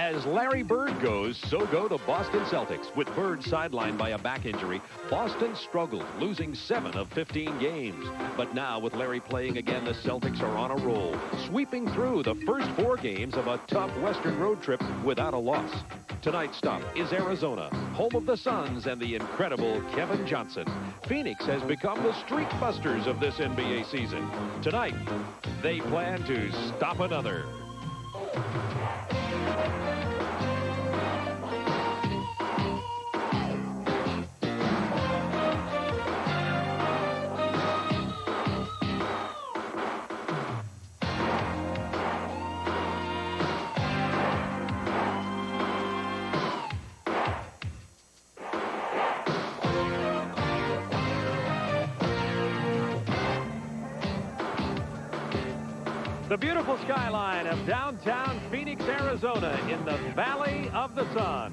As Larry Bird goes, so go the Boston Celtics. With Bird sidelined by a back injury, Boston struggled, losing 7 of 15 games. But now, with Larry playing again, the Celtics are on a roll, sweeping through the first 4 games of a tough Western road trip without a loss. Tonight's stop is Arizona, home of the Suns and the incredible Kevin Johnson. Phoenix has become the streak busters of this NBA season. Tonight, they plan to stop another. The beautiful skyline of downtown Phoenix, Arizona in the Valley of the Sun.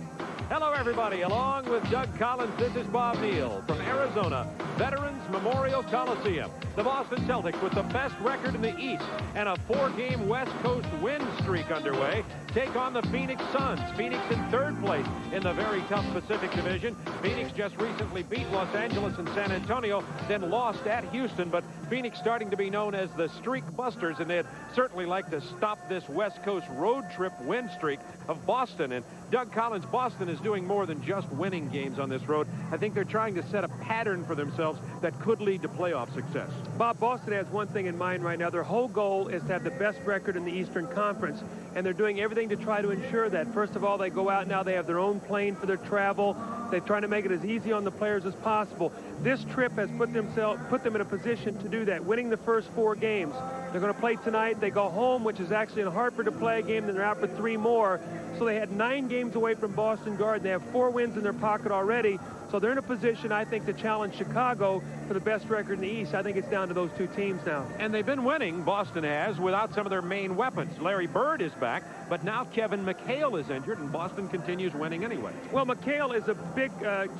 Hello, everybody. Along with Doug Collins, this is Bob Neal from Arizona Veterans Memorial Coliseum. The Boston Celtics, with the best record in the East and a 4-game West Coast win streak underway, take on the Phoenix Suns. Phoenix in 3rd place in the very tough Pacific Division. Phoenix just recently beat Los Angeles and San Antonio, then lost at Houston. But Phoenix starting to be known as the Streak Busters, and they'd certainly like to stop this West Coast road trip win streak of Boston. And Doug Collins, Boston is doing more than just winning games on this road. I think they're trying to set a pattern for themselves that could lead to playoff success. Bob, Boston has one thing in mind right now. Their whole goal is to have the best record in the Eastern Conference, and they're doing everything to try to ensure that. First of all, they go out now. They have their own plane for their travel. They're trying to make it as easy on the players as possible. This trip has put them in a position to do that, winning the first 4 games. They're going to play tonight. They go home, which is actually in Hartford to play a game, then they're out for 3 more. So they had 9 games away from Boston Garden. They have 4 wins in their pocket already. So they're in a position, I think, to challenge Chicago for the best record in the East. I think it's down to those 2 teams now. And they've been winning, Boston has, without some of their main weapons. Larry Bird is back, but now Kevin McHale is injured, and Boston continues winning anyway. Well, McHale is a big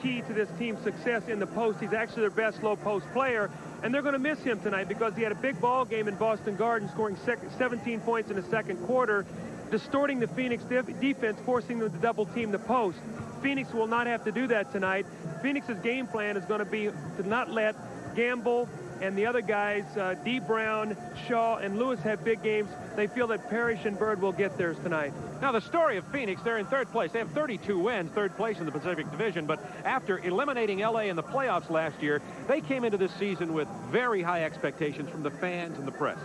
key to this team's success in the post. He's actually their best low-post player, and they're going to miss him tonight because he had a big ball game in Boston Garden, scoring 17 points in the 2nd quarter, distorting the Phoenix defense, forcing them to double-team the post. Phoenix will not have to do that tonight. Phoenix's game plan is going to be to not let Gamble and the other guys, D. Brown, Shaw, and Lewis have big games. They feel that Parrish and Bird will get theirs tonight. Now, the story of Phoenix, they're in 3rd place. They have 32 wins, 3rd place in the Pacific Division. But after eliminating L.A. in the playoffs last year, they came into this season with very high expectations from the fans and the press.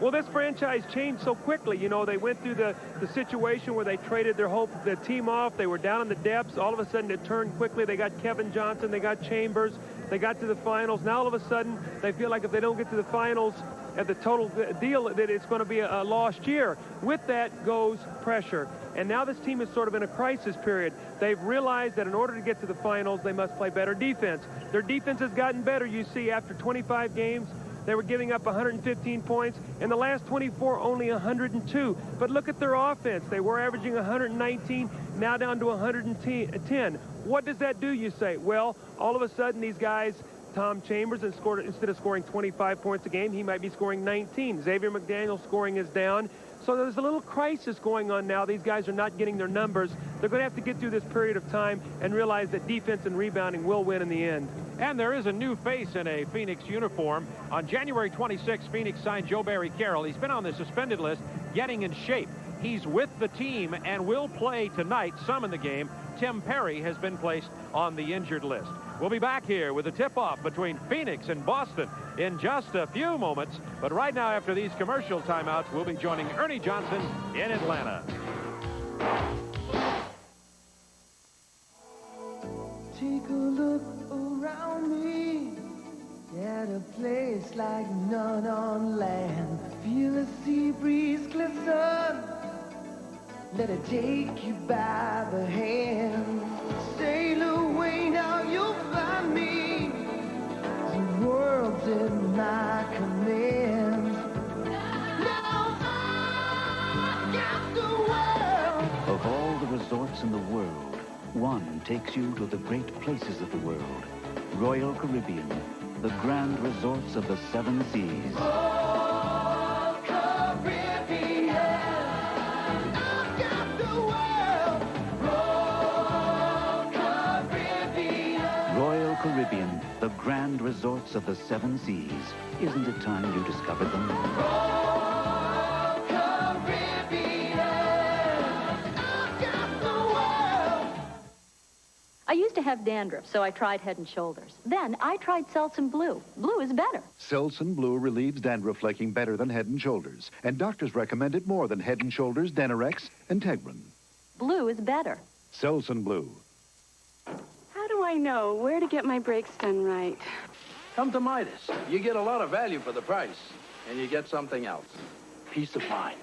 Well, this franchise changed so quickly. You know, they went through the situation where they traded their team off. They were down in the depths. All of a sudden, it turned quickly. They got Kevin Johnson. They got Chambers. They got to the finals. Now, all of a sudden, they feel like if they don't get to the finals at the total deal, that it's going to be a lost year. With that goes pressure. And now this team is sort of in a crisis period. They've realized that in order to get to the finals, they must play better defense. Their defense has gotten better, you see, after 25 games. They were giving up 115 points. In the last 24, only 102. But look at their offense. They were averaging 119, now down to 110. What does that do, you say? Well, all of a sudden, these guys, Tom Chambers, instead of scoring 25 points a game, he might be scoring 19. Xavier McDaniel's scoring is down. So there's a little crisis going on now. These guys are not getting their numbers. They're going to have to get through this period of time and realize that defense and rebounding will win in the end. And there is a new face in a Phoenix uniform. On January 26, Phoenix signed Joe Barry Carroll. He's been on the suspended list, getting in shape. He's with the team and will play tonight, some in the game. Tim Perry has been placed on the injured list. We'll be back here with a tip-off between Phoenix and Boston in just a few moments. But right now, after these commercial timeouts, we'll be joining Ernie Johnson in Atlanta. Take a look around me at a place like none on land. Feel the sea breeze glisten. Let it take you by the hand. Sail away now, you'll find me. The world's in my command. Now I got the world. Of all the resorts in the world, one takes you to the great places of the world. Royal Caribbean, the grand resorts of the 7 seas. Oh, Caribbean, I've got the world. Caribbean, the grand resorts of the 7 seas. Isn't it time you discovered them? I used to have dandruff, so I tried Head & Shoulders. Then I tried Seltz Blue. Blue is better. Seltz Blue relieves dandruff flaking better than Head & Shoulders, and doctors recommend it more than Head & Shoulders, Denorex, and Tegrin. Blue is better. Seltz Blue. How do I know where to get my brakes done right? Come to Midas. You get a lot of value for the price, and you get something else. Peace of mind.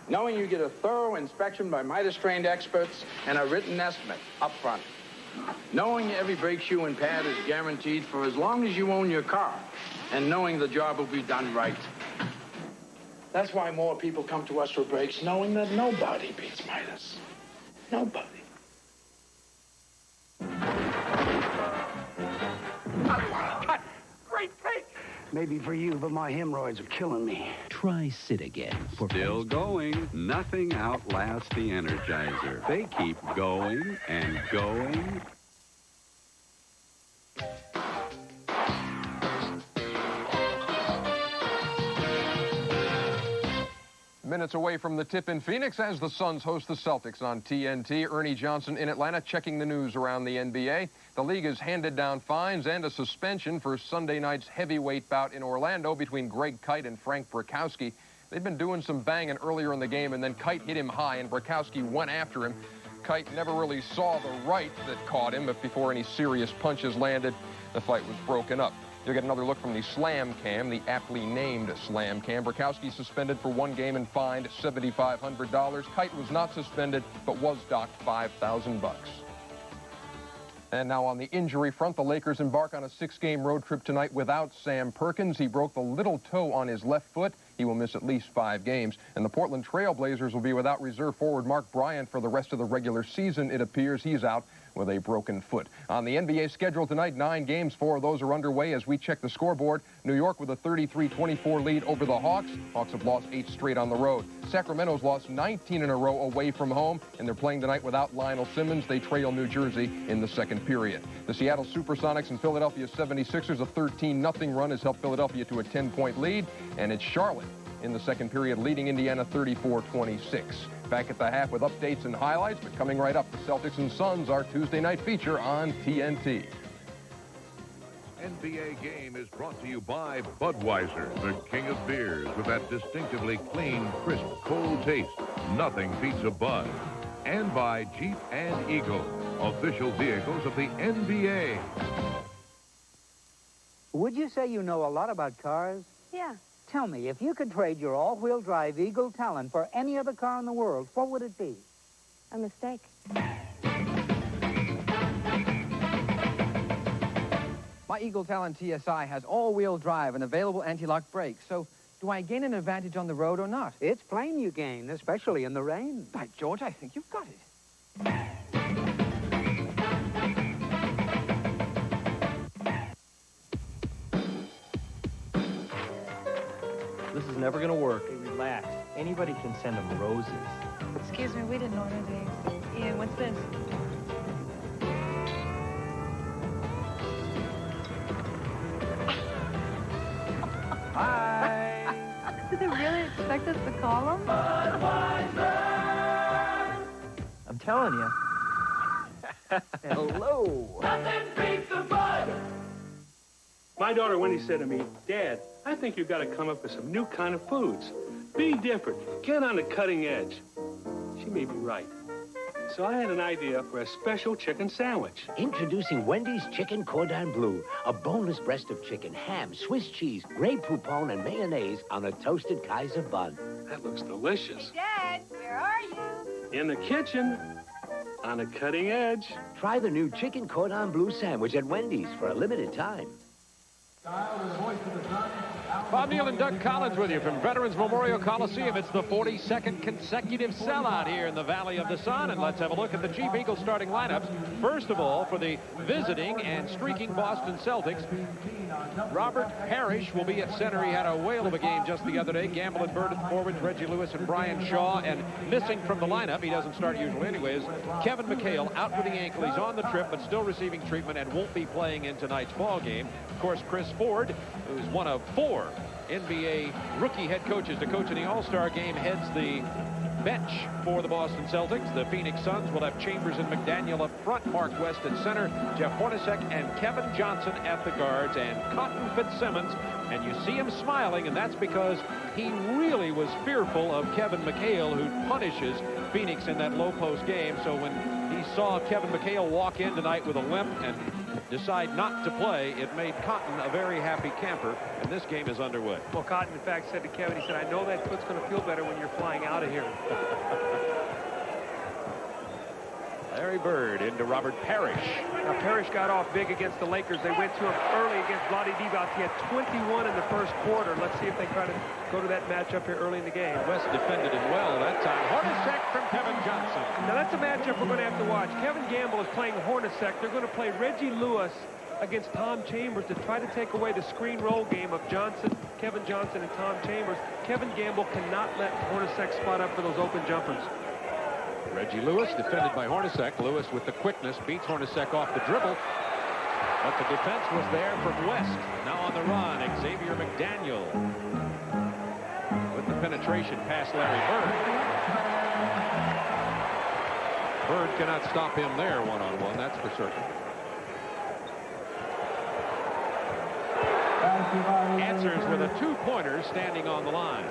Knowing you get a thorough inspection by Midas-trained experts and a written estimate up front. Knowing every brake shoe and pad is guaranteed for as long as you own your car, and knowing the job will be done right. That's why more people come to us for brakes, knowing that nobody beats Midas. Nobody. Great cake! Maybe for you, but my hemorrhoids are killing me. Try Sit Again. Still going. Nothing outlasts the Energizer. They keep going and going. Minutes away from the tip in Phoenix as the Suns host the Celtics on TNT. Ernie Johnson in Atlanta checking the news around the NBA. The league has handed down fines and a suspension for Sunday night's heavyweight bout in Orlando between Greg Kite and Frank Brakowski. They'd been doing some banging earlier in the game, and then Kite hit him high, and Brakowski went after him. Kite never really saw the right that caught him, but before any serious punches landed, the fight was broken up. You'll get another look from the Slam Cam, the aptly named Slam Cam. Brakowski suspended for 1 game and fined $7,500. Kite was not suspended, but was docked $5,000. And now on the injury front, the Lakers embark on a 6-game road trip tonight without Sam Perkins. He broke the little toe on his left foot. He will miss at least 5 games. And the Portland Trail Blazers will be without reserve forward Mark Bryant for the rest of the regular season. It appears he's out with a broken foot. On the NBA schedule tonight, 9 games, 4 of those are underway as we check the scoreboard. New York with a 33-24 lead over the Hawks. Hawks have lost 8 straight on the road. Sacramento's lost 19 in a row away from home, and they're playing tonight without Lionel Simmons. They trail New Jersey in the second period. The Seattle Supersonics and Philadelphia 76ers, a 13-0 run has helped Philadelphia to a 10-point lead, and it's Charlotte in the second period, leading Indiana 34-26. Back at the half with updates and highlights, but coming right up, the Celtics and Suns, our Tuesday night feature on TNT. NBA Game is brought to you by Budweiser, the king of beers, with that distinctively clean, crisp, cold taste. Nothing beats a Bud. And by Jeep and Eagle, official vehicles of the NBA. Would you say you know a lot about cars? Yeah. Tell me, if you could trade your all-wheel drive Eagle Talon for any other car in the world, what would it be? A mistake. My Eagle Talon TSI has all-wheel drive and available anti-lock brakes, so do I gain an advantage on the road or not? It's plain you gain, especially in the rain. By George, I think you've got it. This is never gonna work. Hey, relax. Anybody can send them roses. Excuse me, we didn't order these. Ian, what's this? Hi! Did they really expect us to call them? I'm telling you. Hello! Nothing beats the Bud! My daughter Wendy said to me, Dad, I think you've got to come up with some new kind of foods. Be different. Get on the cutting edge. She may be right. So I had an idea for a special chicken sandwich. Introducing Wendy's Chicken Cordon Bleu, a boneless breast of chicken, ham, Swiss cheese, Grey Poupon, and mayonnaise on a toasted Kaiser bun. That looks delicious. Hey, Dad, where are you? In the kitchen, on the cutting edge. Try the new Chicken Cordon Bleu sandwich at Wendy's for a limited time. Style with the voice of the sun, Bob Neal and Doug Collins with you from Veterans Memorial Coliseum. It's the 42nd consecutive sellout here in the Valley of the Sun. And let's have a look at the Chief Eagles starting lineups. First of all, for the visiting and streaking Boston Celtics, Robert Parrish will be at center. He had a whale of a game just the other day. Gamble and Bird at the forwards, Reggie Lewis and Brian Shaw. And missing from the lineup, he doesn't start usually anyways, Kevin McHale out with the ankle. He's on the trip, but still receiving treatment and won't be playing in tonight's ball game. Of course, Chris Ford, who's one of 4 NBA rookie head coaches to coach in the All-Star game, heads the bench for the Boston Celtics. The Phoenix Suns will have Chambers and McDaniel up front, Mark West at center, Jeff Hornacek and Kevin Johnson at the guards, and Cotton Fitzsimmons. And you see him smiling, and that's because he really was fearful of Kevin McHale, who punishes Phoenix in that low post game. So when he saw Kevin McHale walk in tonight with a limp and decide not to play, it made Cotton a very happy camper, and this game is underway. Well, Cotton, in fact, said to Kevin, he said, I know that foot's going to feel better when you're flying out of here. Larry Bird into Robert Parrish. Now, Parrish got off big against the Lakers. They went to him early against Vlade Divac. He had 21 in the first quarter. Let's see if they try to go to that matchup here early in the game. West defended him well that time. Hornacek from Kevin Johnson. Now, that's a matchup we're going to have to watch. Kevin Gamble is playing Hornacek. They're going to play Reggie Lewis against Tom Chambers to try to take away the screen roll game of Kevin Johnson and Tom Chambers. Kevin Gamble cannot let Hornacek spot up for those open jumpers. Reggie Lewis defended by Hornacek. Lewis with the quickness beats Hornacek off the dribble. But the defense was there from West. Now on the run, Xavier McDaniel with the penetration past Larry Bird. Bird cannot stop him there one-on-one, that's for certain. Answers with a 2-pointer standing on the line.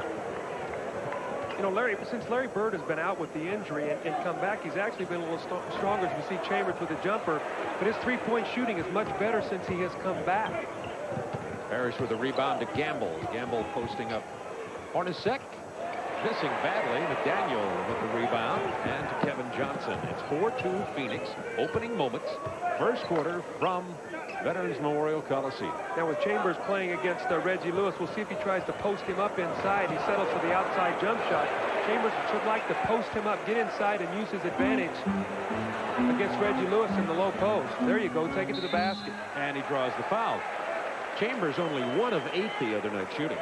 You know, since Larry Bird has been out with the injury and come back, he's actually been a little stronger as we see Chambers with the jumper. But his three-point shooting is much better since he has come back. Parrish with a rebound to Gamble. Gamble posting up Hornacek. Missing badly. McDaniel with the rebound. And to Kevin Johnson. It's 4-2 Phoenix. Opening moments. First quarter from Veterans Memorial Coliseum. Now with Chambers playing against Reggie Lewis, we'll see if he tries to post him up inside. He settles for the outside jump shot. Chambers should like to post him up, get inside, and use his advantage against Reggie Lewis in the low post. There you go, take it to the basket. And he draws the foul. Chambers only 1 of 8 the other night shooting.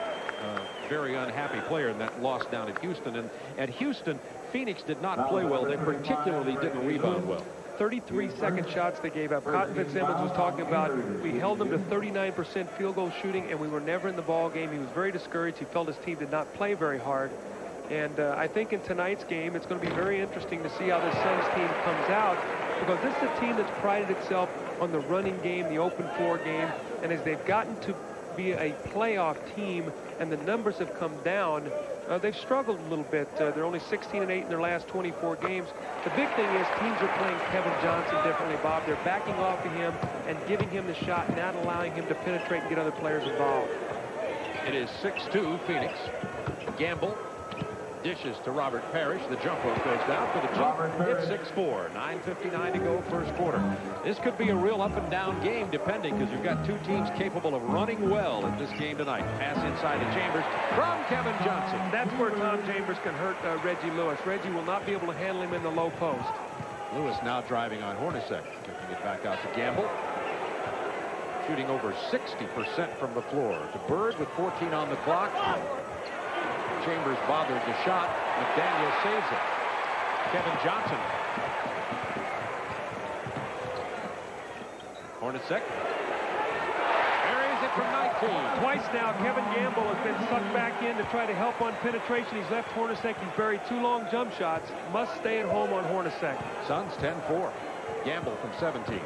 Very unhappy player in that loss down at Houston. And at Houston, Phoenix did not play well. They particularly didn't rebound well. 33 second shots they gave up. Cotton Fitzsimmons was talking about we held them to 39% field goal shooting, and we were never in the ball game. He was very discouraged. He felt his team did not play very hard. And I think in tonight's game, it's going to be very interesting to see how this Suns team comes out, because this is a team that's prided itself on the running game, the open floor game, and as they've gotten to be a playoff team and the numbers have come down, they've struggled a little bit. They're only 16-8 in their last 24 games. The big thing is teams are playing Kevin Johnson differently, Bob. They're backing off of him and giving him the shot, not allowing him to penetrate and get other players involved. It is 6-2 Phoenix. Gamble dishes to Robert Parrish. The jump hook goes down for the jump. It's 6-4. 9:59 to go first quarter. This could be a real up-and-down game, depending, because you've got 2 teams capable of running well in this game tonight. Pass inside to Chambers from Kevin Johnson. That's where Tom Chambers can hurt Reggie Lewis. Reggie will not be able to handle him in the low post. Lewis now driving on Hornacek. Kicking it back out to Gamble. Shooting over 60% from the floor. To Bird with 14 on the clock. Chambers bothered the shot. McDaniel saves it. Kevin Johnson. Hornacek. Buries it from 19. Twice now, Kevin Gamble has been sucked back in to try to help on penetration. He's left Hornacek. He's buried 2 long jump shots. Must stay at home on Hornacek. Suns 10-4. Gamble from 17.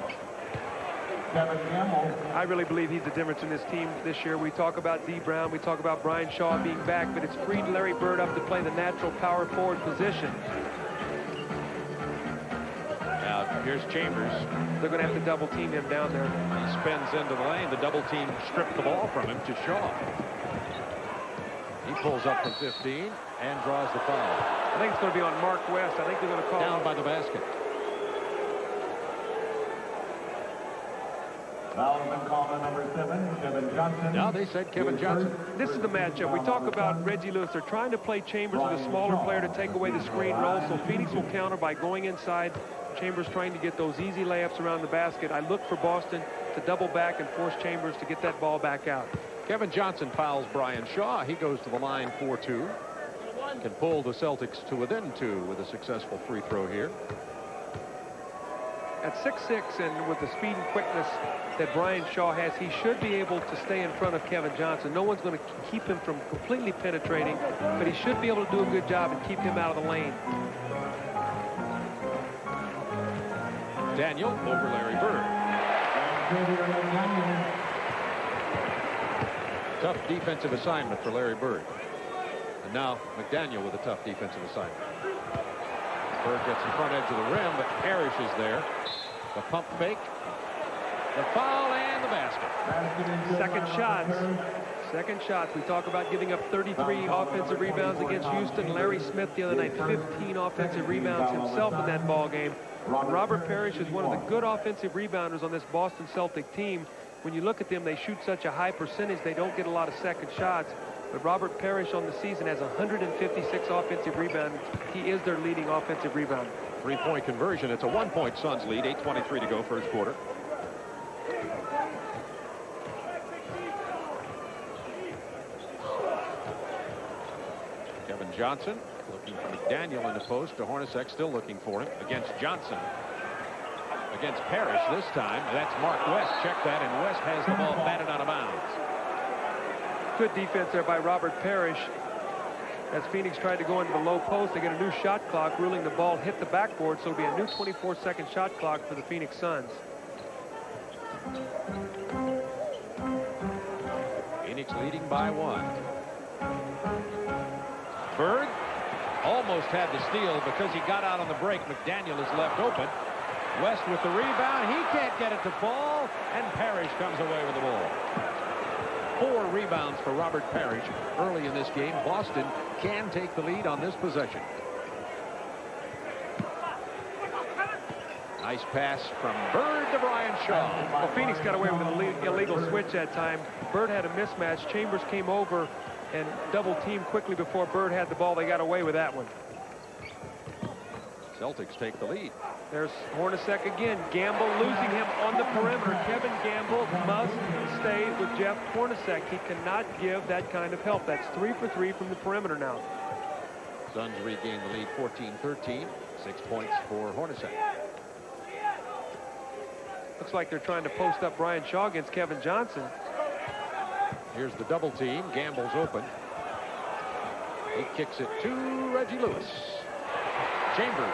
I really believe he's the difference in this team this year. We talk about D. Brown, we talk about Brian Shaw being back, but it's freed Larry Bird up to play the natural power forward position. Now, here's Chambers. They're going to have to double team him down there. He spins into the lane. The double team stripped the ball from him to Shaw. He pulls up from 15 and draws the foul. I think it's going to be on Mark West. I think they're going to call down him by the basket. Foul has been called on Now they said Kevin Johnson. This is the matchup. We talk about Reggie Lewis. They're trying to play Chambers with a smaller player to take away the screen roll, so Phoenix will counter by going inside. Chambers trying to get those easy layups around the basket. I look for Boston to double back and force Chambers to get that ball back out. Kevin Johnson fouls Brian Shaw. He goes to the line for 2. Can pull the Celtics to within 2 with a successful free throw here. At 6'6", and with the speed and quickness that Brian Shaw has, he should be able to stay in front of Kevin Johnson. No one's going to keep him from completely penetrating, but he should be able to do a good job and keep him out of the lane. Daniel over Larry Bird. Tough defensive assignment for Larry Bird. And now McDaniel with a tough defensive assignment. Bird gets in front edge of the rim, but Parrish is there. The pump fake, the foul, and the basket. Second shots. We talk about giving up 33 offensive rebounds against Houston. Larry Smith the other night, 15 offensive rebounds himself in that ball game. Robert Parrish is one of the good offensive rebounders on this Boston Celtic team. When you look at them, they shoot such a high percentage, they don't get a lot of second shots. But Robert Parrish on the season has 156 offensive rebounds. He is their leading offensive rebounder. 3-point conversion. It's a 1-point Suns lead. 8:23 to go, first quarter. Kevin Johnson looking for McDaniel in the post. To Hornacek still looking for him against Johnson. Against Parrish this time. That's Mark West. Check that, and West has the ball batted out of bounds. Good defense there by Robert Parrish. As Phoenix tried to go into the low post, they get a new shot clock, ruling the ball hit the backboard, so it'll be a new 24-second shot clock for the Phoenix Suns. Phoenix leading by 1. Bird almost had the steal because he got out on the break. McDaniel is left open. West with the rebound. He can't get it to fall, and Parrish comes away with the ball. 4 rebounds for Robert Parrish early in this game. Boston can take the lead on this possession. Nice pass from Bird to Brian Shaw. Well, Phoenix got away with an illegal switch that time. Bird had a mismatch. Chambers came over and double teamed quickly before Bird had the ball. They got away with that one. Celtics take the lead. There's Hornacek again. Gamble losing him on the perimeter. Kevin Gamble must stay with Jeff Hornacek. He cannot give that kind of help. That's 3 for 3 from the perimeter now. Suns regain the lead 14-13. 6 points for Hornacek. Looks like they're trying to post up Brian Shaw against Kevin Johnson. Here's the double team. Gamble's open. He kicks it to Reggie Lewis. Chambers.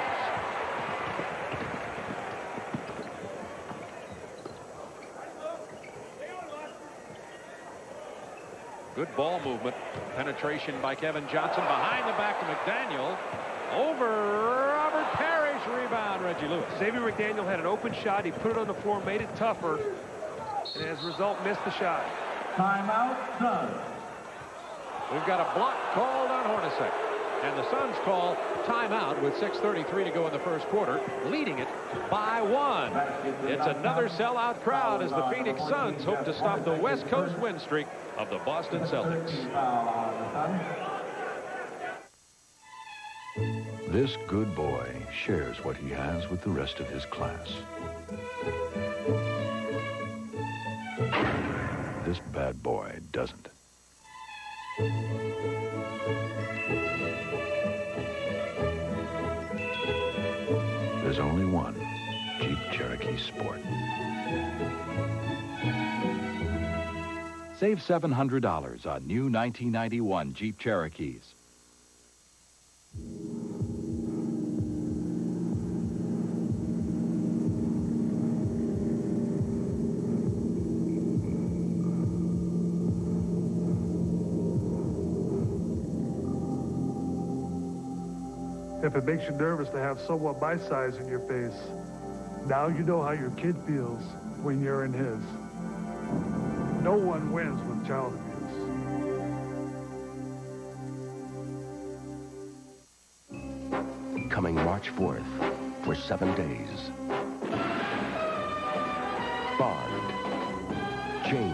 Good ball movement. Penetration by Kevin Johnson. Behind the back of McDaniel. Over Robert Parrish. Rebound, Reggie Lewis. Xavier McDaniel had an open shot. He put it on the floor, made it tougher, and as a result, missed the shot. Timeout, Suns. We've got a block called on Hornacek. And the Suns call timeout with 6:33 to go in the first quarter, leading it by 1. It's another sellout crowd as the Phoenix Suns hope to stop the West Coast win streak of the Boston Celtics. This good boy shares what he has with the rest of his class. This bad boy doesn't. There's only one Jeep Cherokee Sport. Save $700 on new 1991 Jeep Cherokees. If it makes you nervous to have someone my size in your face, now you know how your kid feels when you're in his. No one wins with child abuse. Coming March 4th for 7 days. Bond, James.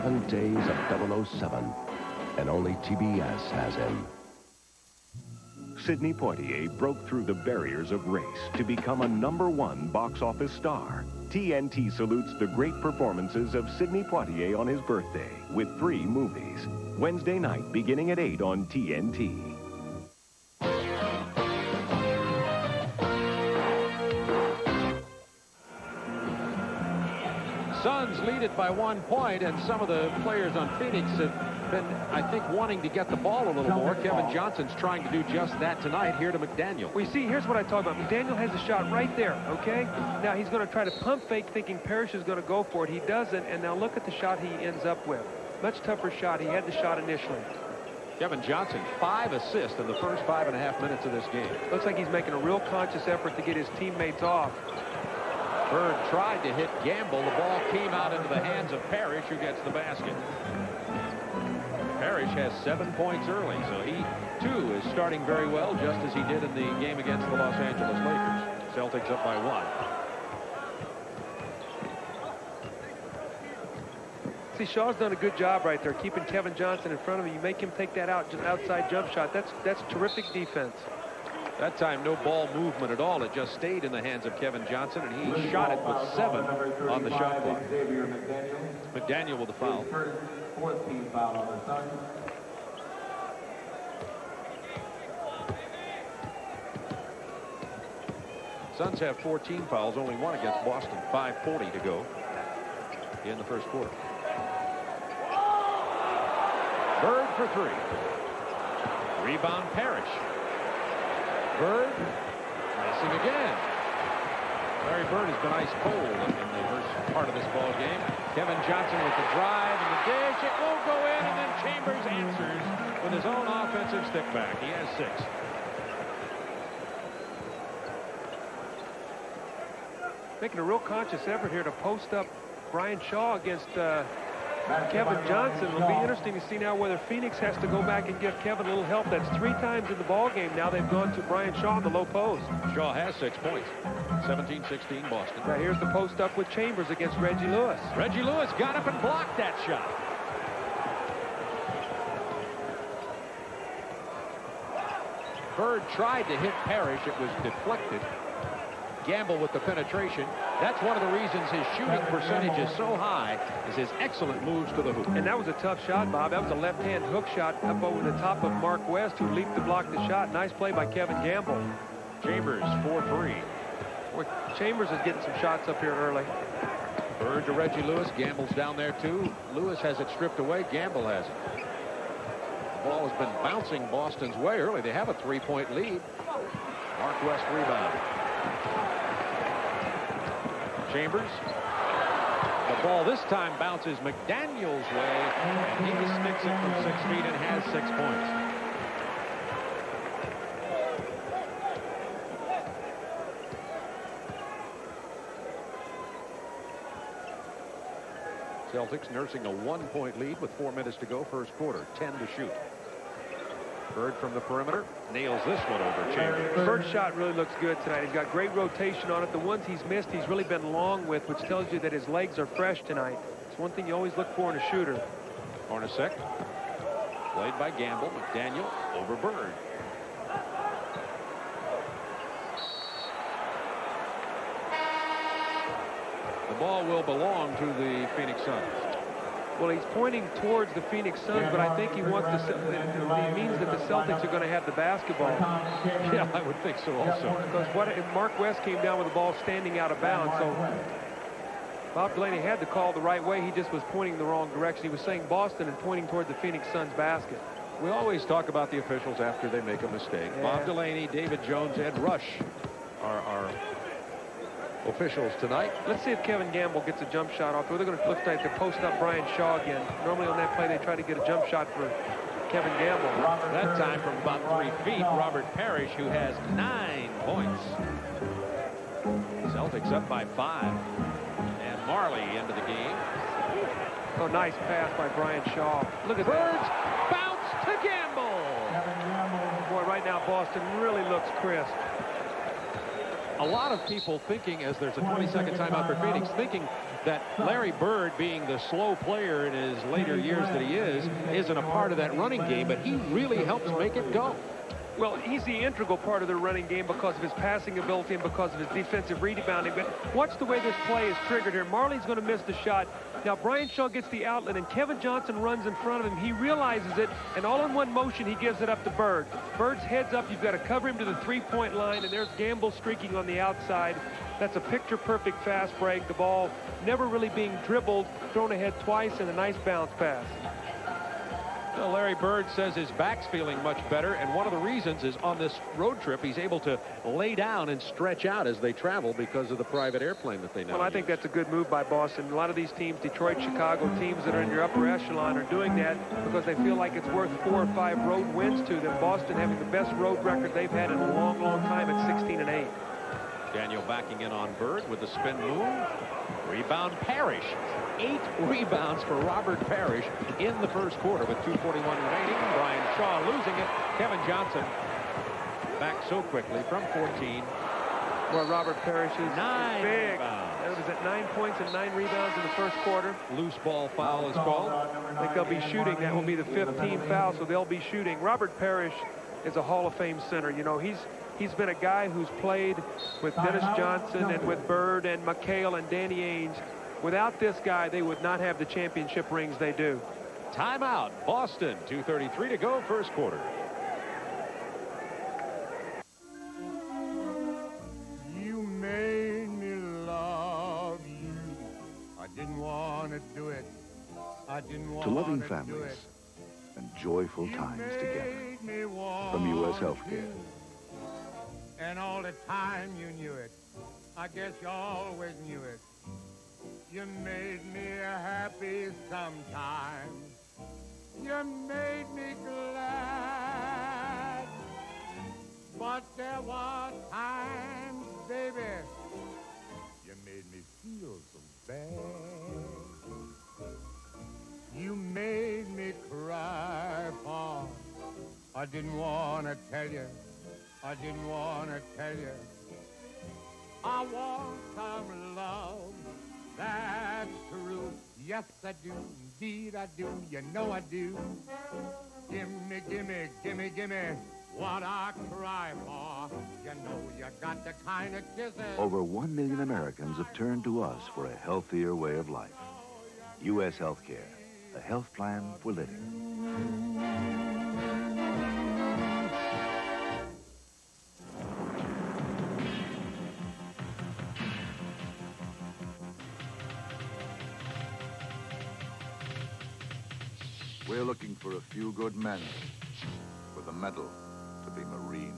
7 days of 007, and only TBS has him. Sidney Poitier broke through the barriers of race to become a #1 box office star. TNT salutes the great performances of Sidney Poitier on his birthday with 3 movies. Wednesday night beginning at 8 on TNT. Suns lead it by 1 point, and some of the players on Phoenix have been, I think, wanting to get the ball a little more. Kevin Johnson's trying to do just that tonight here to McDaniel. Well, you see, here's what I talk about. McDaniel has a shot right there, okay? Now, he's going to try to pump fake thinking Parrish is going to go for it. He doesn't, and now look at the shot he ends up with. Much tougher shot. He had the shot initially. Kevin Johnson, 5 assists in the first 5.5 minutes of this game. Looks like he's making a real conscious effort to get his teammates off. Bird tried to hit Gamble. The ball came out into the hands of Parrish, who gets the basket. Parrish has 7 points early, so he, too, is starting very well, just as he did in the game against the Los Angeles Lakers. Celtics up by 1. See, Shaw's done a good job right there, keeping Kevin Johnson in front of him. You make him take that outside jump shot. That's terrific defense. That time, no ball movement at all. It just stayed in the hands of Kevin Johnson, and he shot it with 7 on the shot clock. McDaniel with the foul. 14th foul on the Suns. Suns have 14 fouls, only 1 against Boston. 5:40 to go in the first quarter. Bird for 3. Rebound Parrish. Bird missing again. Larry Bird has been ice cold in the first part of this ball game. Kevin Johnson with the drive and the dish. It won't go in, and then Chambers answers with his own offensive stick back. He has 6. Making a real conscious effort here to post up Brian Shaw against Kevin Johnson. It'll be interesting to see now whether Phoenix has to go back and give Kevin a little help. That's 3 times in the ball game now they've gone to Brian Shaw in the low post. Shaw has 6 points. 17-16 Boston. Now here's the post up with Chambers against Reggie Lewis. Reggie Lewis got up and blocked that shot. Bird tried to hit Parrish. It was deflected. Gamble with the penetration. That's one of the reasons his shooting percentage is so high, is his excellent moves to the hoop. And that was a tough shot, Bob. That was a left-hand hook shot up over the top of Mark West, who leaped to block the shot. Nice play by Kevin Gamble. Chambers 4-3. Boy, Chambers is getting some shots up here early. Bird to Reggie Lewis. Gamble's down there too. Lewis has it stripped away. Gamble has it. The ball has been bouncing Boston's way early. They have a 3-point lead. Mark West rebound. Chambers. The ball this time bounces McDaniel's way, and he sticks it from 6 feet and has 6 points. Celtics nursing a 1-point lead with 4 minutes to go, first quarter. 10 to shoot. Bird from the perimeter nails this one over Chambers. Bird's shot really looks good tonight. He's got great rotation on it. The ones he's missed, he's really been long with, which tells you that his legs are fresh tonight. It's one thing you always look for in a shooter. Hornacek, played by Gamble. McDaniel over Bird. The ball will belong to the Phoenix Suns. Well, he's pointing towards the Phoenix Suns, but I think he wants to. He means that the Celtics are going to have the basketball. Yeah, I would think so also. Because what if Mark West came down with the ball standing out of bounds? So Bob Delaney had the call the right way. He just was pointing the wrong direction. He was saying Boston and pointing toward the Phoenix Suns basket. We always talk about the officials after they make a mistake. Yeah. Bob Delaney, David Jones, Ed Rush are officials tonight. Let's see if Kevin Gamble gets a jump shot off. They're going to look like to post up Brian Shaw again. Normally on that play they try to get a jump shot for Kevin Gamble. That time from about 3 feet, Robert Parrish, who has 9 points. Celtics up by 5. And Marley into the game. Oh, nice pass by Brian Shaw. Look at Birds that. Bounce to Gamble. Boy, right now Boston really looks crisp. A lot of people thinking, as there's a 20-second timeout for Phoenix, thinking that Larry Bird, being the slow player in his later years that he isn't a part of that running game, but he really helps make it go. Well, he's the integral part of their running game because of his passing ability and because of his defensive rebounding. But watch the way this play is triggered here. Marley's going to miss the shot. Now, Brian Shaw gets the outlet, and Kevin Johnson runs in front of him. He realizes it, and all in one motion, he gives it up to Bird. Bird's heads up. You've got to cover him to the three-point line, and there's Gamble streaking on the outside. That's a picture-perfect fast break. The ball never really being dribbled, thrown ahead twice, and a nice bounce pass. Well, Larry Bird says his back's feeling much better, and one of the reasons is on this road trip he's able to lay down and stretch out as they travel because of the private airplane that they now Well, I think that's a good move by Boston. A lot of these teams, Detroit, Chicago, teams that are in your upper echelon are doing that because they feel like it's worth 4 or 5 road wins to them. Boston having the best road record they've had in a long, long time at 16-8. Daniel backing in on Bird with the spin move. Rebound Parrish. 8 rebounds for Robert Parrish in the first quarter with 2:41 remaining. Brian Shaw losing it. Kevin Johnson back so quickly from 14. Well, Robert Parrish is 9 big. rebounds. It was at 9 points and 9 rebounds in the first quarter. Loose ball foul is called. I think they'll be shooting. That will be the 15th foul, so they'll be shooting. Robert Parrish is a Hall of Fame center. You know, he's been a guy who's played with Dennis Johnson and with Bird and McHale and Danny Ainge. Without this guy, they would not have the championship rings they do. Timeout. Boston. 2:33 to go, first quarter. You made me love you. I didn't want to do it. I didn't want To loving to families do it. and joyful times together. Made me want From U.S. Healthcare. And all the time you knew it. I guess you always knew it. You made me happy sometimes. You made me glad. But there were times, baby, you made me feel so bad. You made me cry, for I didn't want to tell you. I didn't want to tell you. I want some love. That's true. Yes, I do. Indeed, I do. You know I do. Gimme, gimme, gimme, gimme what I cry for. You know you got the kind of kisses. Over 1 million Americans have turned to us for a healthier way of life. U.S. Healthcare, a health plan for living. We're looking for a few good men with a medal to be Marines.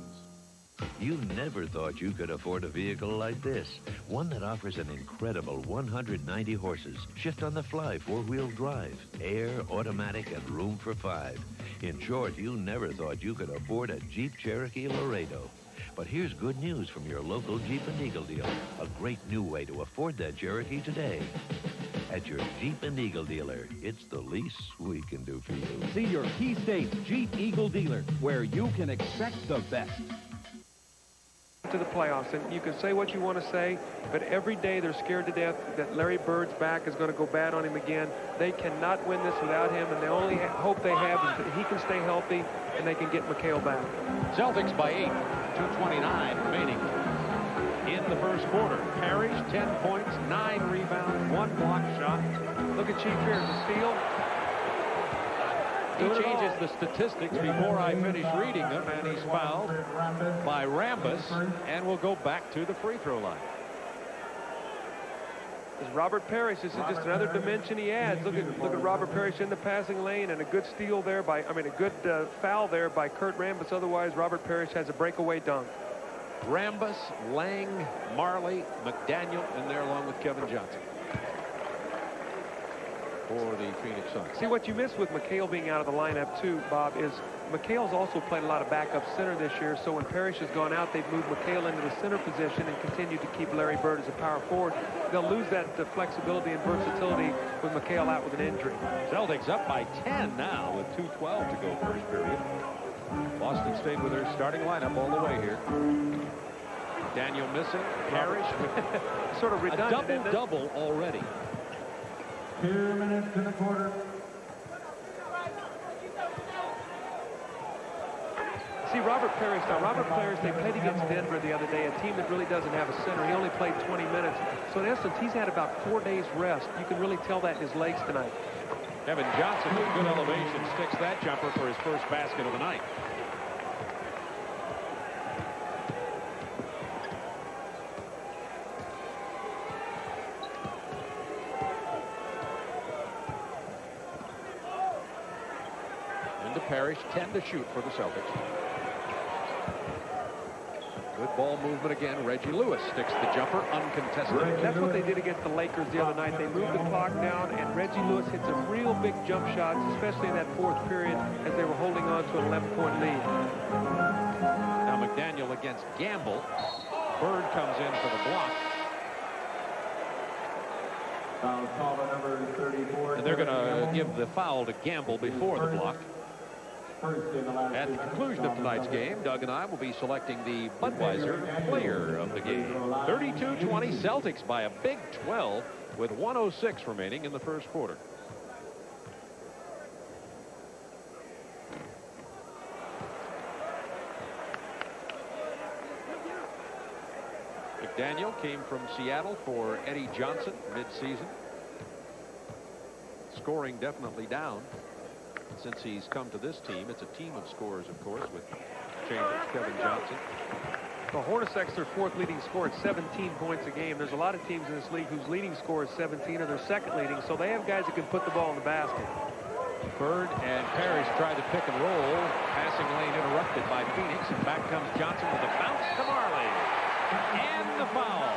You never thought you could afford a vehicle like this. One that offers an incredible 190 horses, shift on the fly, 4-wheel drive, air, automatic, and room for 5. In short, you never thought you could afford a Jeep Cherokee Laredo. But here's good news from your local Jeep and Eagle dealer. A great new way to afford that Cherokee today. At your Jeep and Eagle dealer, it's the least we can do for you. See your Key State's Jeep Eagle dealer, where you can expect the best. To the playoffs, and you can say what you want to say, but every day they're scared to death that Larry Bird's back is going to go bad on him again. They cannot win this without him, and the only hope they have is that he can stay healthy and they can get McHale back. Celtics by 8, 2:29 remaining in the first quarter. Parrish, 10 points, 9 rebounds, 1 block shot. Look at Chief here, the steal. He changes the statistics before I finish reading them, and he's fouled by Rambus and will go back to the free throw line. Is Robert Parrish. This is just another dimension he adds. Look at Robert Parrish in the passing lane, and a good steal there by, a good foul there by Kurt Rambus. Otherwise, Robert Parrish has a breakaway dunk. Rambus, Lang, Marley, McDaniel, and there along with Kevin Johnson for the Phoenix Suns. See, what you miss with McHale being out of the lineup too, Bob, is McHale's also played a lot of backup center this year, so when Parrish has gone out, they've moved McHale into the center position and continued to keep Larry Bird as a power forward. They'll lose that flexibility and versatility with McHale out with an injury. Celtics up by 10 now with 2:12 to go first period. Boston stayed with their starting lineup all the way here. Daniel missing, Parrish sort of redundant. A double-double already. 2 minutes to the quarter. See, Robert Parrish, they played against Denver the other day, a team that really doesn't have a center. He only played 20 minutes. So in essence, he's had about 4 days rest. You can really tell that in his legs tonight. Kevin Johnson with good elevation sticks that jumper for his first basket of the night. Into Parrish, 10 to shoot for the Celtics. Good ball movement again. Reggie Lewis sticks the jumper uncontested. That's what they did against the Lakers the other night. They moved the clock down, and Reggie Lewis hit some real big jump shots, especially in that fourth period as they were holding on to an 11-point lead. Now McDaniel against Gamble. Bird comes in for the block. Foul call on number 34. And they're going to give the foul to Gamble before the block. At the conclusion of tonight's game, Doug and I will be selecting the Budweiser player of the game. 32-20 Celtics by a big 12 with 1:06 remaining in the first quarter. McDaniel came from Seattle for Ernie Johnson mid-season. Scoring definitely down since he's come to this team. It's a team of scorers, of course, with Chambers, Kevin Johnson. The Hornacek's their fourth leading scorer at 17 points a game. There's a lot of teams in this league whose leading score is 17 or their second leading, so they have guys that can put the ball in the basket. Bird and Parrish tried to pick and roll. Passing lane interrupted by Phoenix, and back comes Johnson with a bounce to Marley. And the foul.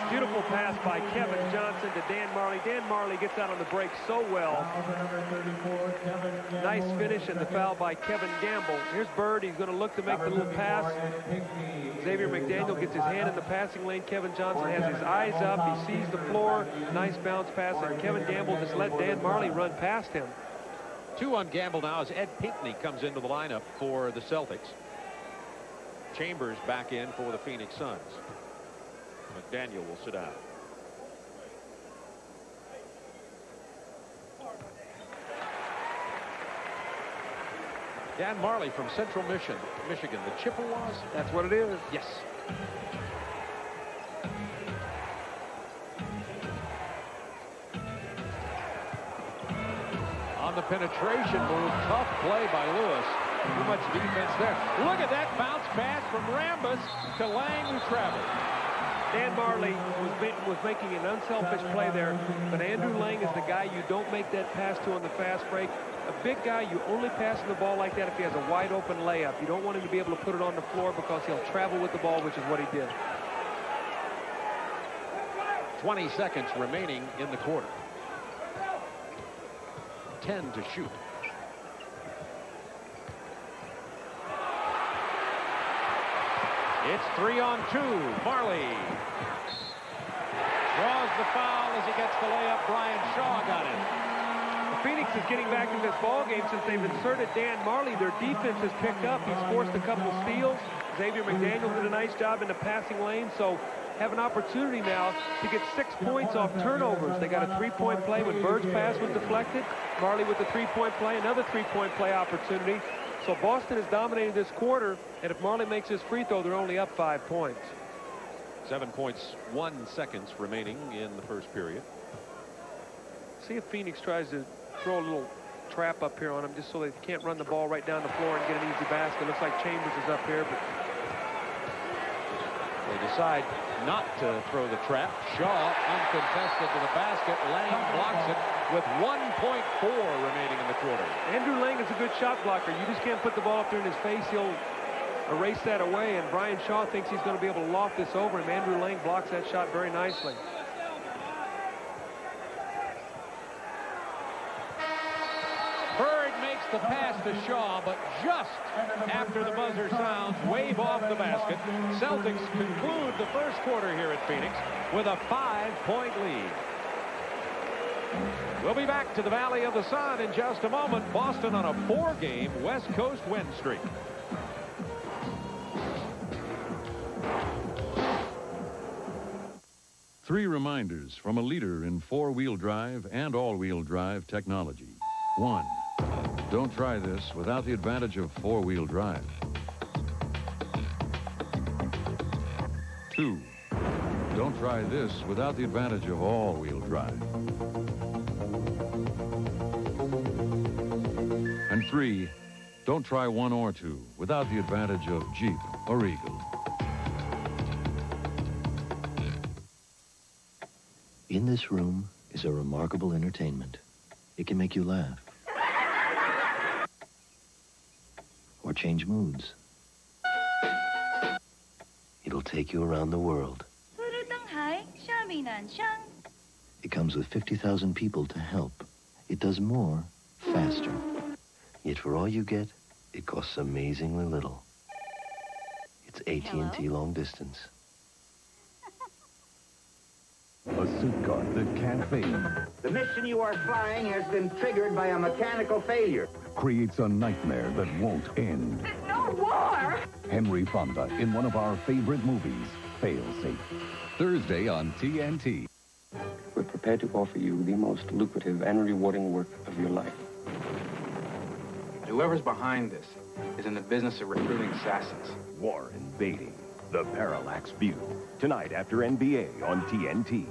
Beautiful pass by Kevin Johnson to Dan Marley. Dan Marley gets out on the break so well. Nice finish, and the foul by Kevin Gamble. Here's Bird. He's going to look to make the little pass. Xavier McDaniel gets his hand in the passing lane. Kevin Johnson has his eyes up. He sees the floor. Nice bounce pass, and Kevin Gamble just let Dan Marley run past him. 2 on Gamble now as Ed Pinckney comes into the lineup for the Celtics. Chambers back in for the Phoenix Suns. McDaniel will sit down. Dan Marley from Central Michigan, the Chippewas. That's what it is. Yes. On the penetration move, tough play by Lewis. Too much defense there. Look at that bounce pass from Rambis to Lang, who traveled. Dan Marley was making an unselfish play there, but Andrew Lang is the guy you don't make that pass to on the fast break. A big guy, you only pass him the ball like that if he has a wide open layup. You don't want him to be able to put it on the floor because he'll travel with the ball, which is what he did. 20 seconds remaining in the quarter. 10 to shoot. It's 3 on 2. Marley draws the foul as he gets the layup. Brian Shaw got it. Phoenix is getting back in this ball game since they've inserted Dan Marley. Their defense has picked up. He's forced a couple steals. Xavier McDaniel did a nice job in the passing lane, so have an opportunity now to get 6 points off turnovers. They got a 3-point play when Bird's pass was deflected. Marley with the 3-point play, another 3-point play opportunity. So Boston has dominated this quarter, and if Marley makes his free throw, they're only up 5 points. 7 points, 1 second remaining in the first period. See if Phoenix tries to throw a little trap up here on them just so they can't run the ball right down the floor and get an easy basket. Looks like Chambers is up here, but they decide not to throw the trap. Shaw uncontested to the basket. Lang blocks it with 1.4 remaining in the quarter. Andrew Lang is a good shot blocker. You just can't put the ball up there in his face. He'll erase that away, and Brian Shaw thinks he's going to be able to loft this over him. Andrew Lang blocks that shot very nicely. Bird makes the pass to Shaw, but just after the buzzer sounds, wave off the basket. Celtics conclude the first quarter here at Phoenix with a 5-point lead. We'll be back to the Valley of the Sun in just a moment. Boston on a 4-game West Coast win streak. 3 reminders from a leader in 4-wheel drive and all-wheel drive technology. 1. Don't try this without the advantage of 4-wheel drive. 2. Don't try this without the advantage of all-wheel drive. And 3. Don't try 1 or 2 without the advantage of Jeep or Eagle. In this room is a remarkable entertainment. It can make you laugh. Or change moods. It'll take you around the world. It comes with 50,000 people to help. It does more, faster. Yet for all you get, it costs amazingly little. It's AT&T long distance. A suit guard that can't fade. The mission you are flying has been triggered by a mechanical failure. Creates a nightmare that won't end. There's no war! Henry Fonda in one of our favorite movies, Fail Safe. Thursday on TNT. We're prepared to offer you the most lucrative and rewarding work of your life. Whoever's behind this is in the business of recruiting assassins. Warren Beatty, the Parallax View. Tonight after NBA on TNT.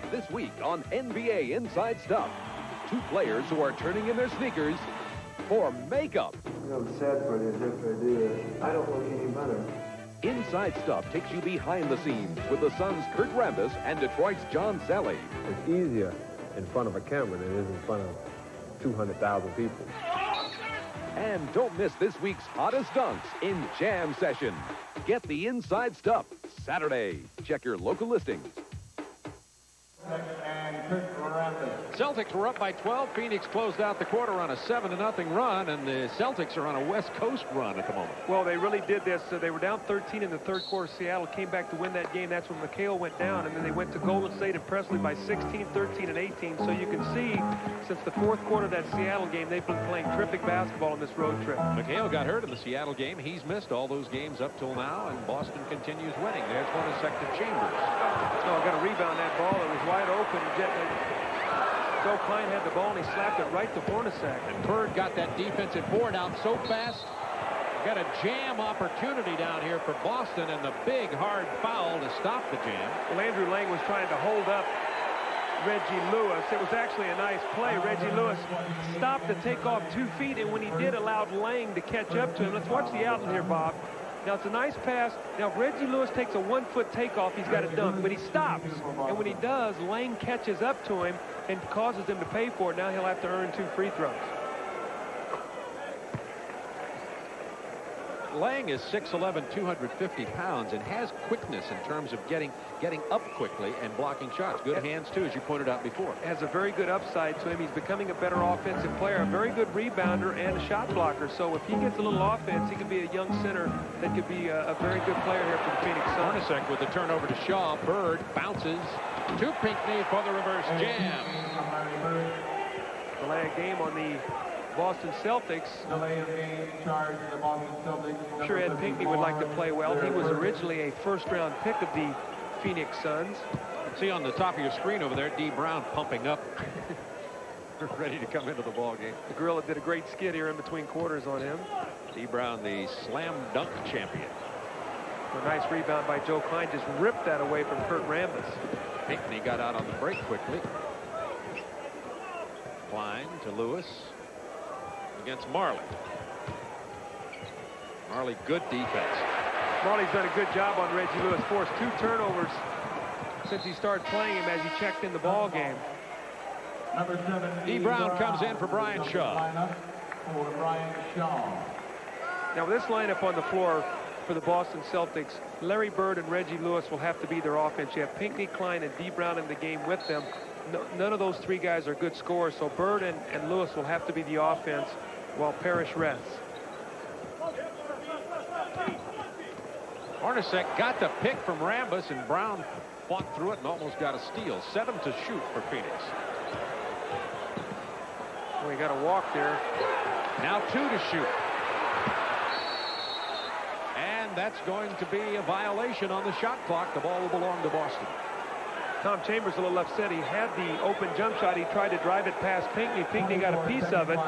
This week on NBA Inside Stuff, 2 players who are turning in their sneakers for makeup. I'm sad for you if I do this. I don't look any better. Inside Stuff takes you behind the scenes with the Suns' Kurt Rambis and Detroit's John Selly. It's easier in front of a camera than it is in front of 200,000 people. And don't miss this week's hottest dunks in Jam Session. Get the Inside Stuff Saturday. Check your local listings. Celtics were up by 12. Phoenix closed out the quarter on a 7-0 run, and the Celtics are on a West Coast run at the moment. Well, they really did this. They were down 13 in the third quarter. Seattle came back to win that game. That's when McHale went down, and then they went to Golden State and Presley by 16, 13, and 18. So you can see, since the fourth quarter of that Seattle game, they've been playing terrific basketball on this road trip. McHale got hurt in the Seattle game. He's missed all those games up till now, and Boston continues winning. There's one to Chambers. Oh, got to rebound that ball. It was wide open. Joe Klein had the ball, and he slapped it right to Hornacek. And Bird got that defensive board out so fast. Got a jam opportunity down here for Boston, and the big hard foul to stop the jam. Well, Andrew Lang was trying to hold up Reggie Lewis. It was actually a nice play. Reggie Lewis stopped to take off 2 feet, and when he did, allowed Lang to catch up to him. Let's watch the outlet here, Bob. Now, it's a nice pass. Now, if Reggie Lewis takes a 1-foot takeoff, he's got to dunk, but he stops. And when he does, Lang catches up to him and causes him to pay for it. Now he'll have to earn 2 free throws. Lang is 6'11", 250 pounds, and has quickness in terms of getting up quickly and blocking shots. Good hands, too, as you pointed out before. Has a very good upside to him. He's becoming a better offensive player, a very good rebounder and a shot blocker. So if he gets a little offense, he could be a young center that could be a very good player here for the Phoenix Suns. Hornacek with the turnover to Shaw. Bird bounces to Pinckney for the reverse jam. Delay a game on the Boston Celtics. Delay of game charge of the Boston Celtics. I'm sure Ed Pinckney would like to play well. He was originally a first-round pick of the Phoenix Suns. See on the top of your screen over there, D. Brown pumping up, ready to come into the ball game. The Gorilla did a great skid here in between quarters on him. D. Brown, the slam dunk champion. A nice rebound by Joe Klein. Just ripped that away from Kurt Rambis. Pinckney got out on the break quickly. Klein to Lewis against Marley. Marley, good defense. Marley's done a good job on Reggie Lewis. Forced 2 turnovers since he started playing him as he checked in the ball game. Number 7. D. Brown comes in for Brian Shaw. For Brian Shaw. Now with this lineup on the floor for the Boston Celtics, Larry Bird and Reggie Lewis will have to be their offense. You have Pinckney, Klein, and D. Brown in the game with them. None of those 3 guys are good scorers, so Bird and Lewis will have to be the offense while Parrish rests. Hornacek got the pick from Rambis, and Brown fought through it and almost got a steal. 7 to shoot for Phoenix. We got a walk there. Now 2 to shoot. And And that's going to be a violation on the shot clock. The ball will belong to Boston. Tom Chambers a little upset. He had the open jump shot. He tried to drive it past Pinckney. Pinckney got a piece of it.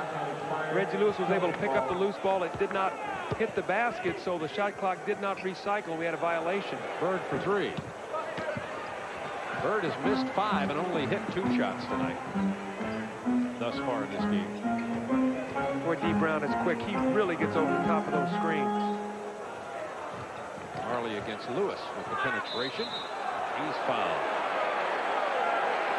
Reggie Lewis was able to pick up the loose ball. It did not hit the basket, so the shot clock did not recycle. We had a violation. Bird for 3. Bird has missed 5 and only hit 2 shots tonight thus far in this game. Boy, D. Brown is quick. He really gets over the top of those screens. Marley against Lewis with the penetration. He's fouled.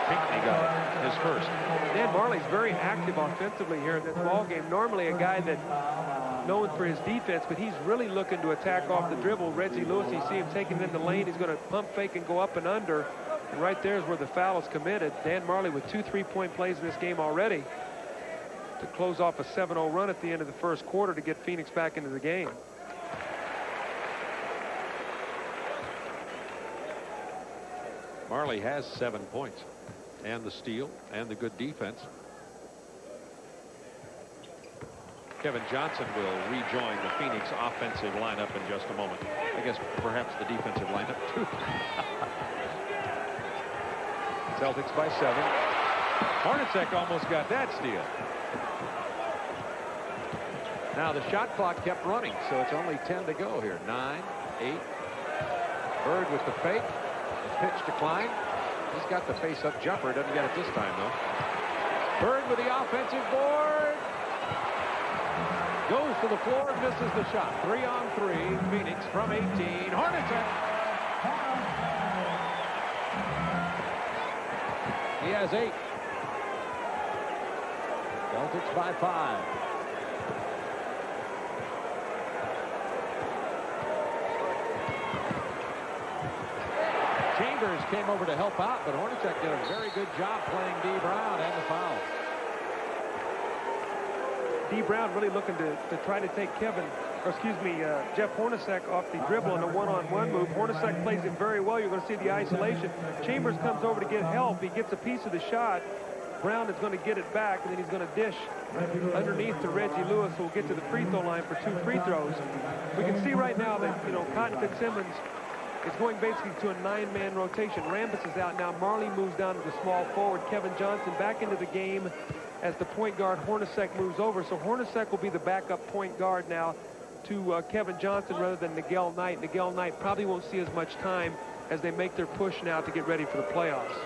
Pinckney got it, his first. Dan Marley's very active offensively here in this ball game. Normally a guy that known for his defense, but he's really looking to attack off the dribble. Reggie Lewis, you see him taking it in the lane. He's going to pump fake and go up and under. And right there is where the foul is committed. Dan Marley with 2 3-point plays in this game already to close off a 7-0 run at the end of the first quarter to get Phoenix back into the game. Marley has 7 points and the steal and the good defense. Kevin Johnson will rejoin the Phoenix offensive lineup in just a moment. I guess perhaps the defensive lineup too. Celtics by 7. Hornacek almost got that steal. Now the shot clock kept running, so it's only 10 to go here. 9, 8. Bird with the fake. Pitch decline. He's got the face-up jumper. Doesn't get it this time, though. Bird with the offensive board. Goes to the floor and misses the shot. 3-on-3. Phoenix from 18. Hornacek. He has 8. Celtics by 5. Chambers came over to help out, but Hornacek did a very good job playing D. Brown and the foul. D. Brown really looking to try to take Jeff Hornacek off the dribble in a one-on-one move. Hornacek plays it very well. You're going to see the isolation. Chambers comes over to get help. He gets a piece of the shot. Brown is going to get it back, and then he's going to dish underneath to Reggie Lewis, who will get to the free throw line for 2 free throws. We can see right now that, Cotton Fitzsimmons is going basically to a 9-man rotation. Rambis is out now. Marley moves down to the small forward. Kevin Johnson back into the game as the point guard. Hornacek moves over. So Hornacek will be the backup point guard now to Kevin Johnson rather than Miguel Knight. Miguel Knight probably won't see as much time as they make their push now to get ready for the playoffs.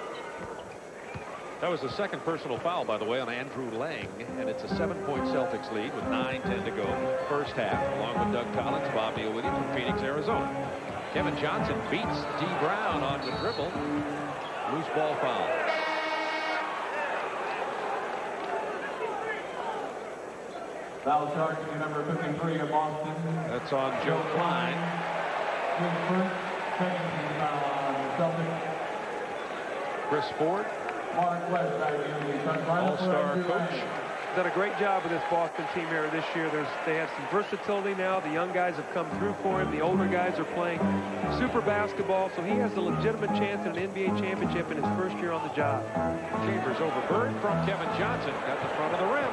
That was the second personal foul, by the way, on Andrew Lang, and it's a 7-point Celtics lead with 9:10 to go first half, along with Doug Collins, Bob Neal with you from Phoenix, Arizona. Kevin Johnson beats D. Brown on the dribble. Loose ball foul. Foul charge to number 53 of Boston. That's on Joe Klein. Second team foul on Celtics. Chris Ford, all-star coach. Done a great job with this Boston team here this year. They have some versatility now. The young guys have come through for him. The older guys are playing super basketball, so he has a legitimate chance at an NBA championship in his first year on the job. Chambers over Bird from Kevin Johnson. Got the front of the rim.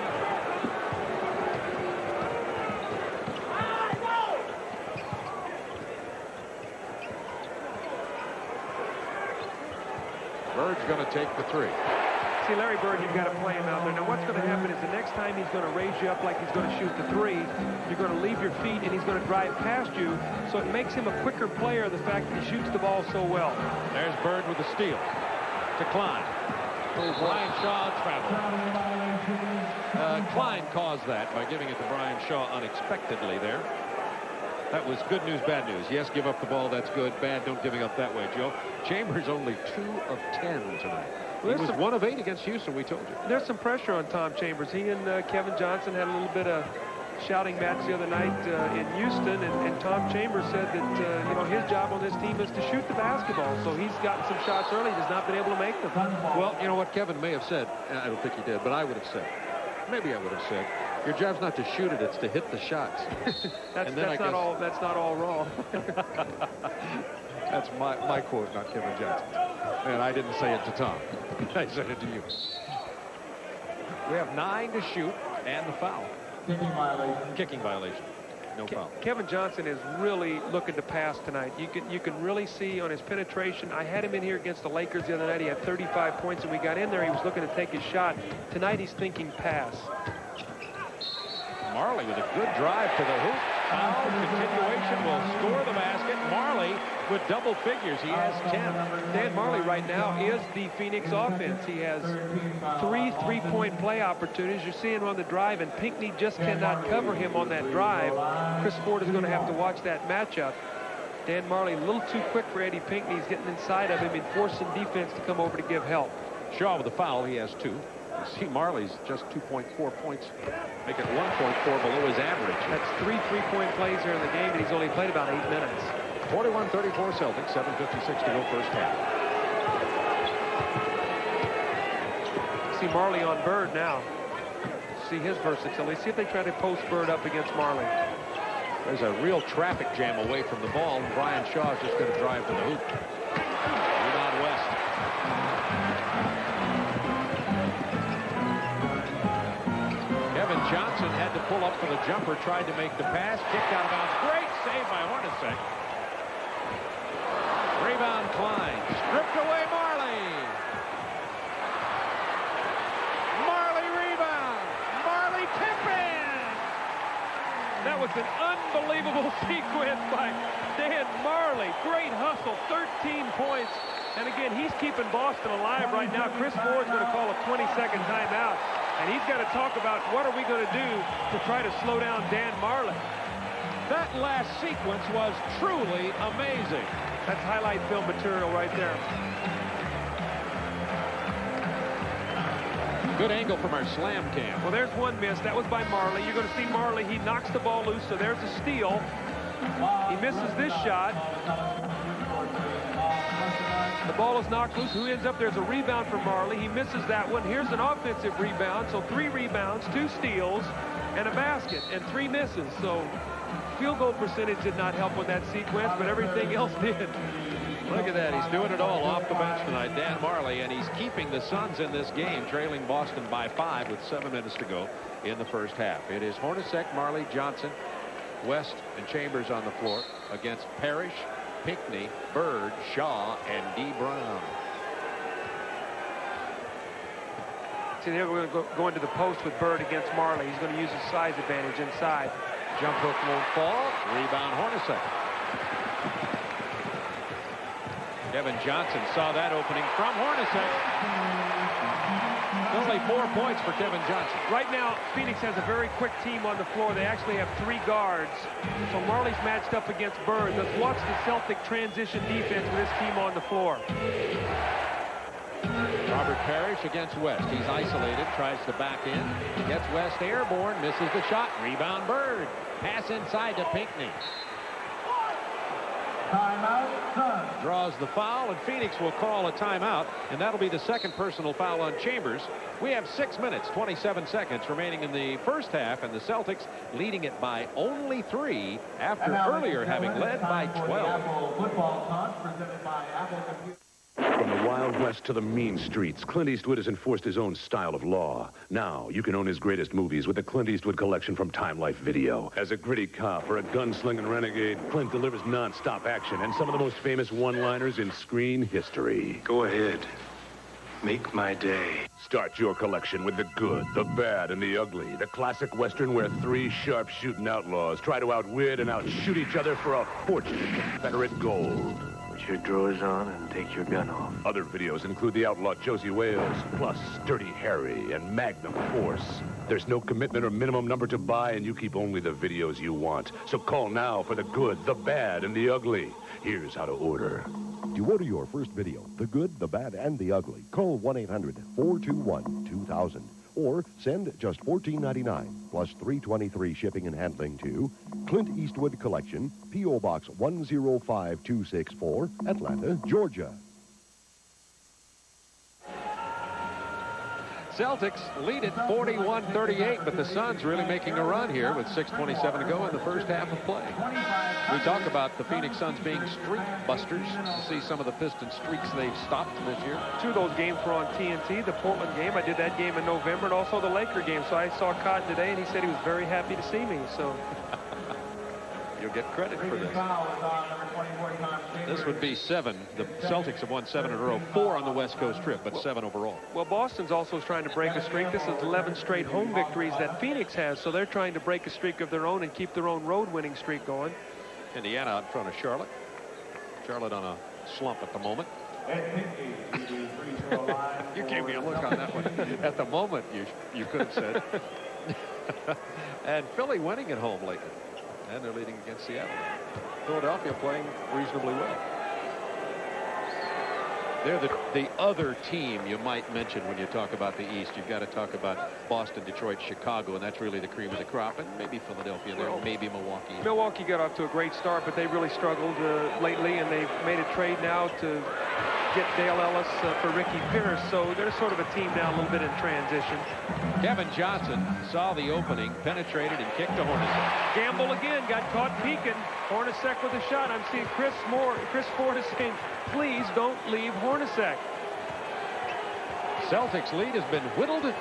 Bird's going to take the 3. See, Larry Bird, you've got to play him out there. Now, what's going to happen is the next time he's going to raise you up like he's going to shoot the 3, you're going to leave your feet and he's going to drive past you. So it makes him a quicker player, the fact that he shoots the ball so well. There's Bird with the steal. To Klein. Brian Shaw traveled. Klein caused that by giving it to Brian Shaw unexpectedly there. That was good news, bad news. Yes, give up the ball. That's good. Bad, don't give it up that way, Joe. Chambers only 2 of 10 tonight. Well, he was 1 of 8 against Houston, we told you. There's some pressure on Tom Chambers. He and Kevin Johnson had a little bit of shouting match the other night in Houston, and Tom Chambers said that his job on this team is to shoot the basketball. So he's gotten some shots early, just not been able to make them. Well, you know what Kevin may have said. I don't think he did, but I would have said. Maybe I would have said, your job's not to shoot it, it's to hit the shots. That's not all wrong. That's my quote, not Kevin Johnson. And I didn't say it to Tom. I said it to you. We have 9 to shoot and the foul. Kicking violation. Kicking violation. No foul. Kevin Johnson is really looking to pass tonight. You can really see on his penetration. I had him in here against the Lakers the other night. He had 35 points, and we got in there. He was looking to take his shot. Tonight he's thinking pass. Marley with a good drive to the hoop. Foul continuation will score the basket. Marley with double figures. He has 10. Dan Marley right now is the Phoenix offense. He has 3 three-point play opportunities. You're seeing him on the drive, and Pinckney just cannot cover him on that drive. Chris Ford is going to have to watch that matchup. Dan Marley a little too quick for Eddie Pinckney. He's getting inside of him and forcing defense to come over to give help. Shaw with the foul. He has 2. You see Marley's just 2.4 points, make it 1.4 below his average. That's 3 three-point plays here in the game, and he's only played about 8 minutes. 41-34 Celtics, 7:56 to go first half. See Marley on Bird now. See his versatility. See if they try to post Bird up against Marley. There's a real traffic jam away from the ball, and Brian Shaw is just going to drive to the hoop. Rebound West. Kevin Johnson had to pull up for the jumper, tried to make the pass, kicked out of bounds. Great save by Hornacek. Rebound Klein. Stripped away Marley. Marley rebound. Marley tip in. That was an unbelievable sequence by Dan Marley. Great hustle, 13 points. And again, he's keeping Boston alive right now. Chris Ford's going to call a 20-second timeout. And he's got to talk about what are we going to do to try to slow down Dan Marley. That last sequence was truly amazing. That's highlight film material right there. Good angle from our slam cam. Well, there's one miss. That was by Marley. You're going to see Marley. He knocks the ball loose, so there's a steal. He misses this shot. The ball is knocked loose. Who ends up? There's a rebound for Marley. He misses that one. Here's an offensive rebound. So 3 rebounds, 2 steals, and a basket, and 3 misses. So field goal percentage did not help with that sequence, but everything else did. Look at that. He's doing it all off the bench tonight, Dan Marley, and he's keeping the Suns in this game, trailing Boston by 5 with 7 minutes to go in the first half. It is Hornacek, Marley, Johnson, West, and Chambers on the floor against Parrish, Pinckney, Bird, Shaw, and D. Brown. See, here we're going to go into the post with Bird against Marley. He's going to use his size advantage inside. Jump hook won't fall. Rebound Hornacek. Kevin Johnson saw that opening from Hornacek. Only 4 points for Kevin Johnson. Right now, Phoenix has a very quick team on the floor. They actually have 3 guards. So Marley's matched up against Bird. Let's watch the Celtic transition defense with this team on the floor. Robert Parrish against West. He's isolated, tries to back in. Gets West airborne, misses the shot. Rebound Bird. Pass inside to Pinckney. Timeout, Suns. Draws the foul, and Phoenix will call a timeout, and that'll be the second personal foul on Chambers. We have 6 minutes, 27 seconds remaining in the first half, and the Celtics leading it by only 3 after earlier having led by 12. Football Talk presented by Apple Computer. From the Wild West to the mean streets, Clint Eastwood has enforced his own style of law. Now, you can own his greatest movies with the Clint Eastwood collection from Time Life Video. As a gritty cop or a gunslinging renegade, Clint delivers non-stop action and some of the most famous one-liners in screen history. Go ahead. Make my day. Start your collection with the good, the bad, and the ugly. The classic Western where 3 sharp-shooting outlaws try to outwit and outshoot each other for a fortune of Confederate gold. Put your drawers on and take your gun off. Other videos include the outlaw Josie Wales, plus Dirty Harry and Magnum Force. There's no commitment or minimum number to buy, and you keep only the videos you want. So call now for the good, the bad, and the ugly. Here's how to order. To order your first video, The Good, the Bad, and the Ugly, call 1-800-421-2000 or send just $14.99 plus $3.23 shipping and handling to Clint Eastwood Collection, P.O. Box 105264, Atlanta, Georgia. Celtics lead it 41-38, but the Suns really making a run here with 6:27 to go in the first half of play. We talk about the Phoenix Suns being streak busters. You see some of the Piston streaks they've stopped this year. 2 of those games were on TNT. The Portland game, I did that game in November, and also the Laker game. So I saw Cotton today, and he said he was very happy to see me. So You'll get credit for this. This would be 7. The Celtics have won 7 in a row, 4 on the West Coast trip, but 7 overall. Well, Boston's also trying to break a streak. This is 11 straight home victories that Phoenix has, so they're trying to break a streak of their own and keep their own road winning streak going. Indiana out in front of Charlotte. Charlotte on a slump at the moment. You gave me a look on that one. At the moment, you could have said. And Philly winning at home lately. And they're leading against Seattle. Philadelphia playing reasonably well. They're the other team you might mention when you talk about the East. You've got to talk about Boston, Detroit, Chicago, and that's really the cream of the crop. And maybe Philadelphia there, maybe Milwaukee. Milwaukee got off to a great start, but they really struggled lately, and they've made a trade now to get Dale Ellis for Ricky Pierce. So they're sort of a team now a little bit in transition. Kevin Johnson saw the opening, penetrated, and kicked to Hornacek. Gamble again, got caught peeking. Hornacek with a shot. I'm seeing Chris Ford is saying, please don't leave Hornacek. Celtics lead has been whittled to 2.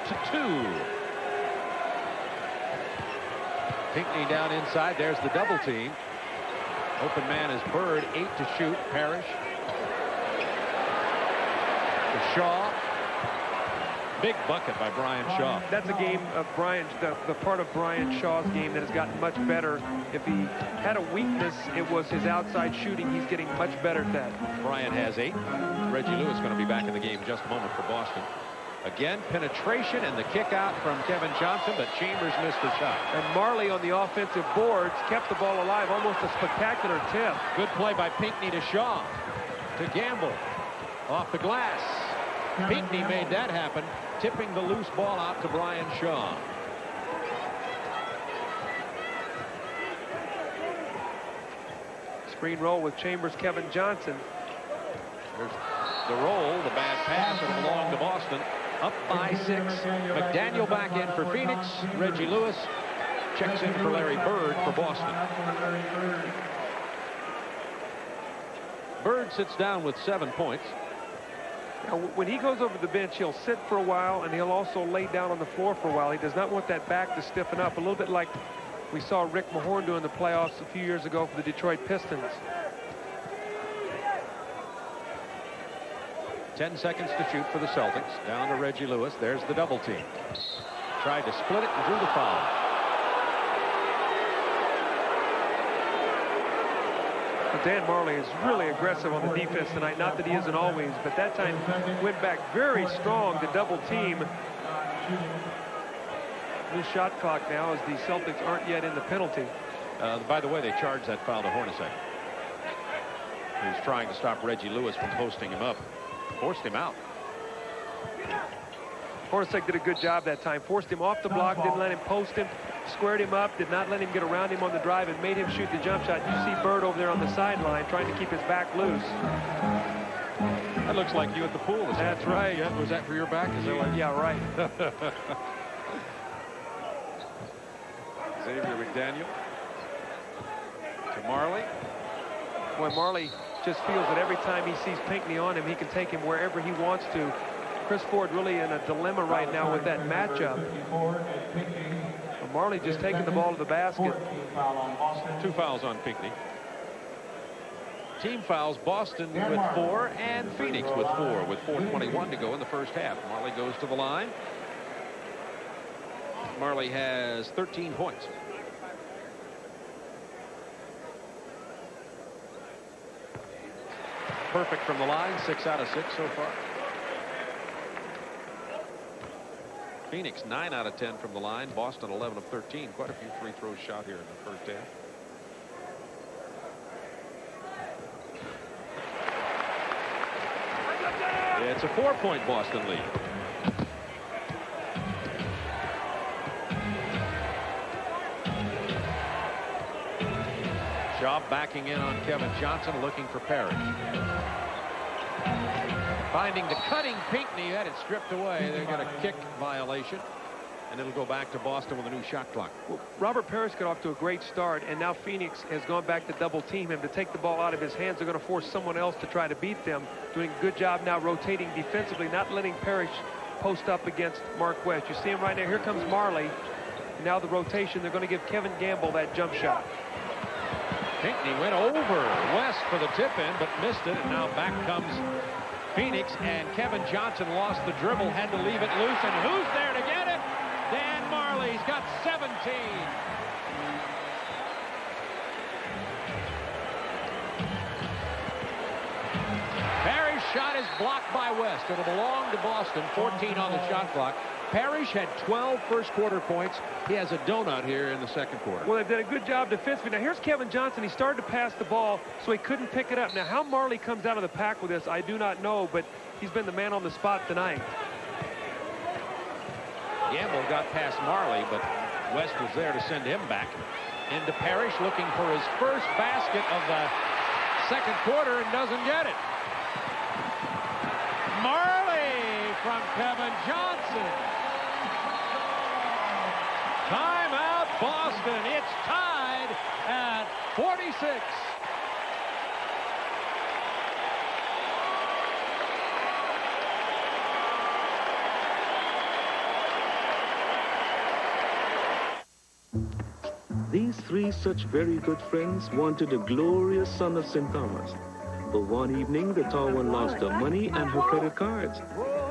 Pinckney down inside. There's the double team. Open man is Bird. 8 to shoot. Parrish. To Shaw. Big bucket by Brian Shaw. That's a game of the part of Brian Shaw's game that has gotten much better. If he had a weakness, it was his outside shooting. He's getting much better at that. Brian has 8. Reggie Lewis going to be back in the game in just a moment for Boston. Again, penetration and the kick out from Kevin Johnson, but Chambers missed the shot. And Marley on the offensive boards kept the ball alive. Almost a spectacular tip. Good play by Pinckney to Shaw. To Gamble. Off the glass. Pinckney made that happen, tipping the loose ball out to Brian Shaw. Screen roll with Chambers, Kevin Johnson. There's the roll, the bad pass, and along to Boston. Up by 6. McDaniel back in for Phoenix. Reggie Lewis checks in for Larry Bird for Boston. Bird sits down with 7 points. Now, when he goes over the bench, he'll sit for a while, and he'll also lay down on the floor for a while. He does not want that back to stiffen up, a little bit like we saw Rick Mahorn do in the playoffs a few years ago for the Detroit Pistons. 10 seconds to shoot for the Celtics. Down to Reggie Lewis. There's the double team. Tried to split it and drew the foul. Dan Marley is really aggressive on the defense tonight. Not that he isn't always, but that time went back very strong to double team. New shot clock now as the Celtics aren't yet in the penalty. By the way, they charged that foul to Hornacek. He was trying to stop Reggie Lewis from posting him up. Forced him out. Hornacek did a good job that time. Forced him off the block, didn't let him post him, squared him up, did not let him get around him on the drive, and made him shoot the jump shot. You see Bird over there on the sideline trying to keep his back loose. That looks like you at the pool. That's right. Yeah, was that for your back? Is that like... Yeah, right. Xavier McDaniel to Marley. Boy, Marley just feels that every time he sees Pinckney on him, he can take him wherever he wants to. Chris Ford really in a dilemma right now with that matchup. But Marley just taking the ball to the basket. 2 fouls on Pinckney. Team fouls, Boston with 4 and Phoenix with 4 with 4:21 to go in the first half. Marley goes to the line. Marley has 13 points. Perfect from the line, 6 out of 6 so far. Phoenix 9 out of 10 from the line. Boston 11 of 13. Quite a few free throws shot here in the first half. It's a 4-point Boston lead. Shaw backing in on Kevin Johnson, looking for Parrish. Finding the cutting Pinckney, had it stripped away. They got a kick violation, and it'll go back to Boston with a new shot clock. Well, Robert Parrish got off to a great start, and now Phoenix has gone back to double team him to take the ball out of his hands. They're going to force someone else to try to beat them. Doing a good job now rotating defensively, not letting Parrish post up against Mark West. You see him right now. Here comes Marley. And now the rotation. They're going to give Kevin Gamble that jump shot. Pinckney went over West for the tip-in, but missed it, and now back comes Phoenix, and Kevin Johnson lost the dribble, had to leave it loose, and who's there to get it? Dan Marley's got 17. Parrish shot is blocked by West. It'll belong to Boston, 14 on the shot clock. Parrish had 12 first-quarter points. He has a donut here in the second quarter. Well, they've done a good job defensively. Now, here's Kevin Johnson. He started to pass the ball, so he couldn't pick it up. Now, how Marley comes out of the pack with this, I do not know, but he's been the man on the spot tonight. Gamble got past Marley, but West was there to send him back. Into Parrish, looking for his first basket of the second quarter, and doesn't get it. Marley from Kevin Johnson. Timeout, Boston. It's tied at 46. These three such very good friends wanted the glorious son of St. Thomas. But one evening, the tall one lost her money and her credit cards.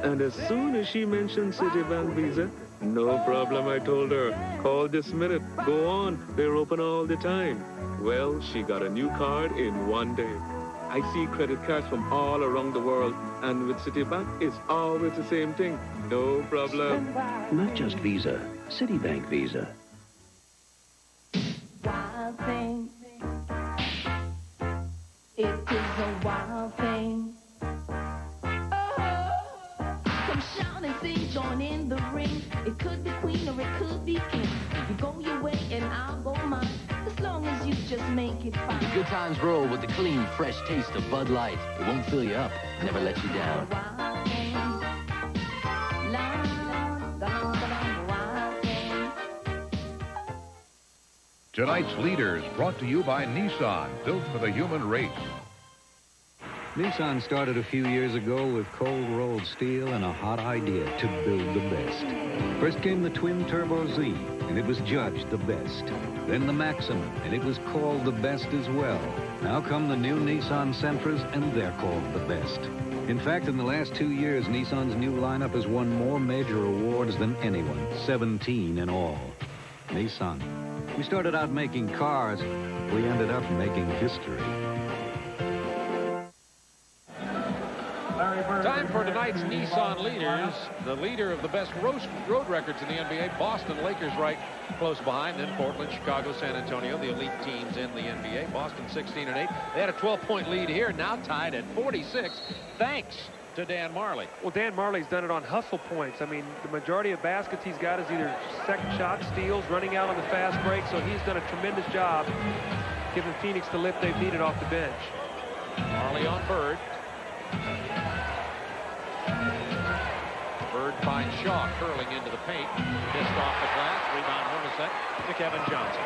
And as soon as she mentioned Citibank Visa, no problem, I told her. Call this minute. Go on. They're open all the time. Well, she got a new card in one day. I see credit cards from all around the world, and with Citibank, it's always the same thing. No problem. Not just Visa, Citibank Visa. Wild thing. It is a wild thing. Come shout and sing, join in the ring. It could be queen or it could be king. You go your way and I'll go mine. As long as you just make it fine. Good times roll with the clean, fresh taste of Bud Light. It won't fill you up, never let you down. Wild thing. Wild thing. Tonight's leaders brought to you by Nissan, built for the human race. Nissan started a few years ago with cold-rolled steel and a hot idea to build the best. First came the twin-turbo Z, and it was judged the best. Then the Maxima, and it was called the best as well. Now come the new Nissan Sentras, and they're called the best. In fact, in the last 2 years, Nissan's new lineup has won more major awards than anyone, 17 in all. Nissan. We started out making cars. We ended up making history. Time for tonight's Nissan leaders. The leader of the best road records in the NBA, Boston. Lakers right close behind. Then Portland, Chicago, San Antonio, the elite teams in the NBA. Boston 16-8. They had a 12-point lead here, now tied at 46, thanks to Dan Marley. Well, Dan Marley's done it on hustle points. I mean, the majority of baskets he's got is either second shot, steals, running out on the fast break, so he's done a tremendous job giving Phoenix the lift they've needed off the bench. Marley on Bird. Bird finds Shaw curling into the paint. Missed off the glass. Rebound Hornacek to Kevin Johnson.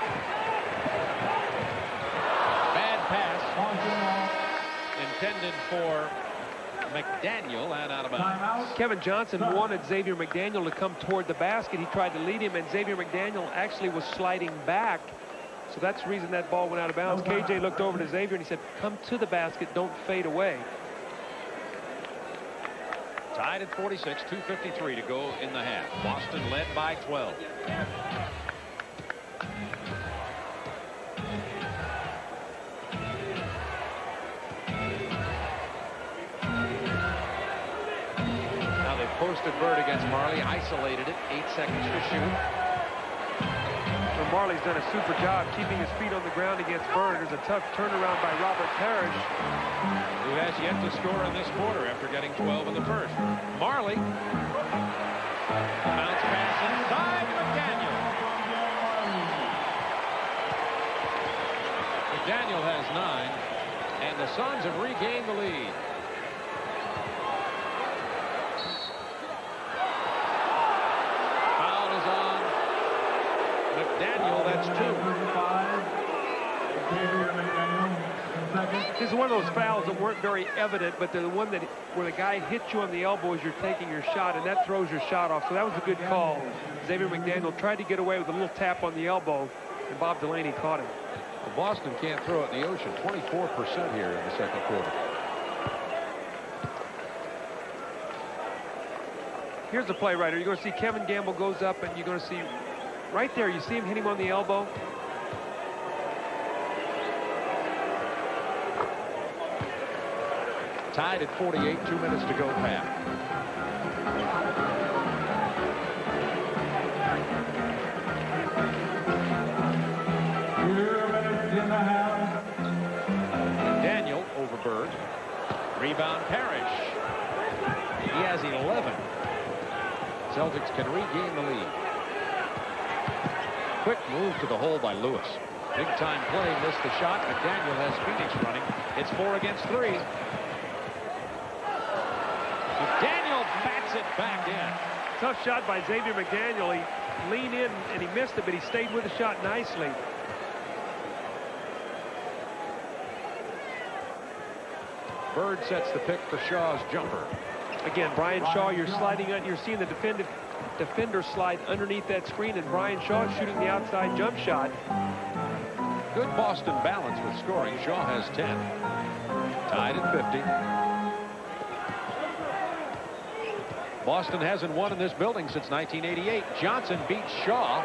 Bad pass. Intended for McDaniel and out of bounds. Kevin Johnson wanted Xavier McDaniel to come toward the basket. He tried to lead him, and Xavier McDaniel actually was sliding back. So that's the reason that ball went out of bounds. KJ looked over to Xavier and he said, come to the basket, don't fade away. Tied at 46, 2:53 to go in the half. Boston led by 12. Now they've posted Bird against Marley, isolated it, 8 seconds to shoot. Well, Marley's done a super job keeping his feet on the ground against Bird. There's a tough turnaround by Robert Parrish, who has yet to score in this quarter after getting 12 in the first. Marley. Bounce pass inside McDaniel. McDaniel has 9, and the Suns have regained the lead. Foul is on McDaniel. That's 2. This is one of those fouls that weren't very evident, but the one that where the guy hits you on the elbow as you're taking your shot, and that throws your shot off. So that was a good call. Xavier McDaniel tried to get away with a little tap on the elbow, and Bob Delaney caught him. Well, Boston can't throw it in the ocean. 24% here in the second quarter. Here's the play right here. You're going to see Kevin Gamble goes up, and you're going to see right there, you see him hit him on the elbow. Tied at 48, 2 minutes to go, Pat. Daniel over Bird. Rebound Parrish. He has 11. Celtics can regain the lead. Quick move to the hole by Lewis. Big time play, missed the shot. McDaniel has Phoenix running. It's 4 against 3. McDaniel bats it back in. Tough shot by Xavier McDaniel. He leaned in and he missed it, but he stayed with the shot nicely. Bird sets the pick for Shaw's jumper. Again, Brian Shaw, you're sliding on, you're seeing the defender slide underneath that screen, and Brian Shaw shooting the outside jump shot. Good Boston balance with scoring. Shaw has 10. Tied at 50. Boston hasn't won in this building since 1988. Johnson beats Shaw.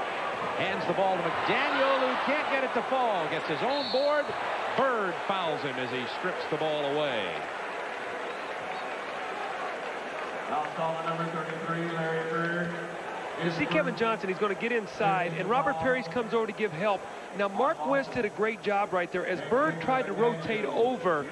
Hands the ball to McDaniel, who can't get it to fall. Gets his own board. Bird fouls him as he strips the ball away. Foul call on number 33, Larry Bird. You see Kevin Johnson, he's going to get inside, and Robert Parrish comes over to give help. Now, Mark West did a great job right there. As Bird tried to rotate over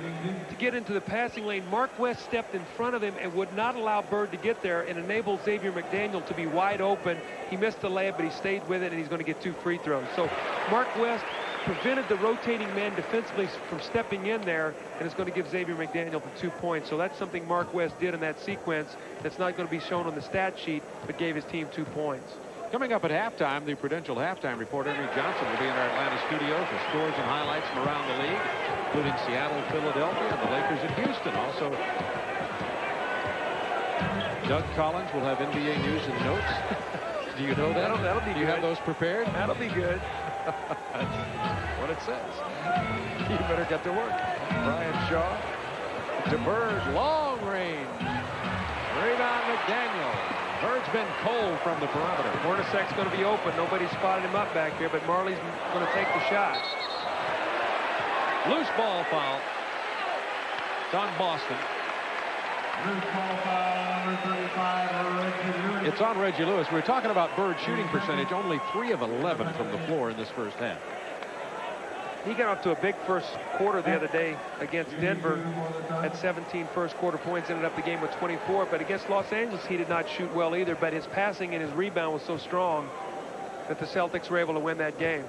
to get into the passing lane, Mark West stepped in front of him and would not allow Bird to get there and enabled Xavier McDaniel to be wide open. He missed the layup, but he stayed with it, and he's going to get 2 free throws. So Mark West prevented the rotating man defensively from stepping in there, and it's going to give Xavier McDaniel the 2 points. So that's something Mark West did in that sequence that's not going to be shown on the stat sheet, but gave his team 2 points. Coming up at halftime, the Prudential halftime report. Ernie Johnson will be in our Atlanta studio for scores and highlights from around the league, including Seattle, Philadelphia, and the Lakers in Houston. Also, Doug Collins will have NBA news and notes. Do you know that? That'll be Do you good. have those prepared? That'll be good. That's what it says. You better get to work. Brian Shaw to Bird, long range. Rebound McDaniel. Bird's been cold from the perimeter. Hornacek's going to be open. Nobody's spotted him up back here, but Marley's going to take the shot. Loose ball foul. It's on Boston. Loose ball foul, number 35, Reggie Lewis. It's on Reggie Lewis. We were talking about Bird shooting percentage. Only 3 of 11 from the floor in this first half. He got off to a big first quarter the other day against Denver. Had 17 first quarter points, ended up the game with 24. But against Los Angeles, he did not shoot well either. But his passing and his rebound was so strong that the Celtics were able to win that game.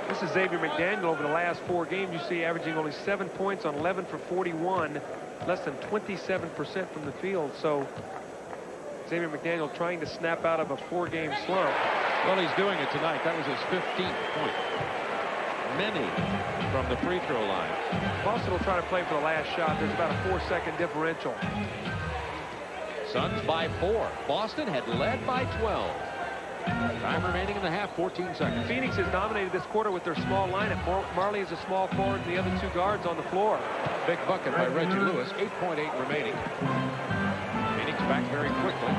This is Xavier McDaniel over the last 4 games. You see averaging only 7 points on 11 for 41, less than 27% from the field. So Xavier McDaniel trying to snap out of a 4-game slump. Well, he's doing it tonight. That was his 15th point. Many from the free throw line. Boston will try to play for the last shot. There's about a 4-second differential. Suns by 4. Boston had led by 12. Time remaining in the half, 14 seconds. Phoenix has dominated this quarter with their small lineup. Marley is a small forward, and the other 2 guards on the floor. Big bucket by Reggie Lewis. 8.8 remaining. Phoenix back very quickly.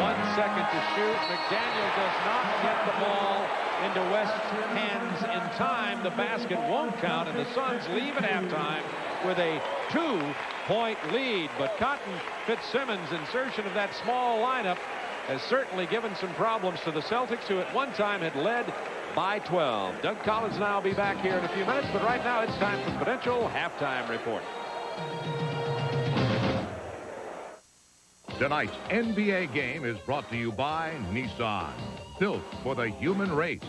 1 second to shoot. McDaniel does not get the ball into West's hands in time. The basket won't count, and the Suns leave at halftime with a 2-point lead. But Cotton Fitzsimmons' insertion of that small lineup has certainly given some problems to the Celtics, who at one time had led by 12. Doug Collins and I will be back here in a few minutes, but right now it's time for the Prudential halftime report. Tonight's NBA game is brought to you by Nissan, built for the human race.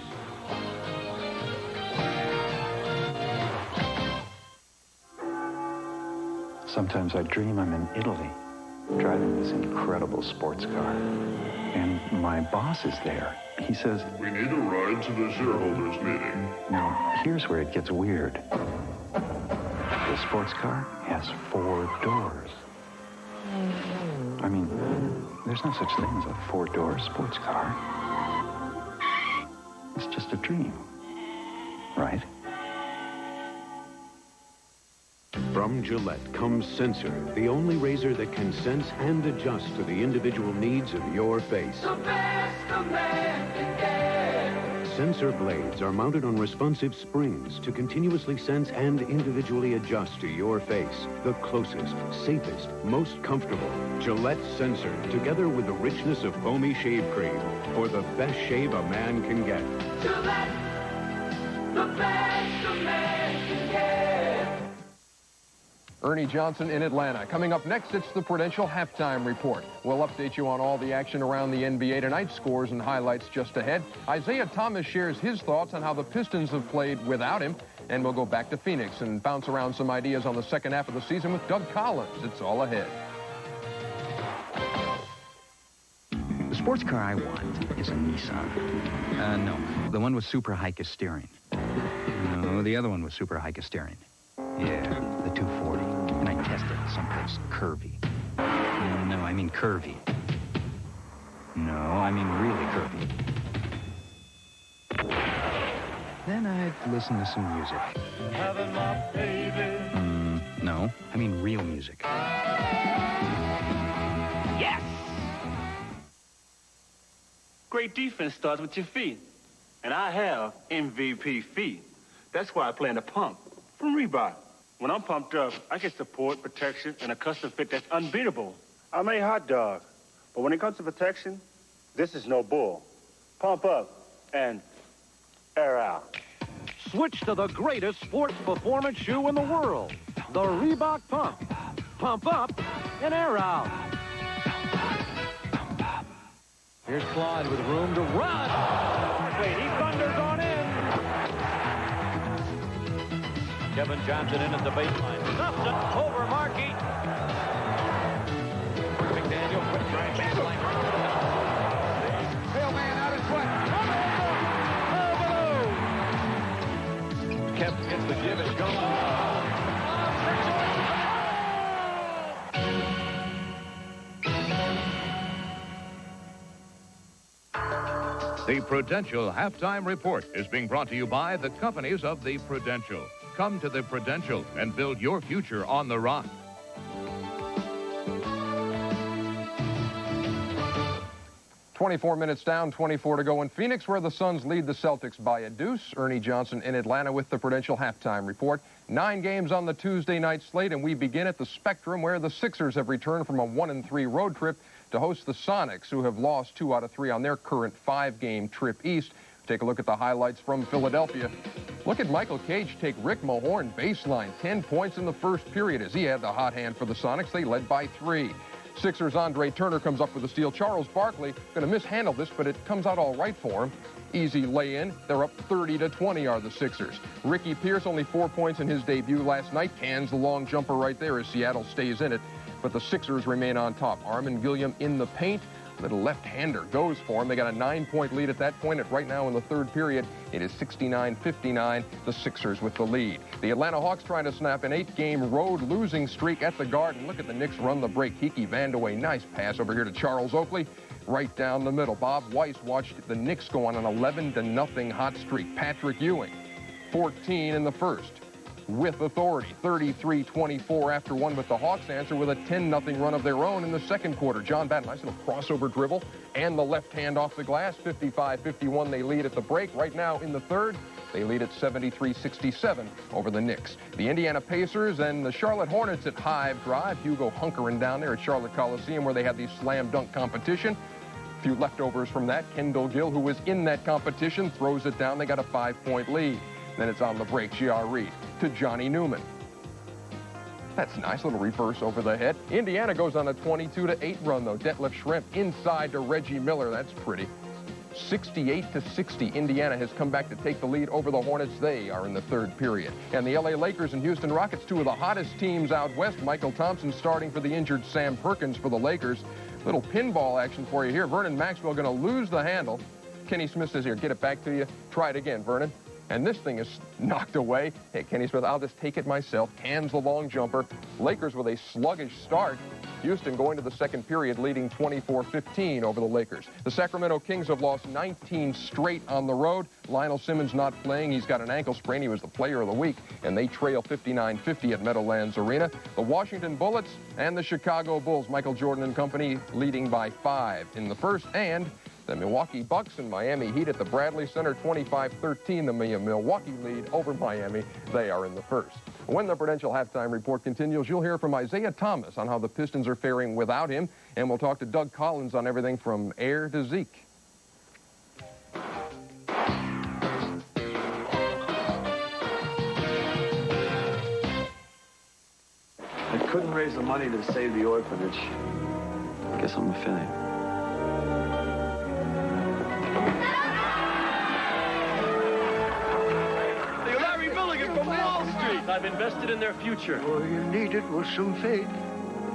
Sometimes I dream I'm in Italy, driving this incredible sports car. And my boss is there. He says, "We need a ride to the shareholders meeting." Now, here's where it gets weird. The sports car has 4 doors. I mean, there's no such thing as a four-door sports car. It's just a dream, right? From Gillette comes Sensor, the only razor that can sense and adjust to the individual needs of your face. The best a man can get. Sensor blades are mounted on responsive springs to continuously sense and individually adjust to your face. The closest, safest, most comfortable. Gillette Sensor, together with the richness of foamy shave cream, for the best shave a man can get. Gillette, the best a man can get. Ernie Johnson in Atlanta. Coming up next, it's the Prudential Halftime Report. We'll update you on all the action around the NBA tonight, scores and highlights just ahead. Isaiah Thomas shares his thoughts on how the Pistons have played without him. And we'll go back to Phoenix and bounce around some ideas on the second half of the season with Doug Collins. It's all ahead. The sports car I want is a Nissan. No, the one with super high steering. No, the other one with super high steering. Yeah, the 240. And I tested it someplace curvy. No, I mean curvy. No, I mean really curvy. Then I'd listen to some music. Having my baby. No, I mean real music. Yes! Great defense starts with your feet. And I have MVP feet. That's why I play in the pump from Reebok. When I'm pumped up, I get support, protection, and a custom fit that's unbeatable. I'm a hot dog. But when it comes to protection, this is no bull. Pump up and air out. Switch to the greatest sports performance shoe in the world, the Reebok Pump. Pump up and air out. Here's Claude with room to run. Wait, he thunders on in. Kevin Johnson in at the baseline. Stuffed it over Markey. McDaniel quick try baseline. Hail man out in front. Kev gets the give and go. The Prudential Halftime Report is being brought to you by the companies of the Prudential. Come to the Prudential and build your future on the rock. "24 minutes down, 24 to go in Phoenix, where the Suns lead the Celtics by a deuce. Ernie Johnson in Atlanta with the Prudential Halftime Report. 9 games on the Tuesday night slate, and we begin at the Spectrum, where the Sixers have returned from a 1-3 road trip to host the Sonics, who have lost 2 out of 3 on their current 5-game trip east. Take a look at the highlights from Philadelphia. Look at Michael Cage take Rick Mahorn baseline. 10 points in the first period as he had the hot hand for the Sonics. They led by 3. Sixers' Andre Turner comes up with a steal. Charles Barkley going to mishandle this, but it comes out all right for him. Easy lay-in. They're up 30-20 are the Sixers. Ricky Pierce, only 4 points in his debut last night. Cans the long jumper right there as Seattle stays in it. But the Sixers remain on top. Armin Gilliam in the paint. Little left-hander goes for him. They got a 9-point lead at that point. Right now in the third period, it is 69-59, the Sixers with the lead. The Atlanta Hawks trying to snap an 8-game road losing streak at the Garden. Look at the Knicks run the break. Kiki Vandeweghe, nice pass over here to Charles Oakley. Right down the middle. Bob Weiss watched the Knicks go on an 11-0 hot streak. Patrick Ewing, 14 in the first. With authority, 33-24 after one, but the Hawks answer with a 10-0 run of their own in the second quarter. John Batten, nice little crossover dribble, and the left hand off the glass. 55-51, they lead at the break. Right now in the third, they lead at 73-67 over the Knicks. The Indiana Pacers and the Charlotte Hornets at Hive Drive. Hugo hunkering down there at Charlotte Coliseum where they had the slam dunk competition. A few leftovers from that. Kendall Gill, who was in that competition, throws it down. They got a 5-point lead. Then it's on the break. J.R. Reed to Johnny Newman. That's nice, little reverse over the head. Indiana goes on a 22-8 run, though. Detlef Schrempf inside to Reggie Miller. That's pretty. 68-60. Indiana has come back to take the lead over the Hornets. They are in the third period. And the L.A. Lakers and Houston Rockets, 2 of the hottest teams out west. Michael Thompson starting for the injured Sam Perkins for the Lakers. Little pinball action for you here. Vernon Maxwell going to lose the handle. Kenny Smith says, here, get it back to you. Try it again, Vernon. And this thing is knocked away. Hey, Kenny Smith, I'll just take it myself. Cans the long jumper. Lakers with a sluggish start. Houston going to the second period leading 24-15 over the Lakers. The Sacramento Kings have lost 19 straight on the road. Lionel Simmons not playing. He's got an ankle sprain. He was the player of the week, and they trail 59-50 at Meadowlands Arena. The Washington Bullets and the Chicago Bulls, Michael Jordan and company, leading by 5 in the first, and the Milwaukee Bucks and Miami Heat at the Bradley Center, 25-13, the Milwaukee lead over Miami. They are in the first. When the Prudential Halftime Report continues, you'll hear from Isaiah Thomas on how the Pistons are faring without him, and we'll talk to Doug Collins on everything from Air to Zeke. I couldn't raise the money to save the orphanage. I guess I'm a failure. I've invested in their future. All you needed was some faith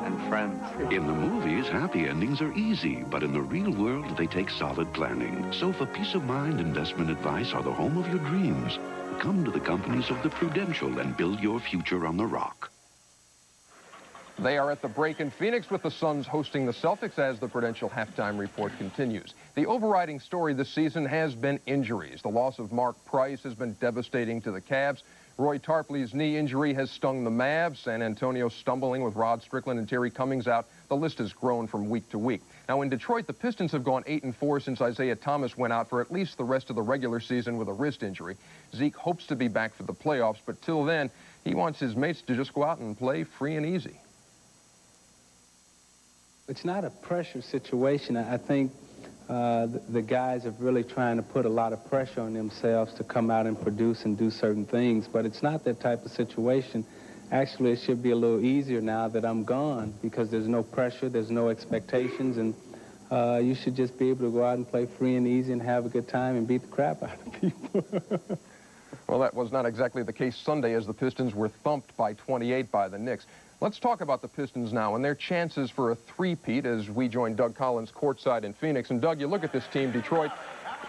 and friends. In the movies, happy endings are easy, but in the real world, they take solid planning. So for peace of mind, investment advice are the home of your dreams. Come to the companies of the Prudential and build your future on the rock. They are at the break in Phoenix with the Suns hosting the Celtics as the Prudential Halftime Report continues. The overriding story this season has been injuries. The loss of Mark Price has been devastating to the Cavs. Roy Tarpley's knee injury has stung the Mavs. San Antonio stumbling with Rod Strickland and Terry Cummings out. The list has grown from week to week. Now in Detroit, the Pistons have gone 8-4 since Isaiah Thomas went out for at least the rest of the regular season with a wrist injury. Zeke hopes to be back for the playoffs, but till then, he wants his mates to just go out and play free and easy. It's not a pressure situation. I think the guys are really trying to put a lot of pressure on themselves to come out and produce and do certain things, but it's not that type of situation. Actually, it should be a little easier now that I'm gone because there's no pressure, there's no expectations, and you should just be able to go out and play free and easy and have a good time and beat the crap out of people. Well, that was not exactly the case Sunday as the Pistons were thumped by 28 by the Knicks. Let's talk about the Pistons now and their chances for a three-peat as we join Doug Collins courtside in Phoenix. And, Doug, you look at this team, Detroit.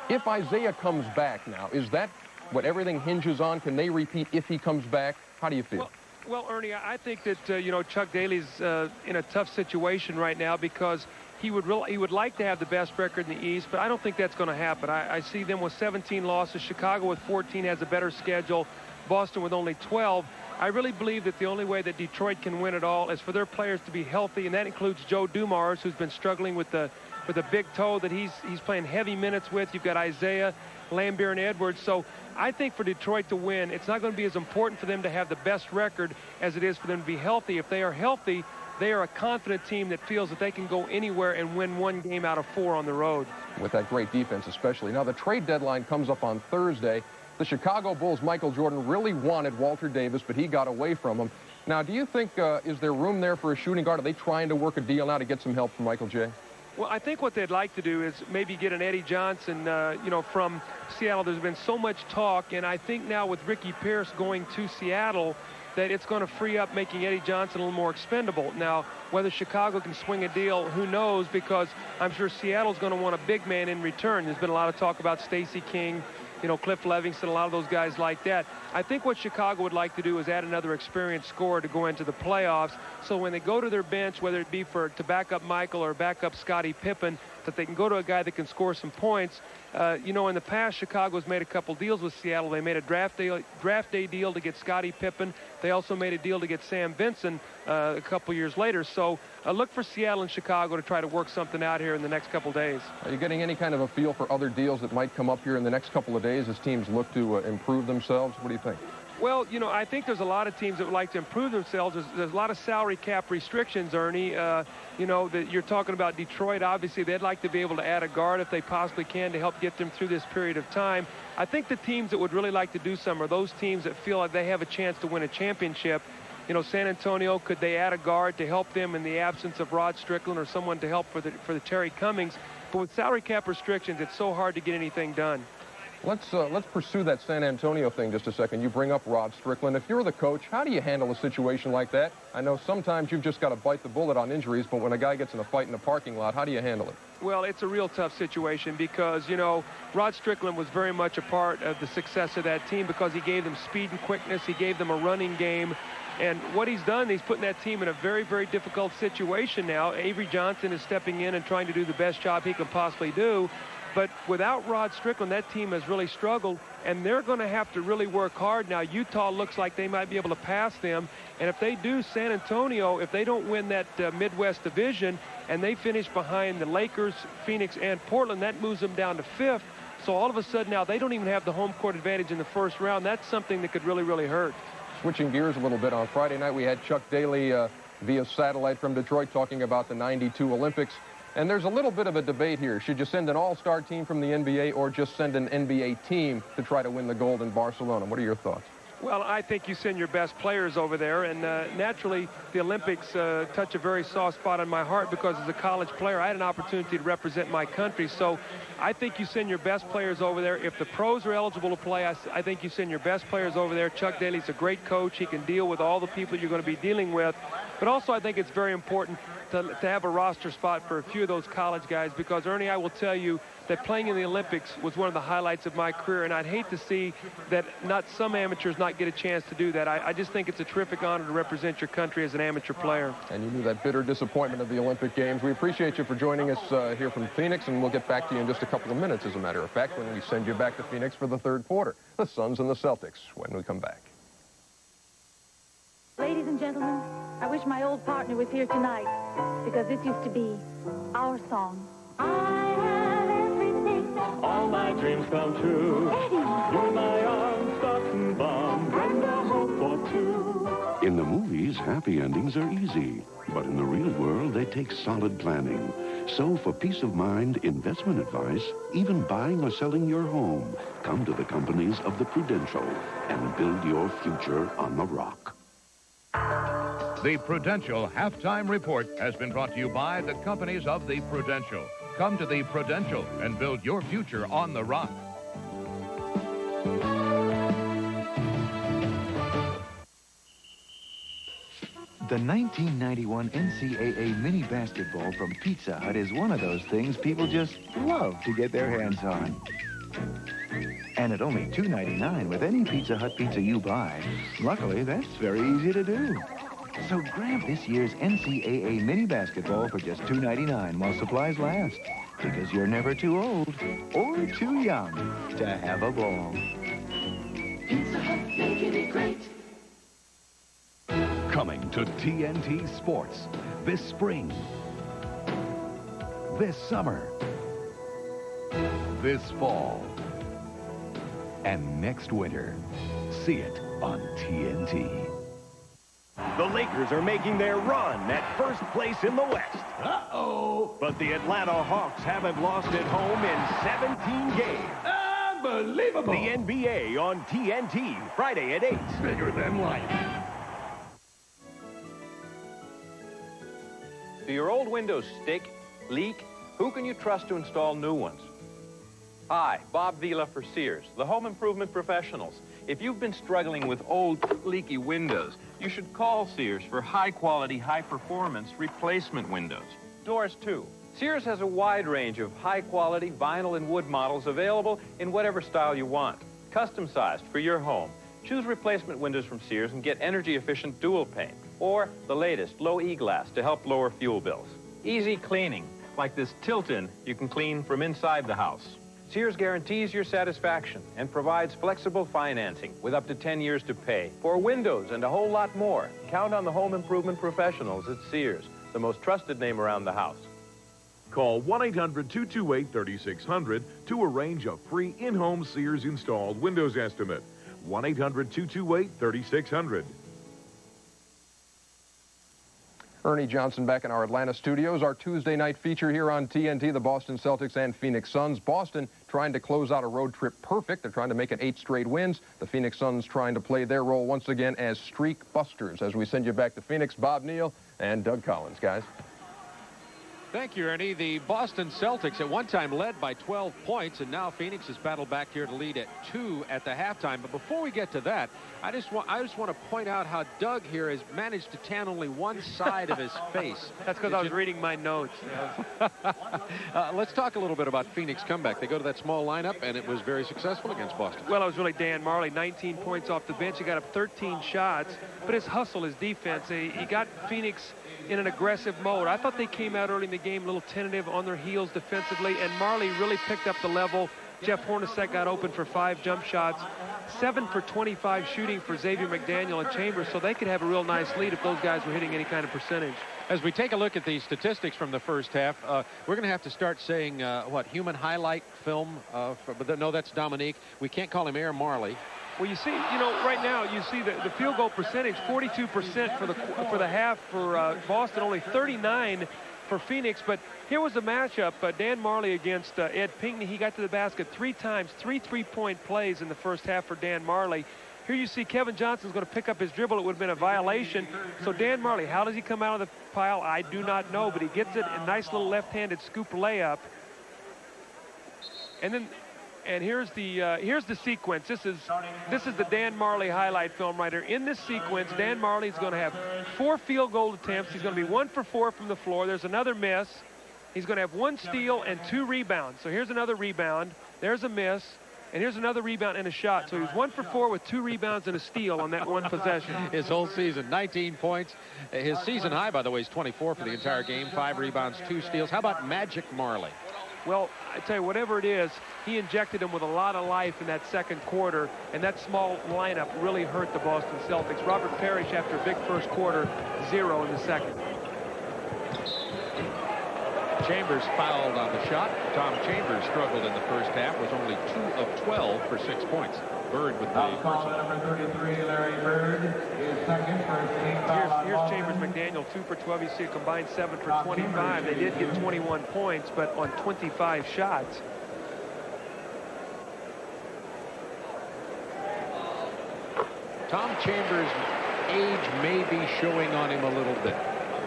If Isaiah comes back now, is that what everything hinges on? Can they repeat if he comes back? How do you feel? Well, Ernie, I think that, you know, Chuck Daly's in a tough situation right now because he would like to have the best record in the East, but I don't think that's going to happen. I see them with 17 losses. Chicago with 14 has a better schedule. Boston with only 12. I really believe that the only way that Detroit can win it all is for their players to be healthy, and that includes Joe Dumars, who's been struggling with a big toe that he's playing heavy minutes with. You've got Isaiah, Lambeer, and Edwards. So I think for Detroit to win, it's not going to be as important for them to have the best record as it is for them to be healthy. If they are healthy, they are a confident team that feels that they can go anywhere and win one game out of 4 on the road. With that great defense especially. Now, the trade deadline comes up on Thursday. The Chicago Bulls' Michael Jordan really wanted Walter Davis, but he got away from him. Now, do you think, is there room there for a shooting guard? Are they trying to work a deal now to get some help from Michael J.? Well, I think what they'd like to do is maybe get an Eddie Johnson, you know, from Seattle. There's been so much talk, and I think now with Ricky Pierce going to Seattle, that it's going to free up making Eddie Johnson a little more expendable. Now, whether Chicago can swing a deal, who knows, because I'm sure Seattle's going to want a big man in return. There's been a lot of talk about Stacey King, you know, Cliff Levingston, a lot of those guys like that. I think what Chicago would like to do is add another experienced scorer to go into the playoffs, so when they go to their bench, whether it be to back up Michael or back up Scottie Pippen, that they can go to a guy that can score some points. You know, in the past, Chicago's made a couple deals with Seattle. They made a draft day deal to get Scottie Pippen. They also made a deal to get Sam Vinson a couple years later. So look for Seattle and Chicago to try to work something out here in the next couple days. Are you getting any kind of a feel for other deals that might come up here in the next couple of days as teams look to improve themselves? What do you think? Well, you know, I think there's a lot of teams that would like to improve themselves. There's a lot of salary cap restrictions, Ernie. You know, that you're talking about Detroit. Obviously, they'd like to be able to add a guard if they possibly can to help get them through this period of time. I think the teams that would really like to do some are those teams that feel like they have a chance to win a championship. You know, San Antonio, could they add a guard to help them in the absence of Rod Strickland or someone to help for the Terry Cummings? But with salary cap restrictions, it's so hard to get anything done. Let's pursue that San Antonio thing just a second. You bring up Rod Strickland. If you're the coach, how do you handle a situation like that? I know sometimes you've just got to bite the bullet on injuries, but when a guy gets in a fight in a parking lot, how do you handle it? Well, it's a real tough situation because, you know, Rod Strickland was very much a part of the success of that team because he gave them speed and quickness. He gave them a running game. And what he's done, he's putting that team in a very, very difficult situation now. Avery Johnson is stepping in and trying to do the best job he can possibly do. But without Rod Strickland, that team has really struggled, and they're going to have to really work hard now. Utah looks like they might be able to pass them, and if they do, San Antonio, if they don't win that Midwest division and they finish behind the Lakers, Phoenix, and Portland, that moves them down to 5th. So all of a sudden now they don't even have the home court advantage in the first round. That's something that could really, really hurt. Switching gears a little bit, on Friday night we had Chuck Daly via satellite from Detroit talking about the '92 Olympics. And there's a little bit of a debate here. Should you send an all-star team from the NBA or just send an NBA team to try to win the gold in Barcelona? What are your thoughts? Well, I think you send your best players over there, and naturally the Olympics touch a very soft spot in my heart because as a college player I had an opportunity to represent my country. So I think you send your best players over there. If the pros are eligible to play, I think you send your best players over there. Chuck Daly's a great coach. He can deal with all the people you're going to be dealing with. But also I think it's very important to have a roster spot for a few of those college guys because, Ernie, I will tell you that playing in the Olympics was one of the highlights of my career, and I'd hate to see that not some amateurs not get a chance to do that. I just think it's a terrific honor to represent your country as an amateur player. And you knew that bitter disappointment of the Olympic Games. We appreciate you for joining us here from Phoenix, and we'll get back to you in just a couple of minutes, as a matter of fact, when we send you back to Phoenix for the third quarter. The Suns and the Celtics when we come back. Ladies and gentlemen, I wish my old partner was here tonight because this used to be our song. I have everything. All my dreams come true. Eddie. You're my arms, button bomb, and a hope for two. In the movies, happy endings are easy. But in the real world, they take solid planning. So for peace of mind, investment advice, even buying or selling your home, come to the companies of the Prudential and build your future on the rock. The Prudential Halftime Report has been brought to you by the companies of the Prudential. Come to the Prudential and build your future on the rock. The 1991 NCAA mini basketball from Pizza Hut is one of those things people just love to get their hands on. And at only $2.99 with any Pizza Hut pizza you buy. Luckily, that's very easy to do. So grab this year's NCAA mini basketball for just $2.99 while supplies last. Because you're never too old or too young to have a ball. Pizza Hut, making it great. Coming to TNT Sports this spring, this summer, this fall, and next winter. See it on TNT. The Lakers are making their run at first place in the West. Uh-oh. But the Atlanta Hawks haven't lost at home in 17 games. Unbelievable. The NBA on TNT, Friday at 8. Bigger than life. Do your old windows stick, leak? Who can you trust to install new ones? Hi, Bob Vila for Sears, the home improvement professionals. If you've been struggling with old, leaky windows, you should call Sears for high-quality, high-performance replacement windows. Doors, too. Sears has a wide range of high-quality vinyl and wood models available in whatever style you want. Custom-sized for your home. Choose replacement windows from Sears and get energy-efficient dual pane. Or the latest, low E-glass to help lower fuel bills. Easy cleaning, like this tilt-in you can clean from inside the house. Sears guarantees your satisfaction and provides flexible financing with up to 10 years to pay. For windows and a whole lot more, count on the home improvement professionals at Sears, the most trusted name around the house. Call 1-800-228-3600 to arrange a free in-home Sears installed windows estimate. 1-800-228-3600. Ernie Johnson back in our Atlanta studios. Our Tuesday night feature here on TNT, the Boston Celtics and Phoenix Suns. Boston trying to close out a road trip perfect. They're trying to make it 8 straight wins. The Phoenix Suns trying to play their role once again as streak busters. As we send you back to Phoenix, Bob Neal and Doug Collins, guys. Thank you, Ernie. The Boston Celtics at one time led by 12 points, and now Phoenix has battled back here to lead at 2 at the halftime. But before we get to that, I just want to point out how Doug here has managed to tan only one side of his face. That's because I was reading my notes. Let's talk a little bit about Phoenix comeback. They go to that small lineup, and it was very successful against Boston. Well, it was really Dan Marley, 19 points off the bench. He got up 13 shots, but his hustle, his defense, he got Phoenix in an aggressive mode. I thought they came out early in the game a little tentative, on their heels defensively, and Marley really picked up the level. Jeff Hornacek got open for 5 jump shots, 7 for 25 shooting for Xavier McDaniel and Chambers, so they could have a real nice lead if those guys were hitting any kind of percentage. As we take a look at the statistics from the first half, we're going to have to start saying, human highlight film? But no, that's Dominique. We can't call him Air Marley. Well, you see, right now, you see the field goal percentage, 42% for the half for Boston, only 39 for Phoenix. But here was the matchup, Dan Marley against Ed Pinckney. He got to the basket 3 times, 3 3-point plays in the first half for Dan Marley. Here you see Kevin Johnson's going to pick up his dribble. It would have been a violation. So Dan Marley, how does he come out of the pile? I do not know, but he gets it, a nice little left-handed scoop layup. And here's the sequence. This is the Dan Marley highlight film right here. In this sequence, Dan Marley is going to have 4 field goal attempts. He's going to be 1 for 4 from the floor. There's another miss. He's going to have 1 steal and 2 rebounds. So here's another rebound. There's a miss. And here's another rebound and a shot. So he was 1 for 4 with 2 rebounds and a steal on that one possession. His whole season, 19 points. His season high, by the way, is 24 for the entire game. 5 rebounds, 2 steals. How about Magic Marley? Well, I tell you, whatever it is, he injected him with a lot of life in that second quarter, and that small lineup really hurt the Boston Celtics. Robert Parrish, after a big first quarter, 0 in the second. Chambers fouled on the shot. Tom Chambers struggled in the first half, was only 2 of 12 for 6 points. Bird with the number 33, Larry Bird, is second for Here's Chambers McDaniel, 2 for 12. You see a combined 7 for 25. They did get 21 points, but on 25 shots. Tom Chambers' age may be showing on him a little bit.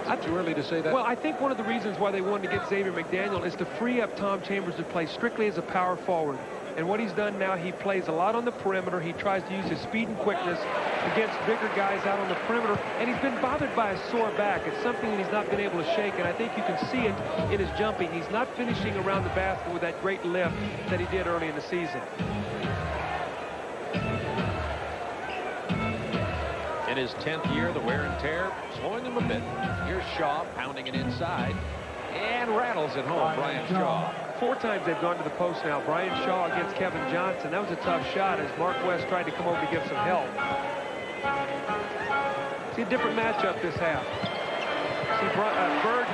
Is it too early to say that? Well, I think one of the reasons why they wanted to get Xavier McDaniel is to free up Tom Chambers to play strictly as a power forward. And what he's done now, he plays a lot on the perimeter. He tries to use his speed and quickness against bigger guys out on the perimeter. And he's been bothered by a sore back. It's something that he's not been able to shake. And I think you can see it in his jumping. He's not finishing around the basket with that great lift that he did early in the season. In his 10th year, the wear and tear slowing him a bit. Here's Shaw pounding it inside and rattles it home. Brian Shaw. 4 times they've gone to the post now. Brian Shaw against Kevin Johnson. That was a tough shot as Mark West tried to come over to give some help. See a different matchup this half. See Bird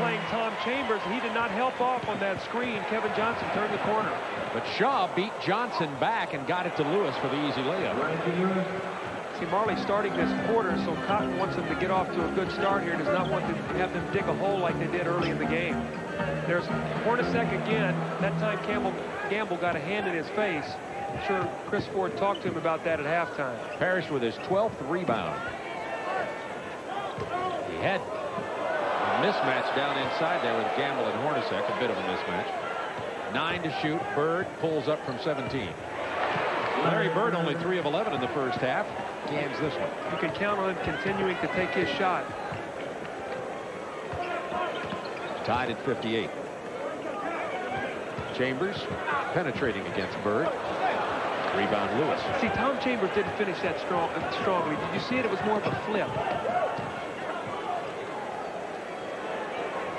playing Tom Chambers. He did not help off on that screen. Kevin Johnson turned the corner. But Shaw beat Johnson back and got it to Lewis for the easy layup. See, Marley starting this quarter, so Cotton wants them to get off to a good start here. Does not want to have them dig a hole like they did early in the game. There's Hornacek again. That time Gamble got a hand in his face. I'm sure Chris Ford talked to him about that at halftime. Parrish with his 12th rebound. He had a mismatch down inside there with Gamble and Hornacek. A bit of a mismatch. 9 to shoot. Bird pulls up from 17. Larry Bird only 3 of 11 in the first half. Gams this one. You can count on him continuing to take his shot. Tied at 58. Chambers penetrating against Bird. Rebound Lewis. See, Tom Chambers didn't finish that strongly. Did you see it? It was more of a flip.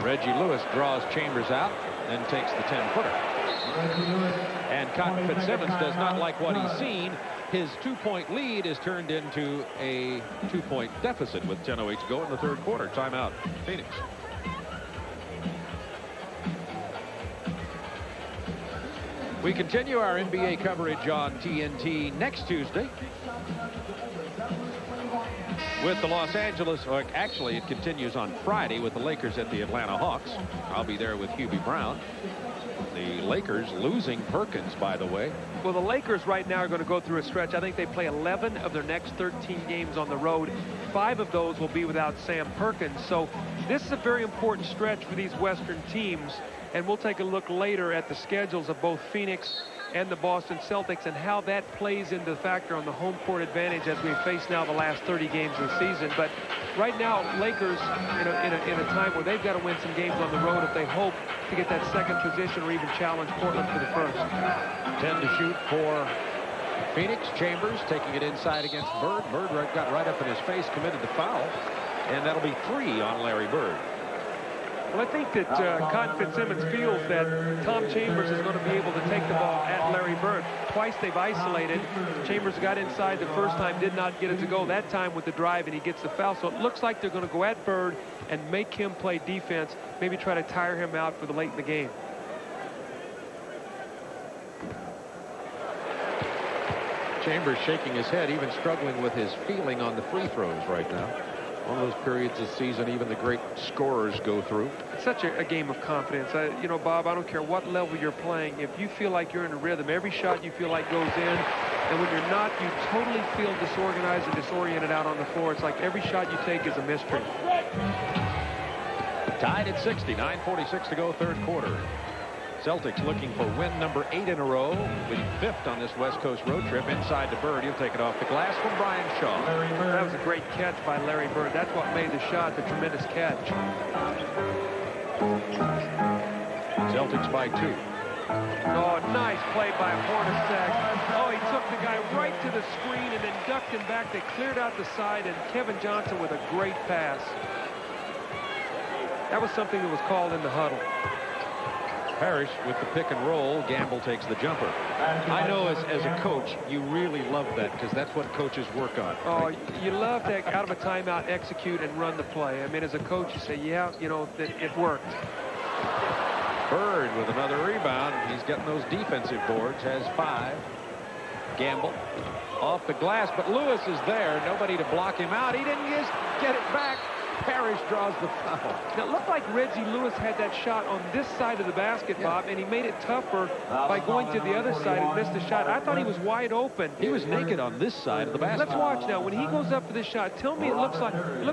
Reggie Lewis draws Chambers out and takes the 10-footer. And Cotton Fitzsimmons does not like what he's seen. His 2-point lead is turned into a 2-point deficit with 10:08 to go in the third quarter. Timeout, Phoenix. We continue our NBA coverage on TNT next Tuesday. with the Los Angeles, or actually it continues on Friday with the Lakers at the Atlanta Hawks. I'll be there with Hubie Brown. The Lakers losing Perkins, by the way. Well, the Lakers right now are going to go through a stretch. I think they play 11 of their next 13 games on the road. 5 of those will be without Sam Perkins. So this is a very important stretch for these Western teams. And we'll take a look later at the schedules of both Phoenix and the Boston Celtics and how that plays into the factor on the home court advantage as we face now the last 30 games of the season. But right now, Lakers in a time where they've got to win some games on the road if they hope to get that second position or even challenge Portland for the first. 10 to shoot for Phoenix. Chambers taking it inside against Bird. Bird got right up in his face, committed the foul, and that'll be 3 on Larry Bird. Well, I think that Cotton Fitzsimmons feels that Tom Chambers is going to be able to take the ball at Larry Bird. Twice they've isolated. Chambers got inside the first time, did not get it to go that time with the drive, and he gets the foul. So it looks like they're going to go at Bird and make him play defense, maybe try to tire him out for the late in the game. Chambers shaking his head, even struggling with his feeling on the free throws right now. One of those periods this season even the great scorers go through. It's such a game of confidence. You know, Bob, I don't care what level you're playing. If you feel like you're in a rhythm, every shot you feel like goes in. And when you're not, you totally feel disorganized and disoriented out on the floor. It's like every shot you take is a mystery. Tied at 60, 9:46 to go, third quarter. Celtics looking for win number 8 in a row, the 5th on this West Coast road trip. Inside to Bird. He'll take it off the glass from Brian Shaw. That was a great catch by Larry Bird. That's what made the shot, the tremendous catch. Celtics by 2. Oh, nice play by Hornacek. Oh, he took the guy right to the screen and then ducked him back. They cleared out the side, and Kevin Johnson with a great pass. That was something that was called in the huddle. Parrish with the pick and roll. Gamble takes the jumper. I know as a coach, you really love that because that's what coaches work on. Oh, you love to, out of a timeout, execute and run the play. I mean, as a coach, you say, yeah, you know, that it worked. Bird with another rebound. He's getting those defensive boards. Has 5. Gamble off the glass, but Lewis is there. Nobody to block him out. He didn't just get it back. Parrish draws the foul. Now, it looked like Reggie Lewis had that shot on this side of the basket, Bob, and he made it tougher by going to the other side and missed the shot. I thought he was wide open. He was naked on this side of the basket. Let's watch now. When he goes up for this shot, tell me it looks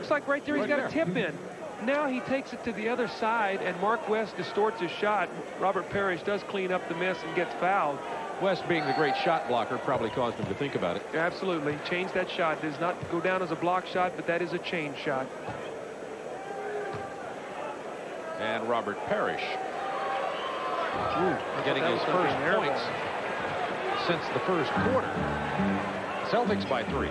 like right there he's got a tip in. Now he takes it to the other side, and Mark West distorts his shot. Robert Parrish does clean up the miss and gets fouled. West, being the great shot blocker, probably caused him to think about it. Absolutely. Change that shot. It does not go down as a block shot, but that is a change shot. And Robert Parrish getting his first points since the first quarter. Celtics by 3.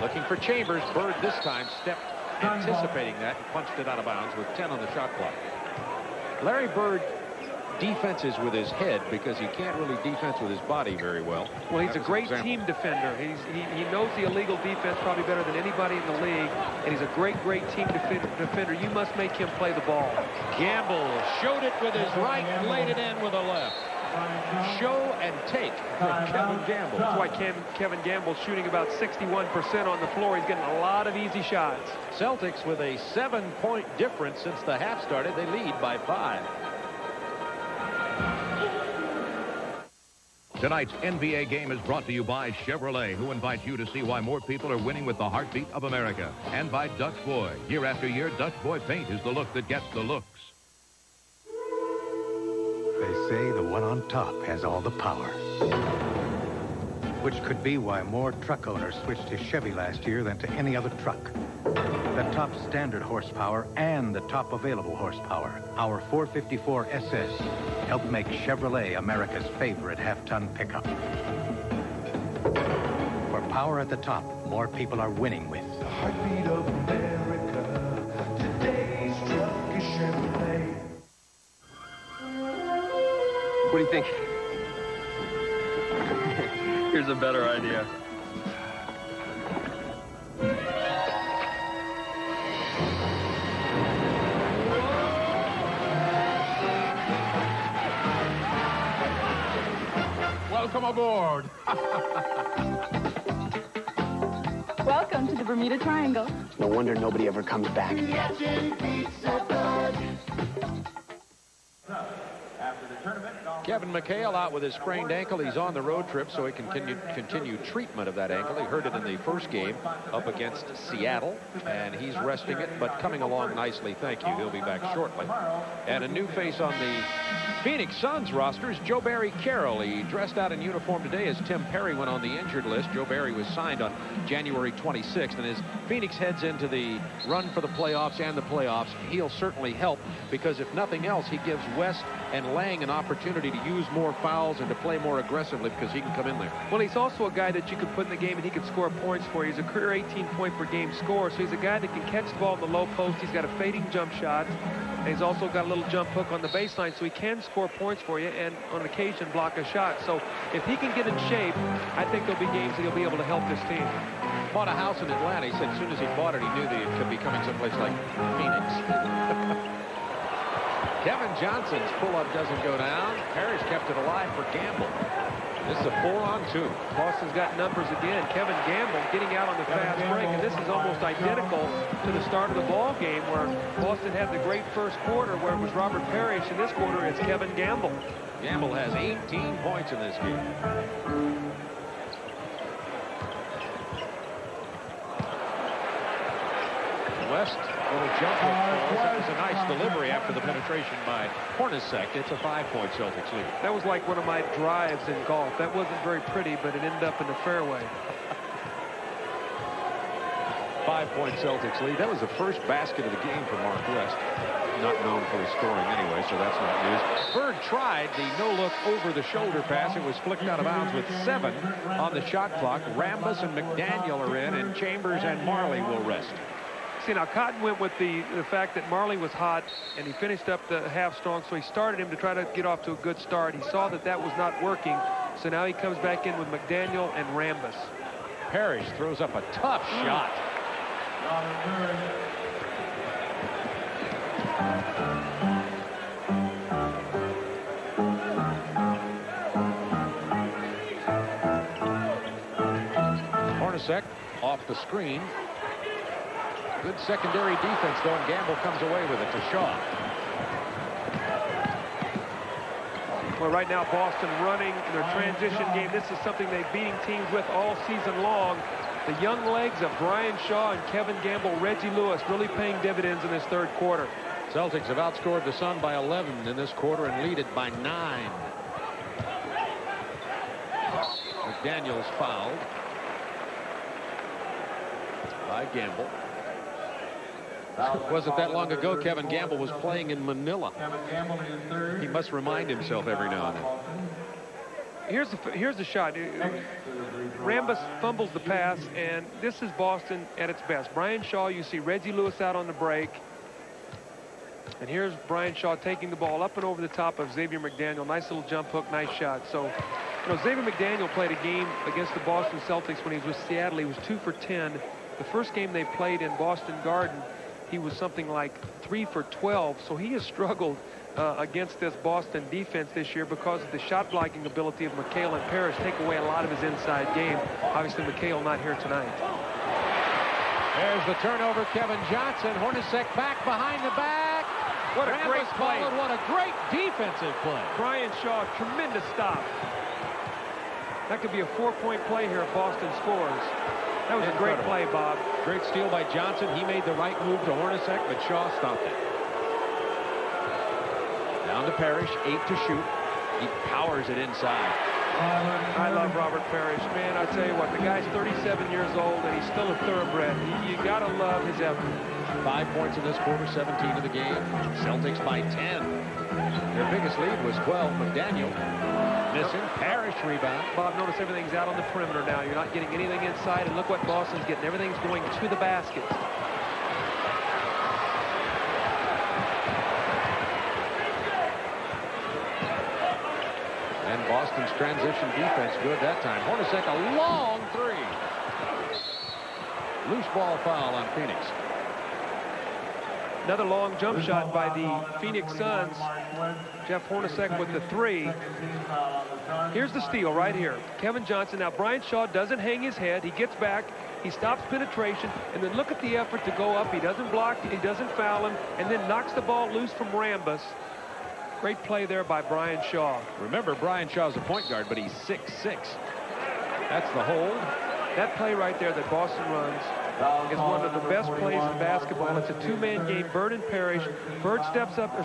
Looking for Chambers. Bird this time stepped anticipating that and punched it out of bounds with 10 on the shot clock. Larry Bird defenses with his head because he can't really defense with his body very well. Well, he's a great team defender. He knows the illegal defense probably better than anybody in the league, and he's a great team defender. You must make him play the ball. Gamble showed it with his right and laid it in with a left. Show and take from Kevin Gamble. That's why Kevin Gamble's shooting about 61% on the floor. He's getting a lot of easy shots. Celtics with a 7-point difference since the half started. They lead by 5. Tonight's NBA game is brought to you by Chevrolet, who invites you to see why more people are winning with the heartbeat of America. And by Dutch Boy. Year after year, Dutch Boy paint is the look that gets the looks. They say the one on top has all the power. Which could be why more truck owners switched to Chevy last year than to any other truck. The top standard horsepower and the top available horsepower. Our 454 SS helped make Chevrolet America's favorite half-ton pickup. For power at the top, more people are winning with. The heartbeat of America. Today's truck is Chevrolet. What do you think? Here's a better idea. Welcome aboard. Welcome to the Bermuda Triangle. No wonder nobody ever comes back. Kevin McHale out with his sprained ankle. He's on the road trip, so he can continue treatment of that ankle. He hurt it in the first game up against Seattle, and he's resting it, but coming along nicely. Thank you. He'll be back shortly. And a new face on the Phoenix Suns roster is Joe Barry Carroll. He dressed out in uniform today as Tim Perry went on the injured list. Joe Barry was signed on January 26th, and as Phoenix heads into the run for the playoffs and the playoffs, he'll certainly help, because if nothing else, he gives West and Lang an opportunity to use more fouls and to play more aggressively, because he can come in there. Well, he's also a guy that you could put in the game and he could score points for you. He's a career 18-point-per-game scorer, so he's a guy that can catch the ball in the low post. He's got a fading jump shot, and he's also got a little jump hook on the baseline, so he can score points for you and on occasion block a shot. So if he can get in shape, I think there'll be games that he'll be able to help this team. Bought a house in Atlanta. He said as soon as he bought it, he knew that it could be coming someplace like Phoenix. Kevin Johnson's pull-up doesn't go down. Parrish kept it alive for Gamble. This is a 4-on-2. Boston's got numbers again. Kevin Gamble getting out on the fast break, and this is almost identical to the start of the ball game, where Boston had the great first quarter where it was Robert Parrish. In this quarter, it's Kevin Gamble. Gamble has 18 points in this game. West, little jump hook. That was a nice delivery after the penetration by Hornacek. It's a 5-point Celtics lead. That was like one of my drives in golf. That wasn't very pretty, but it ended up in the fairway. 5-point Celtics lead. That was the first basket of the game for Mark West. Not known for his scoring anyway, so that's not news. Bird tried the no-look over-the-shoulder pass. It was flicked out of bounds with 7 on the shot clock. Rambus and McDaniel are in, and Chambers and Marley will rest. See, now Cotton went with the fact that Marley was hot, and he finished up the half strong, so he started him to try to get off to a good start. He saw that that was not working, so now he comes back in with McDaniel and Rambus. Parrish throws up a tough shot. Hornacek off the screen. Good secondary defense, though, and Gamble comes away with it to Shaw. Well, right now, Boston running their transition game. This is something they've beating teams with all season long. The young legs of Brian Shaw and Kevin Gamble, Reggie Lewis, really paying dividends in this third quarter. Celtics have outscored the Sun by 11 in this quarter and lead it by 9. McDaniel's fouled by Gamble. Wasn't that long ago Kevin Gamble was playing in Manila. He must remind himself every now and then. Here's the shot. Rambus fumbles the pass, and this is Boston at its best. Brian Shaw, you see Reggie Lewis out on the break. And here's Brian Shaw taking the ball up and over the top of Xavier McDaniel. Nice little jump hook, nice shot. So, you know, Xavier McDaniel played a game against the Boston Celtics when he was with Seattle. He was 2 for 10. The first game they played in Boston Garden, he was something like 3 for 12. So he has struggled against this Boston defense this year because of the shot blocking ability of McHale and Parrish take away a lot of his inside game. Obviously, McHale not here tonight. There's the turnover. Kevin Johnson. Hornacek back behind the back. What a great play. What a great defensive play. Brian Shaw, tremendous stop. That could be a 4-point play here if Boston scores. That was a great play, Bob. Great steal by Johnson. He made the right move to Hornacek, but Shaw stopped it. Down to Parrish, 8 to shoot. He powers it inside. I love Robert Parrish. Man, I tell you what, the guy's 37 years old, and he's still a thoroughbred. You got to love his effort. 5 points in this quarter, 17 of the game. Celtics by 10. Their biggest lead was 12. McDaniel missing. Parrish rebound. Bob, notice everything's out on the perimeter now. You're not getting anything inside, and look what Boston's getting. Everything's going to the basket. And Boston's transition defense good that time. Hornacek, a long 3. Loose ball foul on Phoenix. Another long jump shot by the Phoenix Suns. Jeff Hornacek with the 3. Here's the steal right here. Kevin Johnson. Now, Brian Shaw doesn't hang his head. He gets back. He stops penetration. And then look at the effort to go up. He doesn't block. He doesn't foul him. And then knocks the ball loose from Rambus. Great play there by Brian Shaw. Remember, Brian Shaw's a point guard, but he's 6'6". That's the hold. That play right there that Boston runs is one of the best plays in basketball. It's a two-man game. Bird and Parrish. Bird steps up,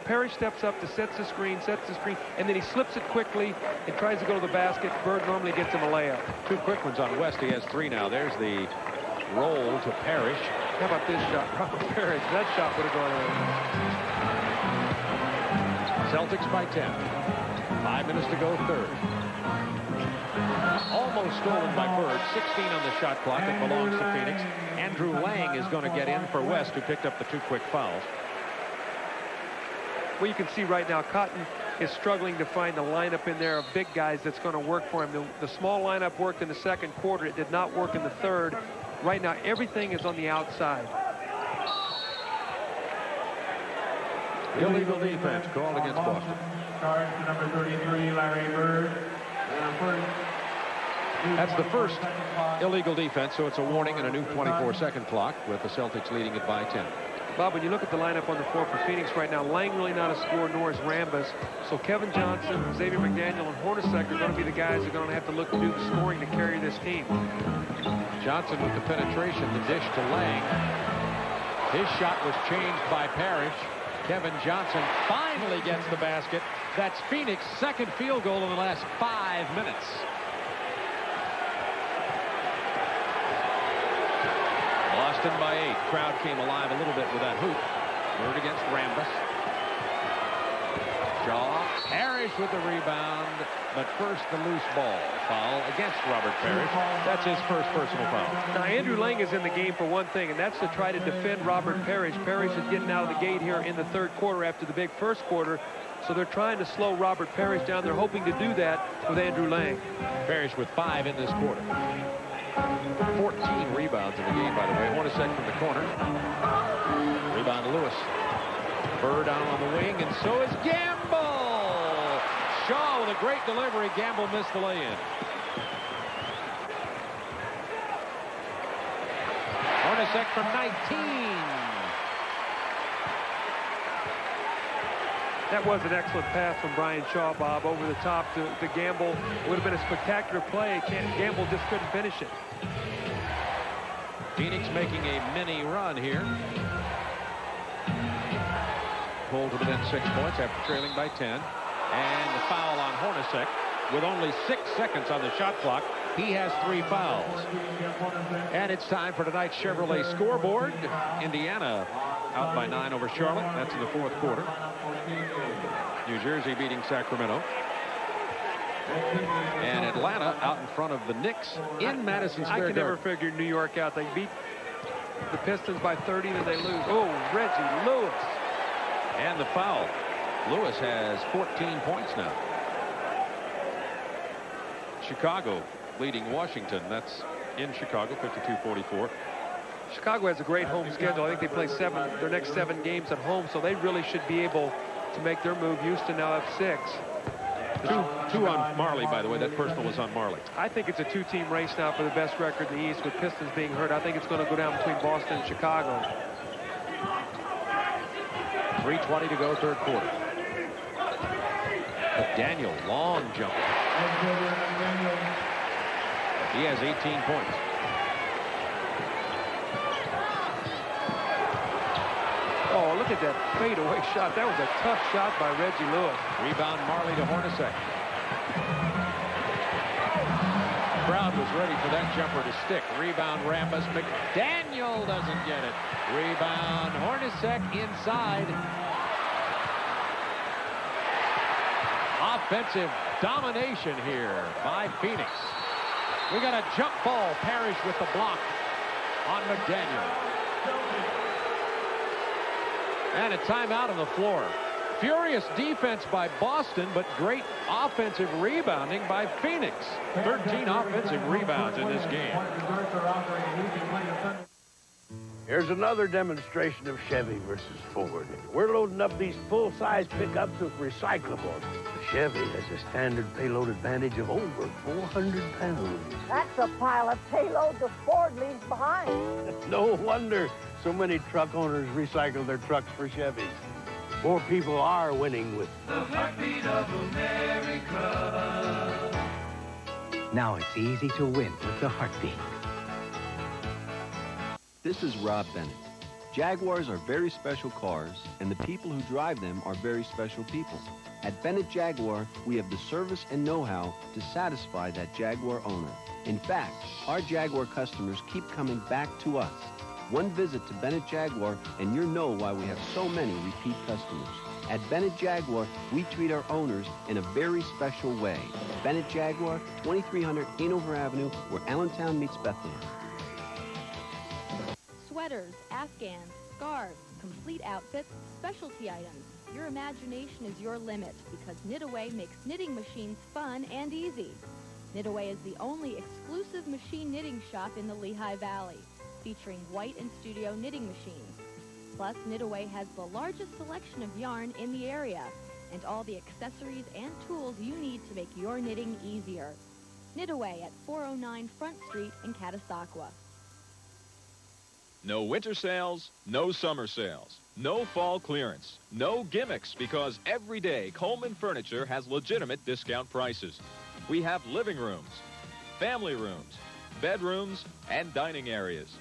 Parrish steps up to sets the screen, and then he slips it quickly and tries to go to the basket. Bird normally gets him a layup. 2 quick ones on West. He has 3 now. There's the roll to Parrish. How about this shot? Robert Parrish. That shot would have gone in. Celtics by 10. 5 minutes to go, third. Almost stolen by Bird. 16 on the shot clock. It belongs to Phoenix. Andrew Lang is going to get in for West, who picked up the 2 quick fouls. Well, you can see right now Cotton is struggling to find the lineup in there of big guys that's going to work for him. The small lineup worked in the second quarter. It did not work in the third. Right now, everything is on the outside. Illegal defense called against Boston. Charge to number 33, Larry Bird. That's the first illegal defense, so it's a warning and a new 24-second clock with the Celtics leading it by 10. Bob, when you look at the lineup on the floor for Phoenix right now, Lang really not a scorer, nor is Rambus. So Kevin Johnson, Xavier McDaniel, and Hornacek are going to be the guys that are going to have to look to do the scoring to carry this team. Johnson with the penetration, the dish to Lang. His shot was changed by Parrish. Kevin Johnson finally gets the basket. That's Phoenix's second field goal in the last 5 minutes. Boston by 8. Crowd came alive a little bit with that hoop. Bird against Rambus. Shaw. Parrish with the rebound, but first the loose ball. Foul against Robert Parrish. That's his first personal foul. Now, Andrew Lang is in the game for one thing, and that's to try to defend Robert Parrish. Parrish is getting out of the gate here in the third quarter after the big first quarter, so they're trying to slow Robert Parrish down. They're hoping to do that with Andrew Lang. Parrish with 5 in this quarter. 14 rebounds in the game, by the way. Hornacek from the corner. Rebound to Lewis. Bird down on the wing, and so is Gamble. Shaw with a great delivery. Gamble missed the lay-in. Hornacek from 19. That was an excellent pass from Brian Shaw, Bob, over the top to Gamble. It would have been a spectacular play. Gamble just couldn't finish it. Phoenix making a mini run here. Pulled to within 6 points after trailing by 10. And the foul on Hornacek. With only 6 seconds on the shot clock, he has 3 fouls. And it's time for tonight's Chevrolet scoreboard. Indiana out by 9 over Charlotte. That's in the fourth quarter. New Jersey beating Sacramento. And Atlanta out in front of the Knicks in Madison Square Garden. I can never figure New York out. They beat the Pistons by 30 and they lose. Oh, Reggie Lewis. And the foul. Lewis has 14 points now. Chicago leading Washington. That's in Chicago, 52-44. Chicago has a great home schedule. I think they play their next 7 games at home, so they really should be able to make their move. Houston now have 6. Two on Marley, by the way. That personal was on Marley. I think it's a 2-team race now for the best record in the East, with Pistons being hurt. I think it's going to go down between Boston and Chicago. 3:20 to go, third quarter. Daniel, long jumper. He has 18 points. Oh, look at that fadeaway shot. That was a tough shot by Reggie Lewis. Rebound Marley to Hornacek. Crowd was ready for that jumper to stick. Rebound Rambus. McDaniel doesn't get it. Rebound Hornacek inside. Offensive domination here by Phoenix. We got a jump ball. Parrish with the block on McDaniel. And a timeout on the floor. Furious defense by Boston, but great offensive rebounding by Phoenix. 13 offensive rebounds in this game. Here's another demonstration of Chevy versus Ford. We're loading up these full-size pickups with recyclables. The Chevy has a standard payload advantage of over 400 pounds. That's a pile of payload the Ford leaves behind. No wonder so many truck owners recycle their trucks for Chevys. More people are winning with the heartbeat of America. Now it's easy to win with the heartbeat. This is Rob Bennett. Jaguars are very special cars, and the people who drive them are very special people. At Bennett Jaguar, we have the service and know-how to satisfy that Jaguar owner. In fact, our Jaguar customers keep coming back to us. One visit to Bennett Jaguar, and you'll know why we have so many repeat customers. At Bennett Jaguar, we treat our owners in a very special way. Bennett Jaguar, 2300 Hanover Avenue, where Allentown meets Bethlehem. Sweaters, Afghans, scarves, complete outfits, specialty items. Your imagination is your limit because Knitaway makes knitting machines fun and easy. Knitaway is the only exclusive machine knitting shop in the Lehigh Valley, featuring white and studio knitting machines. Plus, Knitaway has the largest selection of yarn in the area and all the accessories and tools you need to make your knitting easier. Knitaway at 409 Front Street in Catasauqua. No winter sales, no summer sales, no fall clearance, no gimmicks, because every day Coleman Furniture has legitimate discount prices. We have living rooms, family rooms, bedrooms, and dining areas.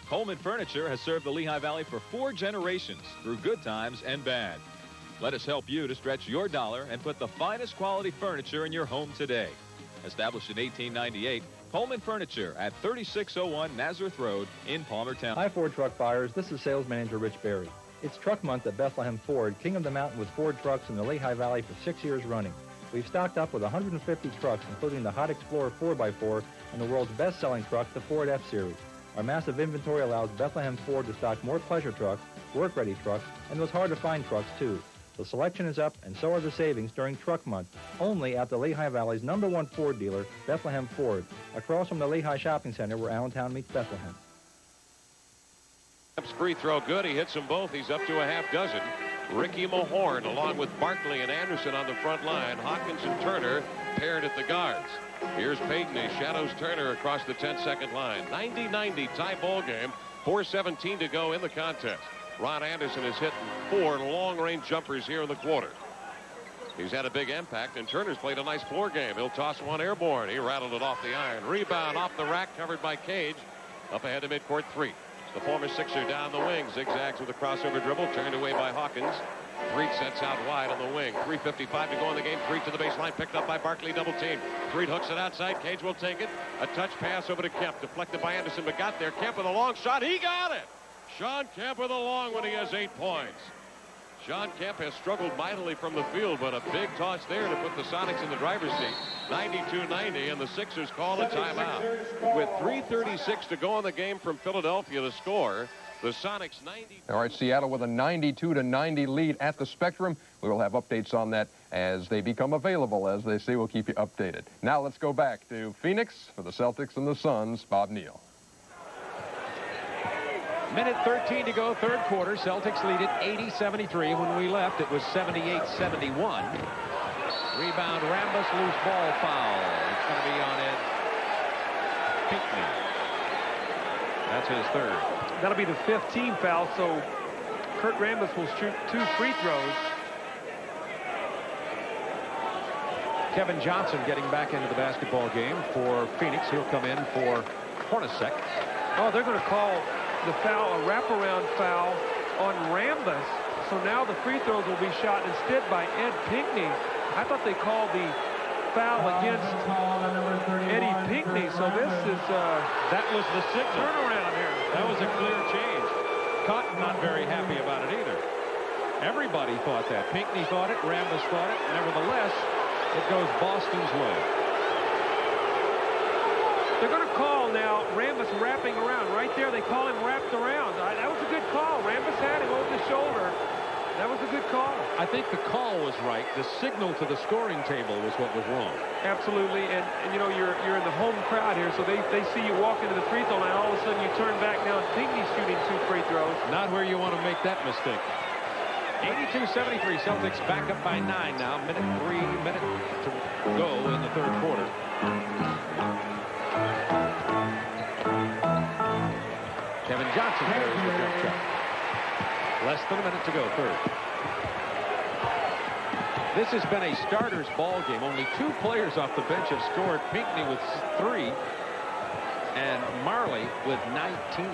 Coleman Furniture has served the Lehigh Valley for 4 generations through good times and bad. Let us help you to stretch your dollar and put the finest quality furniture in your home today. Established in 1898, Coleman Furniture at 3601 Nazareth Road in Palmertown. Hi, Ford truck buyers. This is sales manager Rich Berry. It's truck month at Bethlehem Ford, king of the mountain with Ford trucks in the Lehigh Valley for 6 years running. We've stocked up with 150 trucks, including the Hot Explorer 4x4 and the world's best-selling truck, the Ford F-Series. Our massive inventory allows Bethlehem Ford to stock more pleasure trucks, work-ready trucks, and those hard-to-find trucks, too. The selection is up, and so are the savings during Truck Month, only at the Lehigh Valley's #1 Ford dealer, Bethlehem Ford, across from the Lehigh Shopping Center where Allentown meets Bethlehem. Free throw good. He hits them both. He's up to a half dozen. Ricky Mahorn, along with Barkley and Anderson on the front line. Hawkins and Turner paired at the guards. Here's Payton. He shadows Turner across the 10-second line. 90-90 tie ball game. 4:17 to go in the contest. Ron Anderson is hitting 4 long-range jumpers here in the quarter. He's had a big impact, and Turner's played a nice floor game. He'll toss one airborne. He rattled it off the iron. Rebound off the rack, covered by Cage. Up ahead to midcourt 3. The former Sixer down the wing. Zigzags with a crossover dribble. Turned away by Hawkins. Freed sets out wide on the wing. 3:55 to go in the game. Freed to the baseline. Picked up by Barkley. Double team. Freed hooks it outside. Cage will take it. A touch pass over to Kemp. Deflected by Anderson, but got there. Kemp with a long shot. He got it! Sean Kemp with a long one. He has 8 points. Sean Kemp has struggled mightily from the field, but a big toss there to put the Sonics in the driver's seat. 92-90, and the Sixers call a timeout. With 3:36 to go in the game from Philadelphia to score, the Sonics 90. All right, Seattle with a 92-90 lead at the Spectrum. We will have updates on that as they become available. As they say, we'll keep you updated. Now let's go back to Phoenix for the Celtics and the Suns. Bob Neal. Minute 13 to go, third quarter. Celtics lead it 80-73. When we left, it was 78-71. Rebound, Rambus, loose ball, foul. It's going to be on Ed Pinckney. That's his third. That'll be the 5th team foul, so Kurt Rambus will shoot 2 free throws. Kevin Johnson getting back into the basketball game for Phoenix. He'll come in for Hornacek. Oh, they're going to call the foul, a wraparound foul on Rambus. So now the free throws will be shot instead by Ed Pinckney. I thought they called the foul against Eddie Pinckney. So this is that was the signal. Turnaround here. That was a clear change. Cotton not very happy about it either. Everybody thought that. Pinckney thought it. Rambus thought it. Nevertheless, it goes Boston's way. They're going to call now Rambus wrapping around. Right there, they call him wrapped around. That was a good call. Rambus had him over the shoulder. That was a good call. I think the call was right. The signal to the scoring table was what was wrong. Absolutely, and you know, you're in the home crowd here, so they see you walk into the free throw line. All of a sudden, you turn back now, and Pinckney's shooting 2 free throws. Not where you want to make that mistake. 82-73, Celtics back up by 9 now. Minute to go in the third quarter. Kevin Johnson there is the jump shot. Less than a minute to go, third. This has been a starter's ball game. Only 2 players off the bench have scored. Pinckney with 3 and Marley with 19.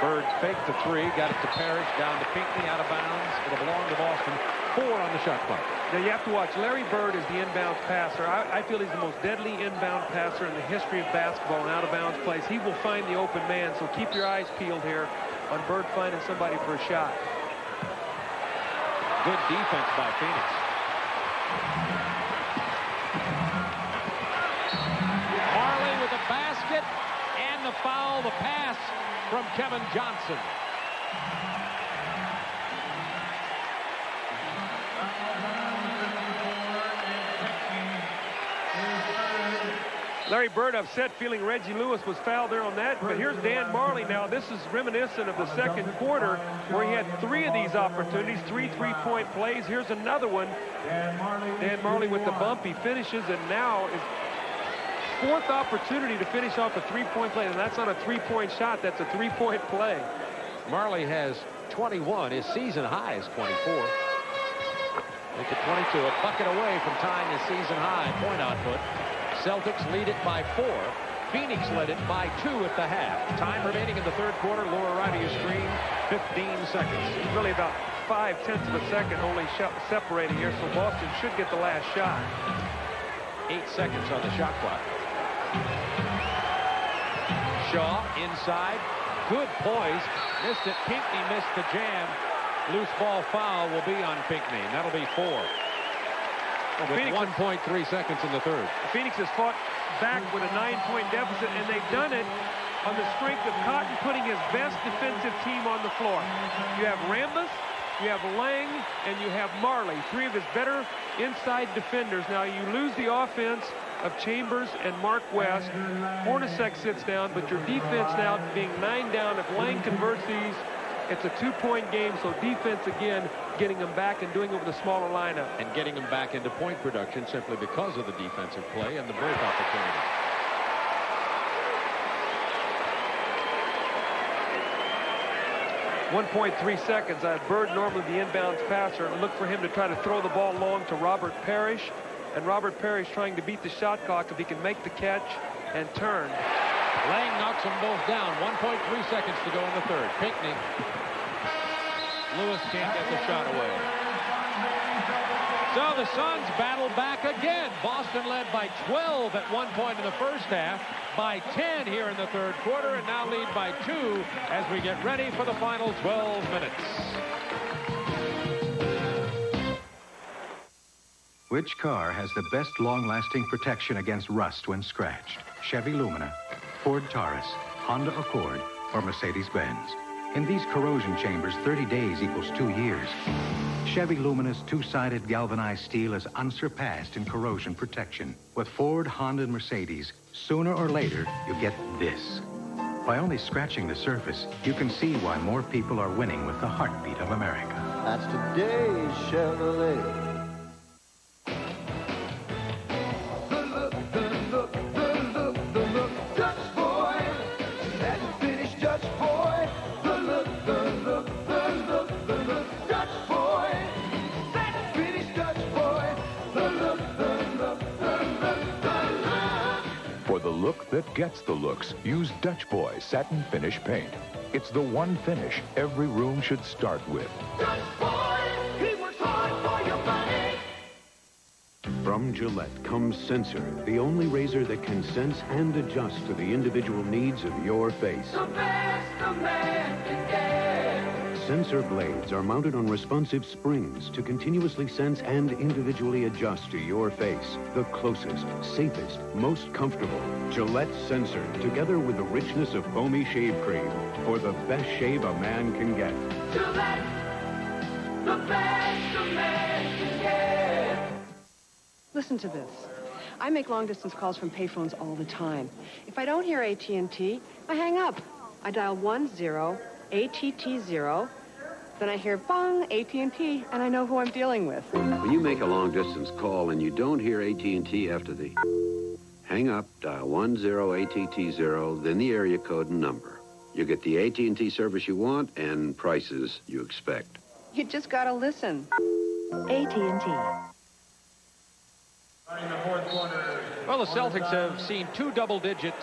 Bird faked the 3, got it to Parrish, down to Pinckney, out of bounds. It'll belong to Boston. 4 on the shot clock. Now you have to watch. Larry Bird is the inbounds passer. I feel he's the most deadly inbound passer in the history of basketball and out-of-bounds plays. He will find the open man, so keep your eyes peeled here on Bird finding somebody for a shot. Good defense by Phoenix. Marley with the basket and the foul, the pass from Kevin Johnson. Larry Bird upset, feeling Reggie Lewis was fouled there on that. But here's Dan Marley now. This is reminiscent of the second quarter where he had 3 of these opportunities, 3 3-point plays. Here's another one. Dan Marley with the bump. He finishes, and now is 4th opportunity to finish off a 3-point play. And that's not a 3-point shot. That's a 3-point play. Marley has 21. His season high is 24. Make it 22. A bucket away from tying his season high point output. Celtics lead it by 4. Phoenix led it by 2 at the half. Time remaining in the third quarter. Lower right of your screen, 15 seconds. Really about 5/10 of a second only separating here, so Boston should get the last shot. 8 seconds on the shot clock. Shaw inside. Good poise. Missed it. Pinckney missed the jam. Loose ball foul will be on Pinckney. And that'll be 4. Well, with Phoenix 1.3 seconds in the third. Phoenix has fought back with a 9-point deficit, and they've done it on the strength of Cotton putting his best defensive team on the floor. You have Rambis, you have Lang, and you have Marley, 3 of his better inside defenders. Now you lose the offense of Chambers and Mark West. Hornacek sits down, but your defense now being 9 down. If Lang converts these, it's a 2-point game, so defense again getting them back and doing it with a smaller lineup. And getting them back into point production simply because of the defensive play and the break opportunity. .3 seconds. Bird, normally the inbounds passer, and look for him to try to throw the ball long to Robert Parrish. And Robert Parrish trying to beat the shot clock if he can make the catch and turn. Lang knocks them both down. 1.3 seconds to go in the third. Pinckney. Lewis can't get the shot away. So the Suns battle back again. Boston led by 12 at one point in the first half, by 10 here in the third quarter, and now lead by 2 as we get ready for the final 12 minutes. Which car has the best long-lasting protection against rust when scratched? Chevy Lumina, Ford Taurus, Honda Accord, or Mercedes-Benz? In these corrosion chambers, 30 days equals 2 years. Chevy Lumina's 2-sided galvanized steel is unsurpassed in corrosion protection. With Ford, Honda, and Mercedes, sooner or later, you get this. By only scratching the surface, you can see why more people are winning with the heartbeat of America. That's today's Chevrolet. Look that gets the looks. Use Dutch Boy Satin Finish Paint. It's the one finish every room should start with. Dutch Boy, he works hard for your money. From Gillette comes Sensor, the only razor that can sense and adjust to the individual needs of your face. The best a man can get. sensor blades are mounted on responsive springs to continuously sense and individually adjust to your face. The closest, safest, most comfortable. Gillette Sensor, together with the richness of foamy shave cream, for the best shave a man can get. Gillette, the best a man can get. Listen to this. I make long-distance calls from payphones all the time. If I don't hear AT&T, I hang up. I dial 10 ATT0, then I hear bong, AT&T, and I know who I'm dealing with. When you make a long-distance call and you don't hear AT&T after the... Hang up, dial 10 ATT0, then the area code and number. You get the AT&T service you want and prices you expect. You just gotta listen. AT&T. Well, the Celtics have seen 2 double-digit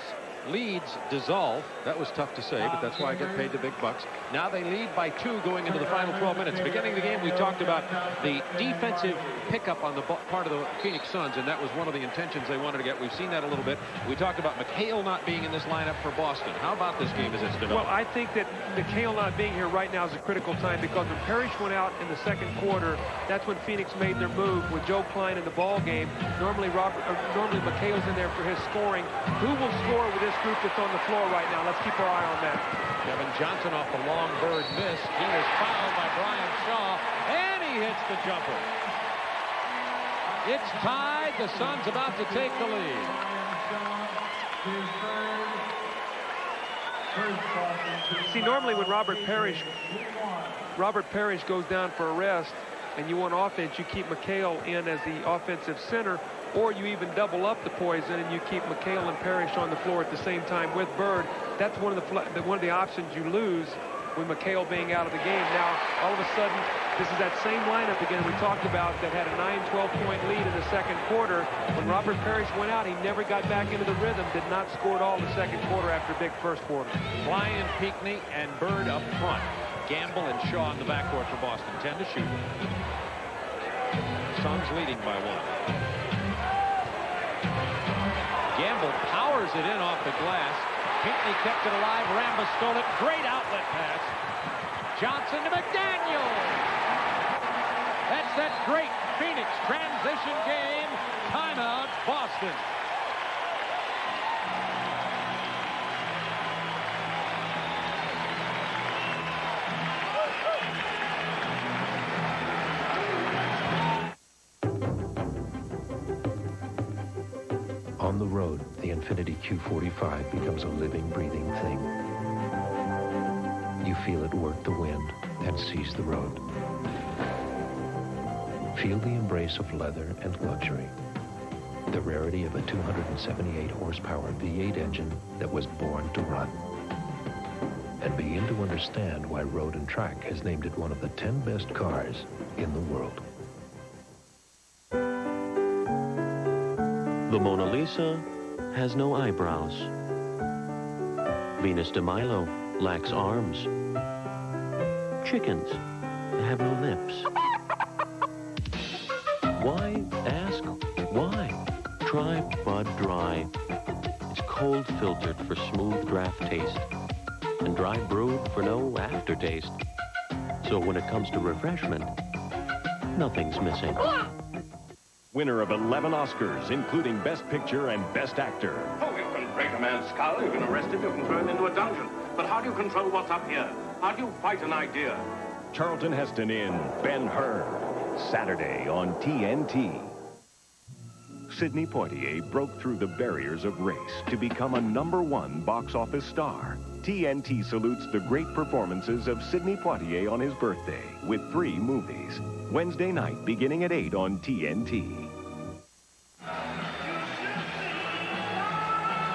leads dissolve. That was tough to say, but that's why I get paid the big bucks. Now they lead by 2 going into the final 12 minutes. Beginning of the game, we talked about the defensive pickup on the part of the Phoenix Suns, and that was one of the intentions they wanted to get. We've seen that a little bit. We talked about McHale not being in this lineup for Boston. How about this game as it's developed? Well, I think that McHale not being here right now is a critical time, because when Parrish went out in the second quarter, that's when Phoenix made their move with Joe Klein in the ball game. Normally McHale's in there for his scoring. Who will score with this group that's on the floor right now? Let's keep our eye on that. Kevin Johnson off the long bird miss. He was fouled by Brian Shaw, and he hits the jumper. It's tied. The Suns about to take the lead. See, normally when Robert Parrish goes down for a rest and you want offense, you keep McHale in as the offensive center, or you even double up the poison and you keep McHale and Parrish on the floor at the same time with Bird. That's one of the options you lose with McHale being out of the game. Now, all of a sudden, this is that same lineup again we talked about that had a 9-12-point lead in the second quarter. When Robert Parrish went out, he never got back into the rhythm, did not score at all in the second quarter after a big first quarter. Klein, Pinckney, and Bird up front. Gamble and Shaw in the backcourt for Boston. 10 to shoot. Suns leading by 1. Gamble powers it in off the glass. Pinckney kept it alive. Rambis stole it. Great outlet pass. Johnson to McDaniel. That's that great Phoenix transition game. Timeout, Boston. On the road, the Infiniti Q45 becomes a living, breathing thing. You feel it work the wind and seize the road. Feel the embrace of leather and luxury. The rarity of a 278 horsepower V8 engine that was born to run. And begin to understand why Road and Track has named it one of the 10 best cars in the world. The Mona Lisa has no eyebrows. Venus de Milo lacks arms. Chickens have no lips. Why ask why? Try Bud Dry. It's cold filtered for smooth draft taste and dry brewed for no aftertaste. So when it comes to refreshment, nothing's missing. Winner of 11 Oscars, including Best Picture and Best Actor. Oh, you can break a man's skull, you can arrest him, you can throw him into a dungeon. But how do you control what's up here? How do you fight an idea? Charlton Heston in Ben-Hur, Saturday on TNT. Sidney Poitier broke through the barriers of race to become a #1 box office star. TNT salutes the great performances of Sidney Poitier on his birthday with 3 movies. Wednesday night beginning at 8 on TNT.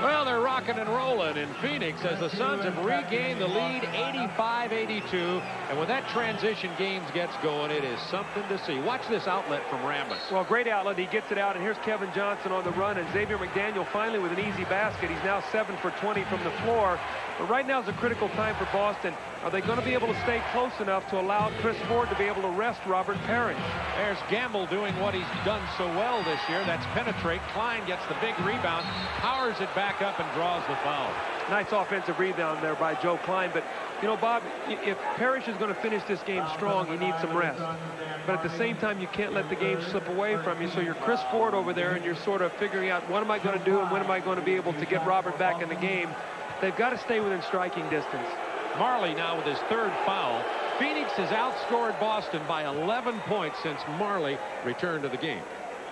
Well, they're rocking and rolling in Phoenix as the Suns have regained the lead 85-82. And when that transition games gets going, it is something to see. Watch this outlet from Rambis. Well, great outlet. He gets it out, and here's Kevin Johnson on the run, and Xavier McDaniel finally with an easy basket. He's now 7 for 20 from the floor. But right now is a critical time for Boston. Are they going to be able to stay close enough to allow Chris Ford to be able to rest Robert Parrish? There's Gamble doing what he's done so well this year. That's penetrate. Klein gets the big rebound, powers it back up, and draws the foul. Nice offensive rebound there by Joe Klein. But, you know, Bob, if Parrish is going to finish this game strong, he needs some rest. But at the same time, you can't let the game slip away from you. So you're Chris Ford over there, and you're sort of figuring out what am I going to do and when am I going to be able to get Robert back in the game. They've got to stay within striking distance. Marley now with his third foul. Phoenix has outscored Boston by 11 points since Marley returned to the game.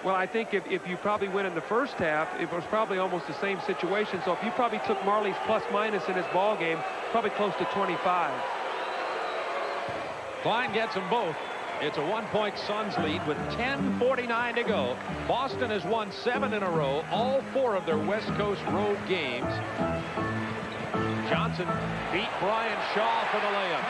Well, I think if you probably win in the first half, it was probably almost the same situation. So if you probably took Marley's plus-minus in his ball game, probably close to 25. Klein gets them both. It's a 1-point Suns lead with 10:49 to go. Boston has won 7 in a row, all 4 of their West Coast road games. Johnson beat Brian Shaw for the layup.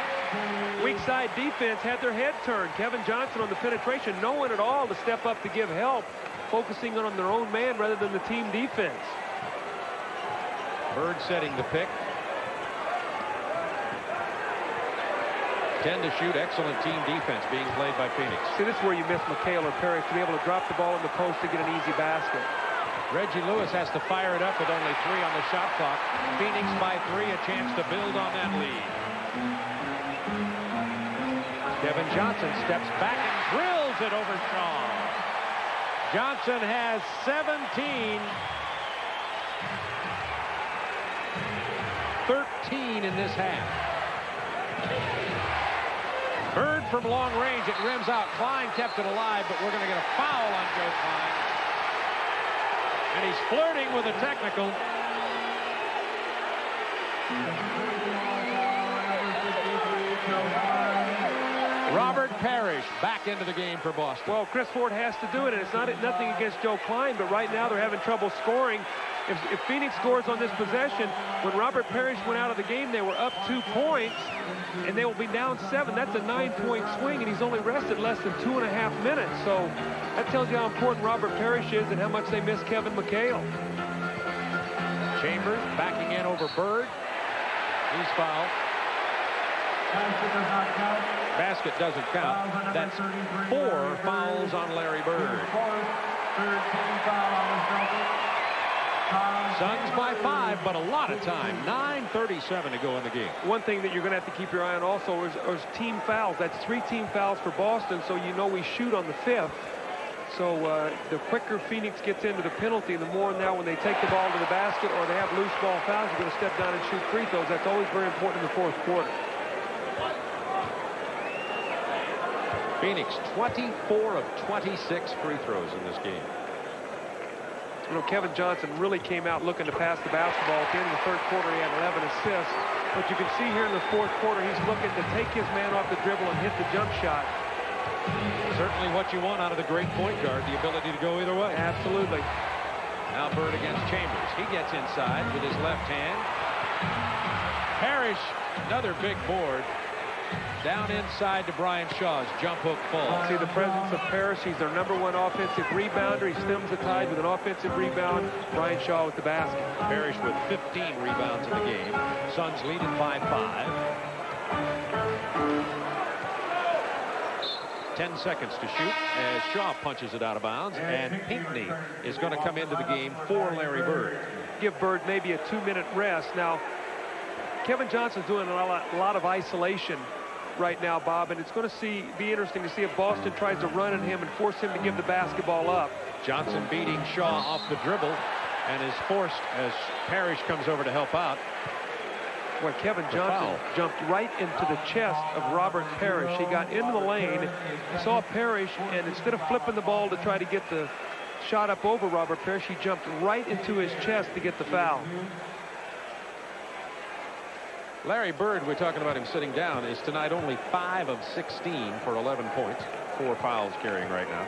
Weak side defense had their head turned. Kevin Johnson on the penetration, no one at all to step up to give help, focusing on their own man rather than the team defense. Bird setting the pick. 10 to shoot. Excellent team defense being played by Phoenix. See, this is where you miss McHale or Parrish to be able to drop the ball in the post to get an easy basket. Reggie Lewis has to fire it up with only 3 on the shot clock. Phoenix by 3, a chance to build on that lead. Kevin Johnson steps back and drills it over Shaw. Johnson has 17. 13 in this half. Bird from long range. It rims out. Klein kept it alive, but we're going to get a foul on Joe Klein. And he's flirting with a technical. Robert Parrish back into the game for Boston. Well, Chris Ford has to do it, and it's nothing against Joe Klein, but right now they're having trouble scoring. If Phoenix scores on this possession, when Robert Parrish went out of the game, they were up 2 points, and they will be down 7. That's a 9-point swing, and he's only rested less than 2.5 minutes. So that tells you how important Robert Parrish is and how much they miss Kevin McHale. Chambers backing in over Bird. He's fouled. Basket doesn't count. That's 4 fouls on Larry Bird. Suns by 5, but a lot of time. 9:37 to go in the game. One thing that you're going to have to keep your eye on also is team fouls. That's 3 team fouls for Boston, so you know we shoot on the 5th. So the quicker Phoenix gets into the penalty, the more now when they take the ball to the basket or they have loose ball fouls, you're going to step down and shoot free throws. That's always very important in the 4th quarter. Phoenix 24 of 26 free throws in this game. You know, Kevin Johnson really came out looking to pass the basketball. At the end of the 3rd quarter, he had 11 assists. But you can see here in the 4th quarter, he's looking to take his man off the dribble and hit the jump shot. Certainly what you want out of the great point guard, the ability to go either way. Absolutely. Now Bird against Chambers. He gets inside with his left hand. Parrish, another big board. Down inside to Brian Shaw's jump hook fall. See the presence of Parrish. He's their #1 offensive rebounder. He stems the tide with an offensive rebound. Brian Shaw with the basket. Parrish with 15 rebounds in the game. Suns leading by 5. 10 seconds to shoot as Shaw punches it out of bounds, and Pinckney is going to come into the game for Larry Bird. Give Bird maybe a 2-minute rest. Now, Kevin Johnson's doing a lot of isolation right now, Bob, and it's going to be interesting to see if Boston tries to run at him and force him to give the basketball up. Johnson beating Shaw off the dribble and is forced as Parrish comes over to help out. Boy, Kevin Johnson jumped right into the chest of Robert Parrish. He got into the lane, saw Parrish, and instead of flipping the ball to try to get the shot up over Robert Parrish, he jumped right into his chest to get the foul. Larry Bird, we're talking about him sitting down, is tonight only 5 of 16 for 11 points. 4 fouls carrying right now.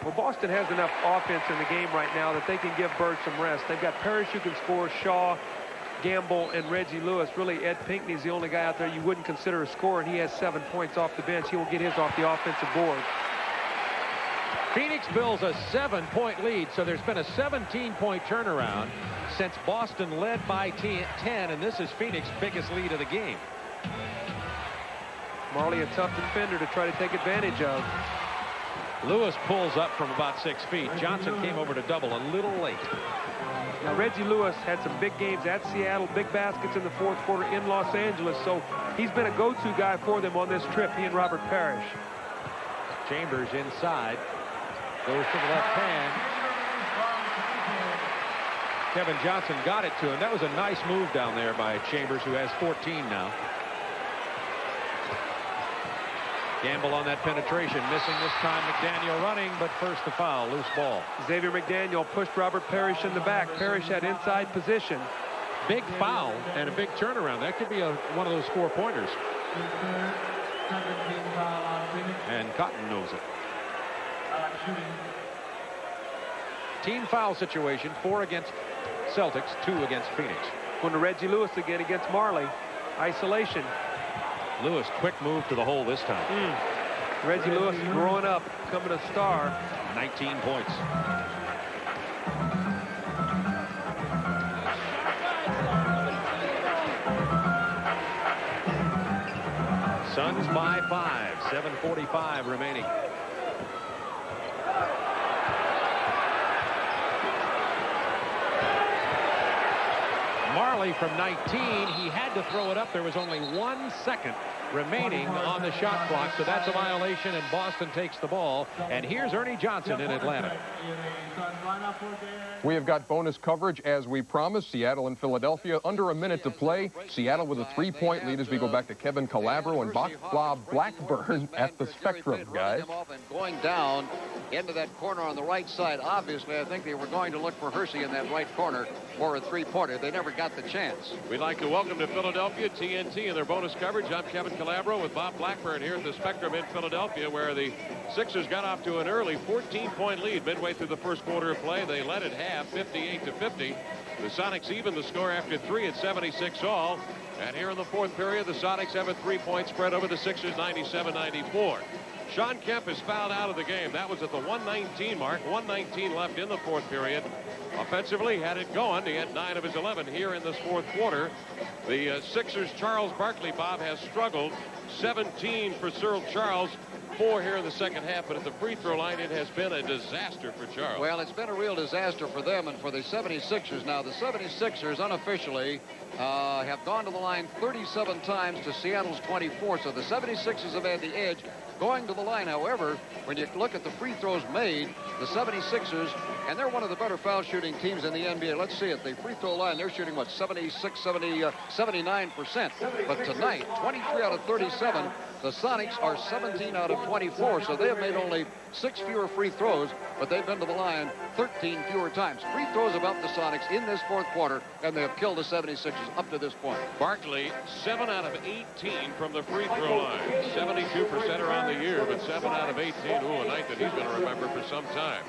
Well, Boston has enough offense in the game right now that they can give Bird some rest. They've got Parrish who can score, Shaw, Gamble, and Reggie Lewis. Really, Ed Pinckney's the only guy out there you wouldn't consider a scorer, and he has 7 points off the bench. He will get his off the offensive board. Phoenix builds a 7-point lead, so there's been a 17-point turnaround since Boston led by 10, and this is Phoenix's biggest lead of the game. Marley, a tough defender to try to take advantage of. Lewis pulls up from about 6 feet. Johnson came over to double a little late. Now, Reggie Lewis had some big games at Seattle, big baskets in the fourth quarter in Los Angeles, so he's been a go-to guy for them on this trip, he and Robert Parrish. Chambers inside. Goes to the left hand. Kevin Johnson got it to him. That was a nice move down there by Chambers, who has 14 now. Gamble on that penetration, missing this time. McDaniel running, but first the foul, loose ball. Xavier McDaniel pushed Robert Parrish in the back. Parrish had inside position. Big foul and a big turnaround. That could be one of those 4-pointers. And Cotton knows it. Team foul situation, 4 against Celtics, 2 against Phoenix. Going to Reggie Lewis again against Marley. Isolation. Lewis, quick move to the hole this time. Reggie Lewis growing up, becoming a star. 19 points. Suns by 5, 7:45 remaining. Marley from 19, he had to throw it up. There was only 1 second remaining on the shot clock, so that's a violation, and Boston takes the ball. And here's Ernie Johnson in Atlanta. We have got bonus coverage as we promised. Seattle and Philadelphia under a minute to play. Seattle with a 3-point lead as we go back to Kevin Calabro and Bob Blackburn at the Spectrum, guys. Going down into that corner on the right side. Obviously, I think they were going to look for Hershey in that right corner for a 3-pointer. They never got the chance. We'd like to welcome to Philadelphia TNT and their bonus coverage. I'm Kevin Calabro with Bob Blackburn here at the Spectrum in Philadelphia, where the Sixers got off to an early 14-point lead midway through the first quarter of play. They led at half, 58-50. The Sonics even the score after 3 at 76 all. And here in the fourth period, the Sonics have a 3-point spread over the Sixers, 97-94. Sean Kemp is fouled out of the game. That was at the 119 mark. 119 left in the fourth period. Offensively, had it going. He had 9 of his 11 here in this fourth quarter. The Sixers' Charles Barkley, Bob, has struggled. 17 for Cyril Charles. 4 here in the second half, but at the free throw line, it has been a disaster for Charles. Well, it's been a real disaster for them and for the 76ers. Now, the 76ers unofficially have gone to the line 37 times to Seattle's 24, so the 76ers have had the edge going to the line. However, when you look at the free throws made, the 76ers, and they're one of the better foul shooting teams in the NBA. Let's see it. The free throw line, they're shooting, what, 76, 70, 79%. But tonight, 23 out of 37, the Sonics are 17 out of 24, so they have made only 6 fewer free throws, but they've been to the line 13 fewer times. Free throws about the Sonics in this fourth quarter, and they have killed the 76ers up to this point. Barkley, 7 out of 18 from the free throw line. 72% around the year, but 7 out of 18. Ooh, a night that he's going to remember for some time.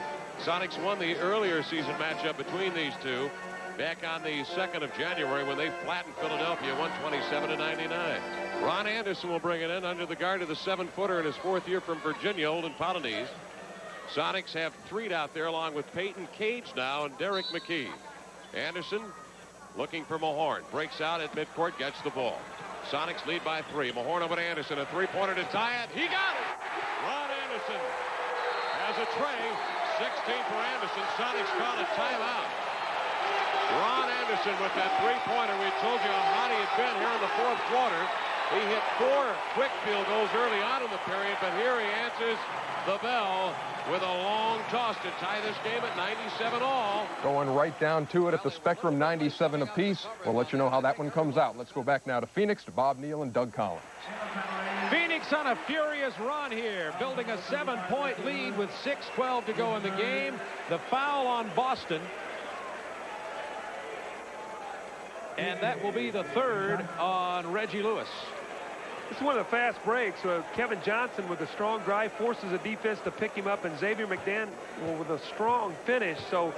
Sonics won the earlier season matchup between these two back on the 2nd of January when they flattened Philadelphia 127-99. Ron Anderson will bring it in under the guard of the 7-footer in his 4th year from Virginia, Olden Polonese. Sonics have Threed out there along with Peyton Cage now and Derek McKee. Anderson looking for Mahorn. Breaks out at midcourt, gets the ball. Sonics lead by 3. Mahorn over to Anderson. A 3-pointer to tie it. He got it! Ron Anderson has a tray. 16 for Anderson. Sonics call a timeout. Ron Anderson with that 3-pointer. We told you how hot he had been here in the fourth quarter. He hit 4 quick field goals early on in the period, but here he answers the bell with a long toss to tie this game at 97 all. Going right down to it at the Spectrum, 97 apiece. We'll let you know how that one comes out. Let's go back now to Phoenix, to Bob Neal and Doug Collins. Phoenix on a furious run here, building a 7-point lead with 6:12 to go in the game. The foul on Boston. And that will be the 3rd on Reggie Lewis. It's one of the fast breaks. Kevin Johnson with a strong drive forces the defense to pick him up, and Xavier McDaniel with a strong finish. So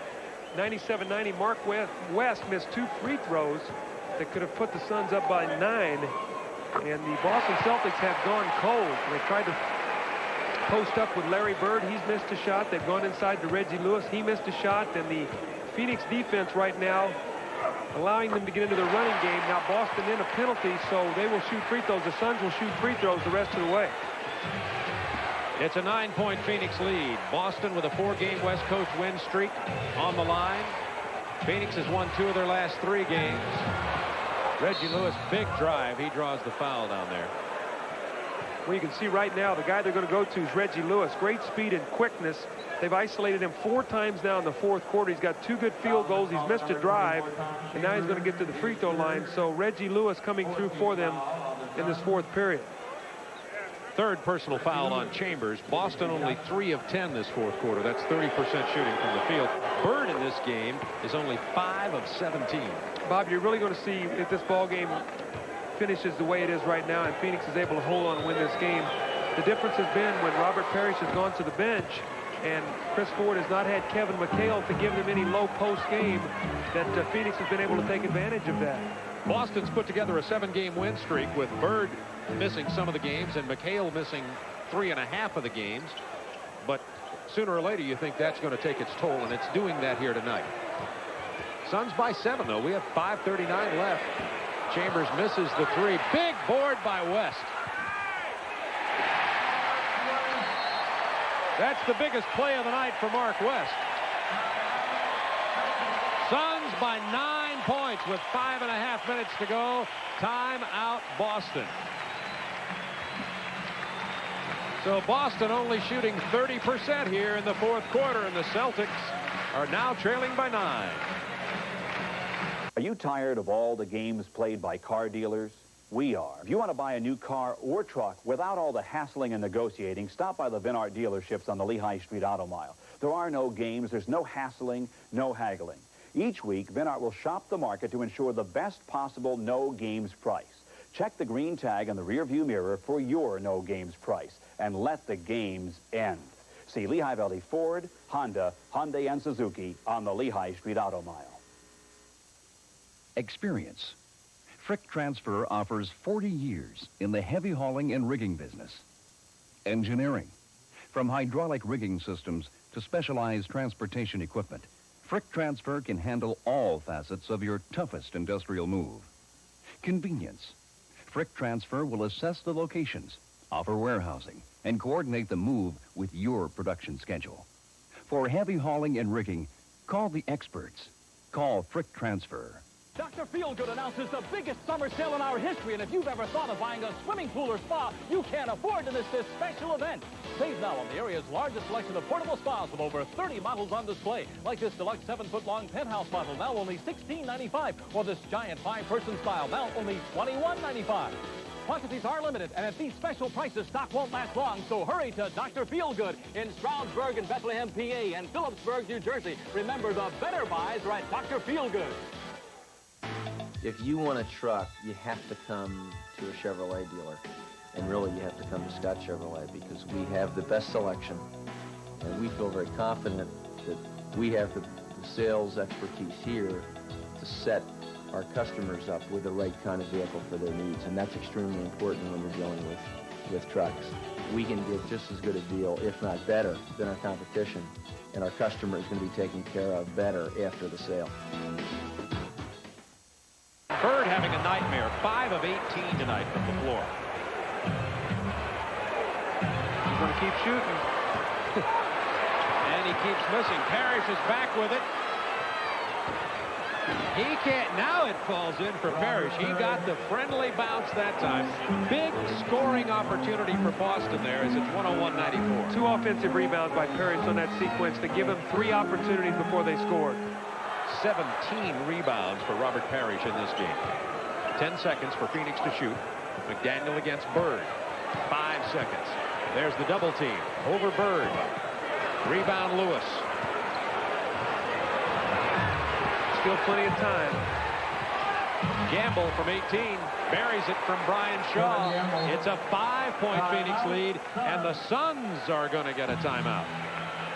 97-90, Mark West missed 2 free throws that could have put the Suns up by 9. And the Boston Celtics have gone cold. They tried to post up with Larry Bird. He's missed a shot. They've gone inside to Reggie Lewis. He missed a shot. And the Phoenix defense right now allowing them to get into the running game. Now Boston in a penalty, so they will shoot free throws. The Suns will shoot free throws the rest of the way. It's a 9-point Phoenix lead. Boston with a 4-game West Coast win streak on the line. Phoenix has won 2 of their last 3 games. Reggie Lewis, big drive. He draws the foul down there. Well, you can see right now the guy they're going to go to is Reggie Lewis. Great speed and quickness. They've isolated him 4 times now in the 4th quarter. He's got 2 good field goals. He's missed a drive, and now he's going to get to the free throw line. So Reggie Lewis coming through for them in this 4th period. 3rd personal foul on Chambers. Boston only 3 of 10 this 4th quarter. That's 30% shooting from the field. Bird in this game is only 5 of 17. Bob, you're really going to see if this ball game finishes the way it is right now and Phoenix is able to hold on and win this game. The difference has been when Robert Parrish has gone to the bench and Chris Ford has not had Kevin McHale to give them any low post game, that Phoenix has been able to take advantage of that. Boston's put together a 7-game win streak with Bird missing some of the games and McHale missing 3.5 of the games. But sooner or later you think that's going to take its toll, and it's doing that here tonight. Suns by 7 though. We have 5:39 left. Chambers misses the 3. Big board by West. That's the biggest play of the night for Mark West. Suns by 9 points with 5.5 minutes to go. Time out, Boston. So Boston only shooting 30% here in the 4th quarter, and the Celtics are now trailing by 9. Are you tired of all the games played by car dealers? We are. If you want to buy a new car or truck without all the hassling and negotiating, stop by the Vinart dealerships on the Lehigh Street Auto Mile. There are no games, there's no hassling, no haggling. Each week, Vinart will shop the market to ensure the best possible no games price. Check the green tag on the rear view mirror for your no games price and let the games end. See Lehigh Valley Ford, Honda, Hyundai, and Suzuki on the Lehigh Street Auto Mile. Experience. Frick Transfer offers 40 years in the heavy hauling and rigging business. Engineering. From hydraulic rigging systems to specialized transportation equipment, Frick Transfer can handle all facets of your toughest industrial move. Convenience. Frick Transfer will assess the locations, offer warehousing, and coordinate the move with your production schedule. For heavy hauling and rigging, call the experts. Call Frick Transfer. Dr. Feelgood announces the biggest summer sale in our history, and if you've ever thought of buying a swimming pool or spa, you can't afford to miss this special event. Save now on the area's largest selection of portable spas with over 30 models on display, like this deluxe 7-foot-long penthouse model, now only $16.95, or this giant 5-person style, now only $21.95. Quantities are limited, and at these special prices, stock won't last long, so hurry to Dr. Feelgood in Stroudsburg and Bethlehem, PA, and Phillipsburg, New Jersey. Remember, the better buys are at Dr. Feelgood. If you want a truck, you have to come to a Chevrolet dealer. And really, you have to come to Scott Chevrolet because we have the best selection. And we feel very confident that we have the sales expertise here to set our customers up with the right kind of vehicle for their needs. And that's extremely important when you're dealing with trucks. We can get just as good a deal, if not better, than our competition. And our customer is going to be taken care of better after the sale. Bird having a nightmare. 5 of 18 tonight from the floor. He's going to keep shooting. And he keeps missing. Parrish is back with it. He can't. Now it falls in for Parrish. He got the friendly bounce that time. Big scoring opportunity for Boston there as it's 101-94. 2 offensive rebounds by Parrish on that sequence to give him 3 opportunities before they scored. 17 rebounds for Robert Parrish in this game. 10 seconds for Phoenix to shoot. McDaniel against Bird. 5 seconds. There's the double team. Over Bird. Rebound Lewis. Still plenty of time. Gamble from 18. Buries it from Brian Shaw. It's a 5-point Phoenix lead, and the Suns are going to get a timeout.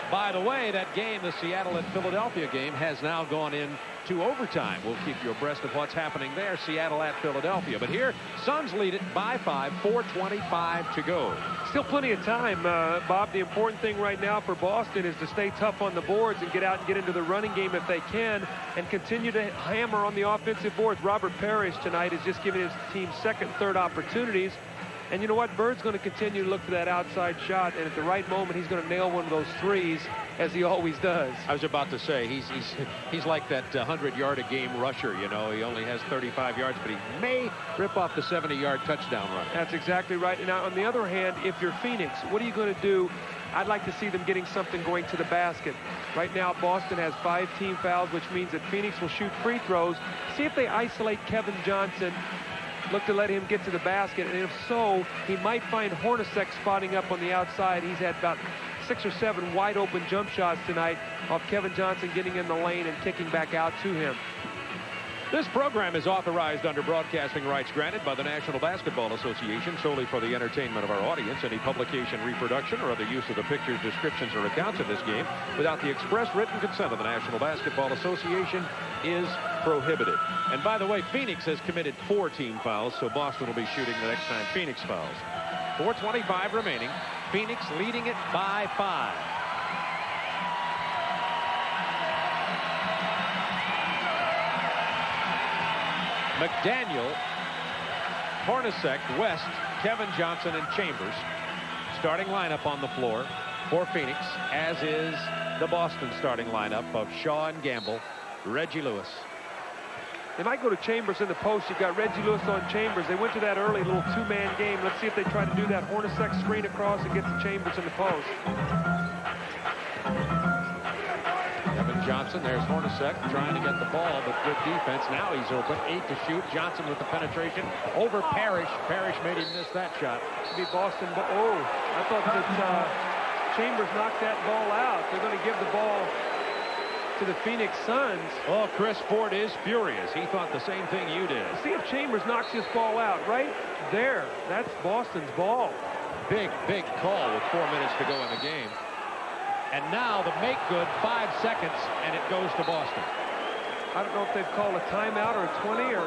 By the way, that game, the Seattle and Philadelphia game, has now gone into overtime. We'll keep you abreast of what's happening there, Seattle at Philadelphia. But here, Suns lead it by 5, 4:25 to go. Still plenty of time, Bob. The important thing right now for Boston is to stay tough on the boards and get out and get into the running game if they can and continue to hammer on the offensive boards. Robert Parrish tonight is just giving his team second, third opportunities. And you know what? Bird's going to continue to look for that outside shot, and at the right moment, he's going to nail one of those threes, as he always does. I was about to say, he's like that 100-yard-a-game rusher, you know. He only has 35 yards, but he may rip off the 70-yard touchdown run. That's exactly right. Now, on the other hand, if you're Phoenix, what are you going to do? I'd like to see them getting something going to the basket. Right now, Boston has 5 team fouls, which means that Phoenix will shoot free throws. See if they isolate Kevin Johnson. Look to let him get to the basket, and if so, he might find Hornacek spotting up on the outside. He's had about 6 or 7 wide open jump shots tonight off Kevin Johnson getting in the lane and kicking back out to him. This program is authorized under broadcasting rights granted by the National Basketball Association solely for the entertainment of our audience. Any publication, reproduction, or other use of the pictures, descriptions, or accounts of this game without the express written consent of the National Basketball Association is prohibited. And by the way, Phoenix has committed 4 team fouls, so Boston will be shooting the next time Phoenix fouls. 4:25 remaining. Phoenix leading it by 5. McDaniel, Hornacek, West, Kevin Johnson, and Chambers. Starting lineup on the floor for Phoenix, as is the Boston starting lineup of Shaw and Gamble, Reggie Lewis. They might go to Chambers in the post. You've got Reggie Lewis on Chambers. They went to that early little 2-man game. Let's see if they try to do that Hornacek screen across and get to Chambers in the post. Kevin Johnson, there's Hornacek trying to get the ball, but good defense. Now he's open, 8 to shoot. Johnson with the penetration over Parrish. Parrish made him miss that shot. It'll be Boston, but I thought that Chambers knocked that ball out. They're going to give the ball to the Phoenix Suns. Oh, Chris Ford is furious. He thought the same thing you did. See if Chambers knocks this ball out right there. That's Boston's ball. Big call with 4 minutes to go in the game. And now the make good, 5 seconds, and it goes to Boston. I don't know if they've called a timeout or a 20 or...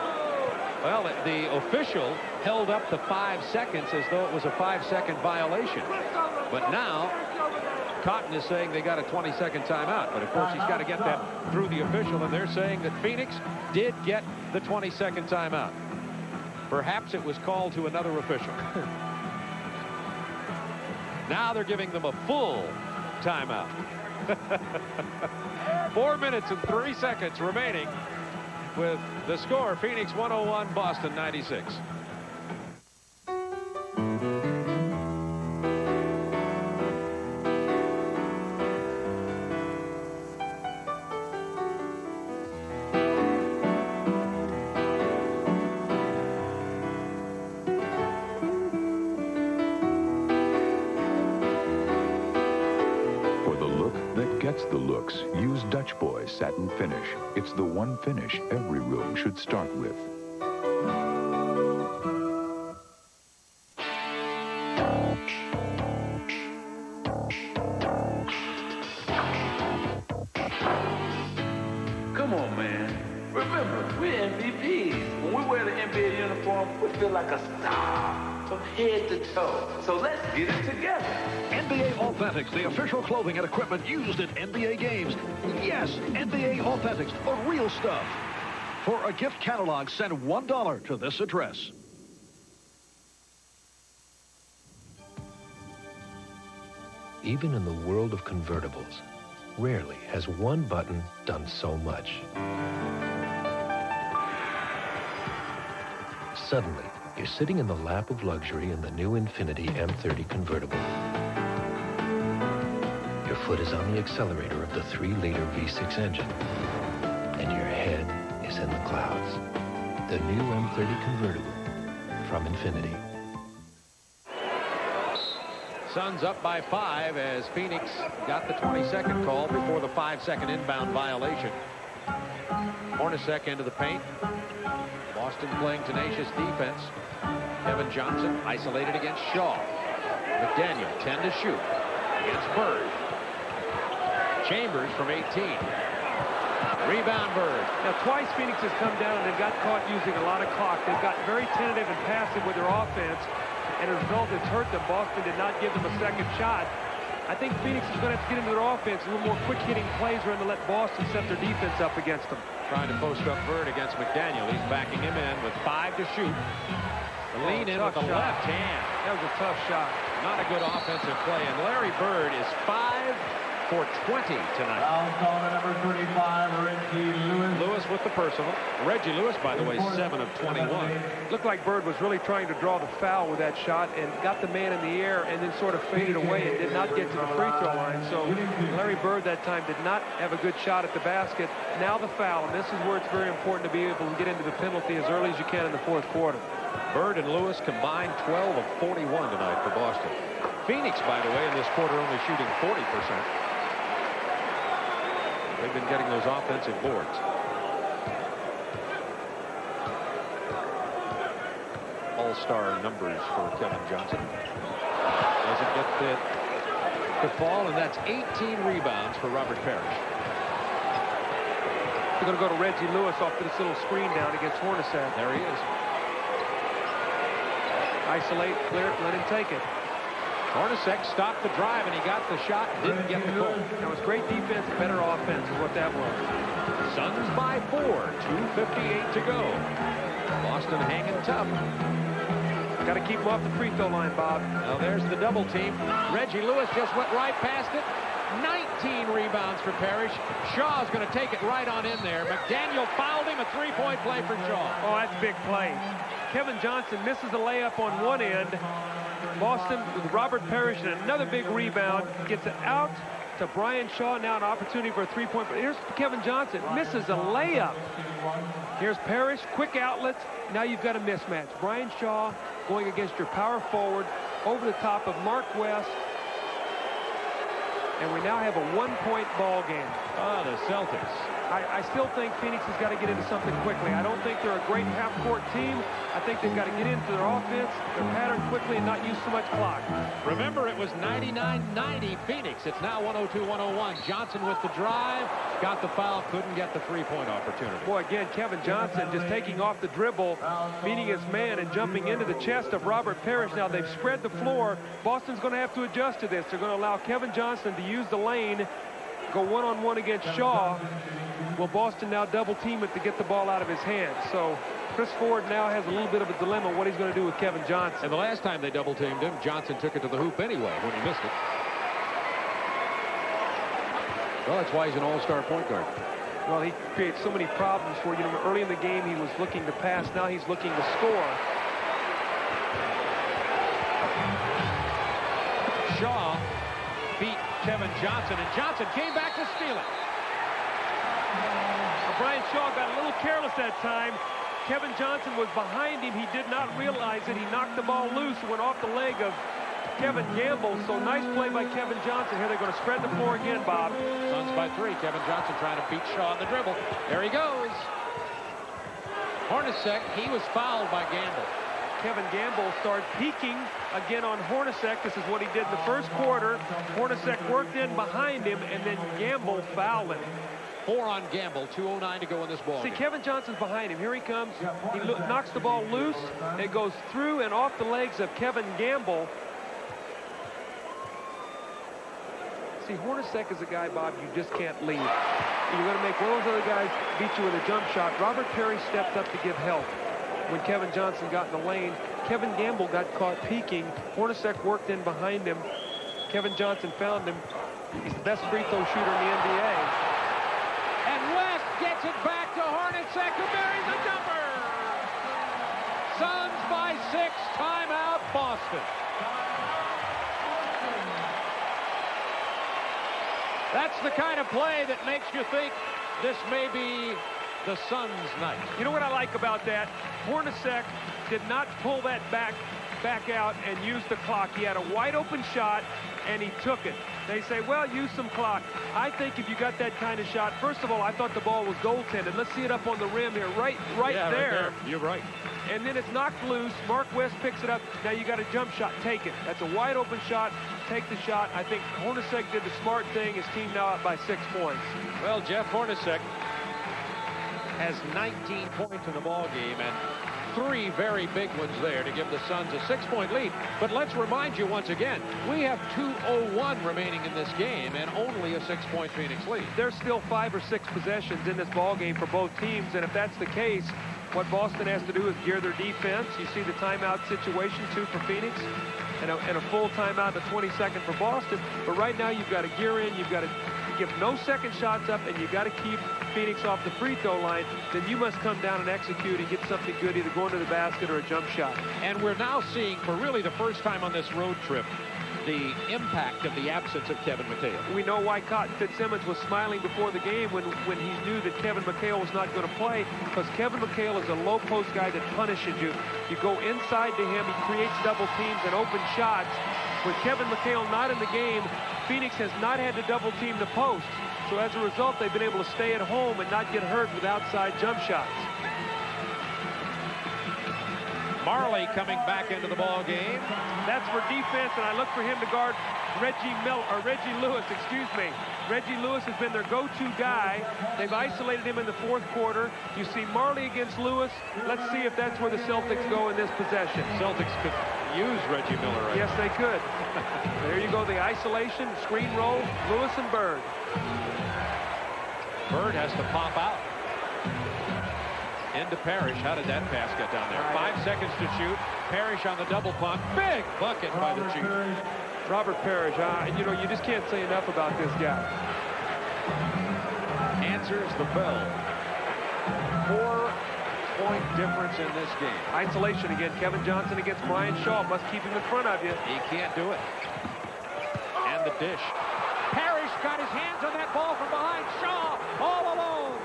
Well, the official held up the 5 seconds as though it was a 5-second violation. But now, Cotton is saying they got a 20-second timeout. But of course, he's got to get that through the official, and they're saying that Phoenix did get the 20-second timeout. Perhaps it was called to another official. Now they're giving them a full timeout. 4 minutes and 3 seconds remaining with the score, Phoenix 101, Boston 96. The looks. Use Dutch Boy Satin Finish. It's the one finish every room should start with. Come on, man. Remember, we're MVPs. When we wear the NBA uniform, we feel like a star from head to toe. So let's get it together. NBA Authentics, the official clothing and equipment used at NBA games. Yes, NBA Authentics, the real stuff. For a gift catalog, send $1 to this address. Even in the world of convertibles, rarely has one button done so much. Suddenly, you're sitting in the lap of luxury in the new Infiniti M30 convertible. Your foot is on the accelerator of the 3-liter V6 engine, and your head is in the clouds. The new M30 convertible from Infiniti. Suns up by 5 as Phoenix got the 20-second call before the 5-second inbound violation. Hornacek into the paint. Boston playing tenacious defense. Kevin Johnson isolated against Shaw. McDaniel 10 to shoot against Bird. Chambers from 18. Rebound Bird. Now twice Phoenix has come down and they've got caught using a lot of clock. They've got very tentative and passive with their offense, and as a result it's hurt them. Boston did not give them a second shot. I think Phoenix is going to have to get into their offense. A little more quick-hitting plays around to let Boston set their defense up against them. Trying to post up Bird against McDaniel. He's backing him in with 5 to shoot. Lean in with the left hand. That was a tough shot. Not a good offensive play. And Larry Bird is 5 for 20 tonight. Foul call to number 35, Reggie Lewis. Lewis with the personal. Reggie Lewis, by the way, 7 of 21. Looked like Bird was really trying to draw the foul with that shot and got the man in the air and then sort of faded away and did not get to the free throw line. So Larry Bird that time did not have a good shot at the basket. Now the foul, and this is where it's very important to be able to get into the penalty as early as you can in the fourth quarter. Bird and Lewis combined 12 of 41 tonight for Boston. Phoenix, by the way, in this quarter only shooting 40%. They've been getting those offensive boards. All-star numbers for Kevin Johnson. Doesn't get the fall, and that's 18 rebounds for Robert Parrish. They're going to go to Reggie Lewis off to this little screen down against Hornacek. There he is. Isolate, clear it, let him take it. Hornacek stopped the drive, and he got the shot, didn't get the goal. That was great defense, better offense is what that was. Suns by 4, 2:58 to go. Boston hanging tough. Got to keep him off the free throw line, Bob. Now there's the double team. Reggie Lewis just went right past it. 19 rebounds for Parrish. Shaw's going to take it right on in there. McDaniel fouled him. A three-point play for Shaw. Oh, that's a big play. Kevin Johnson misses a layup on one end. Boston with Robert Parrish and another big rebound. Gets it out to Brian Shaw. Now an opportunity for a three-point. Here's Kevin Johnson. Misses a layup. Here's Parrish. Quick outlet. Now you've got a mismatch. Brian Shaw going against your power forward over the top of Mark West. And we now have a one-point ball game. Ah, the Celtics. I still think Phoenix has got to get into something quickly. I don't think they're a great half-court team. I think they've got to get into their offense, their pattern quickly, and not use so much clock. Remember, it was 99-90 Phoenix. It's now 102-101. Johnson with the drive, got the foul, couldn't get the three-point opportunity. Boy, again, Kevin Johnson just taking off the dribble, beating his man, and jumping into the chest of Robert Parrish. Now they've spread the floor. Boston's going to have to adjust to this. They're going to allow Kevin Johnson to use the lane, go one-on-one against Shaw. Will Boston now double team it to get the ball out of his hands? So Chris Ford now has a little bit of a dilemma what he's going to do with Kevin Johnson. And the last time they double teamed him, Johnson took it to the hoop anyway when he missed it. Well, that's why he's an all-star point guard. Well, he creates so many problems for you. Early in the game, he was looking to pass. Now he's looking to score. Shaw beat Kevin Johnson, and Johnson came back to steal it. Brian Shaw got a little careless that time. Kevin Johnson was behind him. He did not realize it. He knocked the ball loose, went off the leg of Kevin Gamble. So nice play by Kevin Johnson. Here they're going to spread the floor again, Bob. Suns by 3. Kevin Johnson trying to beat Shaw on the dribble. There he goes. Hornacek, he was fouled by Gamble. Kevin Gamble started peeking again on Hornacek. This is what he did in the first quarter. Hornacek worked in behind him, and then Gamble fouled him. 4 on Gamble, 2:09 to go in this ball game. Kevin Johnson's behind him. Here he comes. He knocks the ball loose. It goes through and off the legs of Kevin Gamble. See, Hornacek is a guy, Bob, you just can't leave. You're going to make one of those other guys beat you with a jump shot. Robert Perry stepped up to give help when Kevin Johnson got in the lane. Kevin Gamble got caught peeking. Hornacek worked in behind him. Kevin Johnson found him. He's the best free throw shooter in the NBA. And West gets it back to Hornacek, who buries a jumper. Suns by 6, timeout Boston. That's the kind of play that makes you think this may be the Suns' night. You know what I like about that? Hornacek did not pull that back out and use the clock. He had a wide open shot and he took it. They say, well, use some clock. I think if you got that kind of shot, first of all, I thought the ball was goaltended. Let's see it up on the rim here, right there. You're right. And then it's knocked loose. Mark West picks it up. Now you got a jump shot. Take it. That's a wide open shot. Take the shot. I think Hornacek did the smart thing. His team now up by 6 points. Well, Jeff Hornacek has 19 points in the ball game and 3 very big ones there to give the Suns a 6-point lead. But let's remind you once again, we have 2:01 remaining in this game and only a 6-point Phoenix lead. There's still 5 or 6 possessions in this ball game for both teams, and if that's the case, What Boston has to do is gear their defense. You see the timeout situation, too, for Phoenix, and a full timeout, the 22nd for Boston. But right now, you've got to gear in. You've got to give no second shots up, and you've got to keep Phoenix off the free throw line. Then you must come down and execute and get something good, either going to the basket or a jump shot. And we're now seeing, for really the first time on this road trip, the impact of the absence of Kevin McHale. We know why Cotton Fitzsimmons was smiling before the game when he knew that Kevin McHale was not going to play, because Kevin McHale is a low post guy that punishes you. You go inside to him, he creates double teams and open shots. With Kevin McHale not in the game, Phoenix has not had to double team the post. So as a result, they've been able to stay at home and not get hurt with outside jump shots. Marley coming back into the ball game. That's for defense, and I look for him to guard Reggie Lewis, excuse me. Reggie Lewis has been their go-to guy. They've isolated him in the fourth quarter. You see Marley against Lewis. Let's see if that's where the Celtics go in this possession. Celtics could use Reggie Miller right Yes, they could. There you go, the isolation, screen roll, Lewis and Bird. Bird has to pop out. Into Parrish. How did that pass get down there? 5 seconds to shoot. Parrish on the double pump. Big bucket by the Chiefs. Robert Parrish, you know, you just can't say enough about this guy. Answers the bell. 4-point difference in this game. Isolation again. Kevin Johnson against Brian Shaw. Must keep him in front of you. He can't do it. And the dish. Parrish got his hands on that ball from behind. Shaw all alone.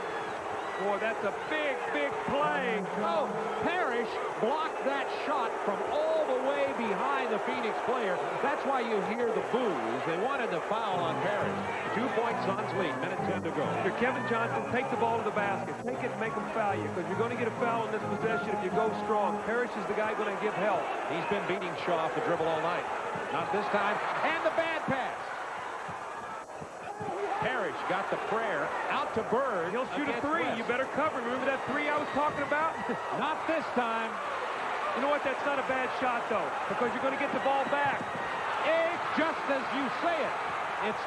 Boy, that's a big, big play. Oh, Parrish blocked that shot from all the way behind the Phoenix player. That's why you hear the boos. They wanted the foul on Parrish. 2 points, Suns lead. Minute 10 to go. If you're Kevin Johnson, take the ball to the basket. Take it and make them foul you, because you're going to get a foul in this possession if you go strong. Parrish is the guy going to give help. He's been beating Shaw off the dribble all night. Not this time. And the bad pass. Parrish got the prayer out to Bird. He'll shoot a three. You better cover. Remember that three I was talking about? Not this time. You know what? That's not a bad shot, though, because you're going to get the ball back. It's just as you say it. It's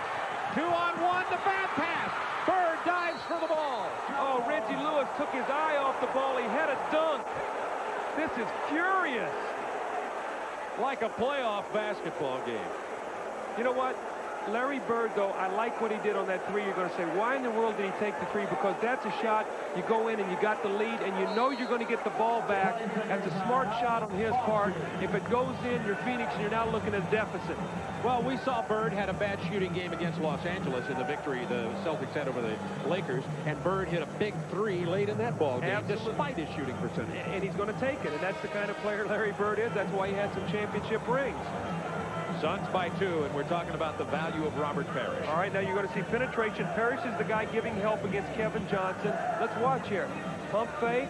2-on-1, the bad pass. Bird dives for the ball. Oh, Reggie Lewis took his eye off the ball. He had a dunk. This is furious. Like a playoff basketball game. You know what? Larry Bird, though, I like what he did on that three. You're going to say, why in the world did he take the three? Because that's a shot. You go in and you got the lead, and you know you're going to get the ball back. That's a smart shot on his part. If it goes in, you're Phoenix, and you're now looking at a deficit. Well, we saw Bird had a bad shooting game against Los Angeles in the victory the Celtics had over the Lakers, and Bird hit a big three late in that ball game, despite his shooting percentage. And he's going to take it, and that's the kind of player Larry Bird is. That's why he had some championship rings. Suns by 2, and we're talking about the value of Robert Parrish. All right, now you're going to see penetration. Parrish is the guy giving help against Kevin Johnson. Let's watch here. Pump fake.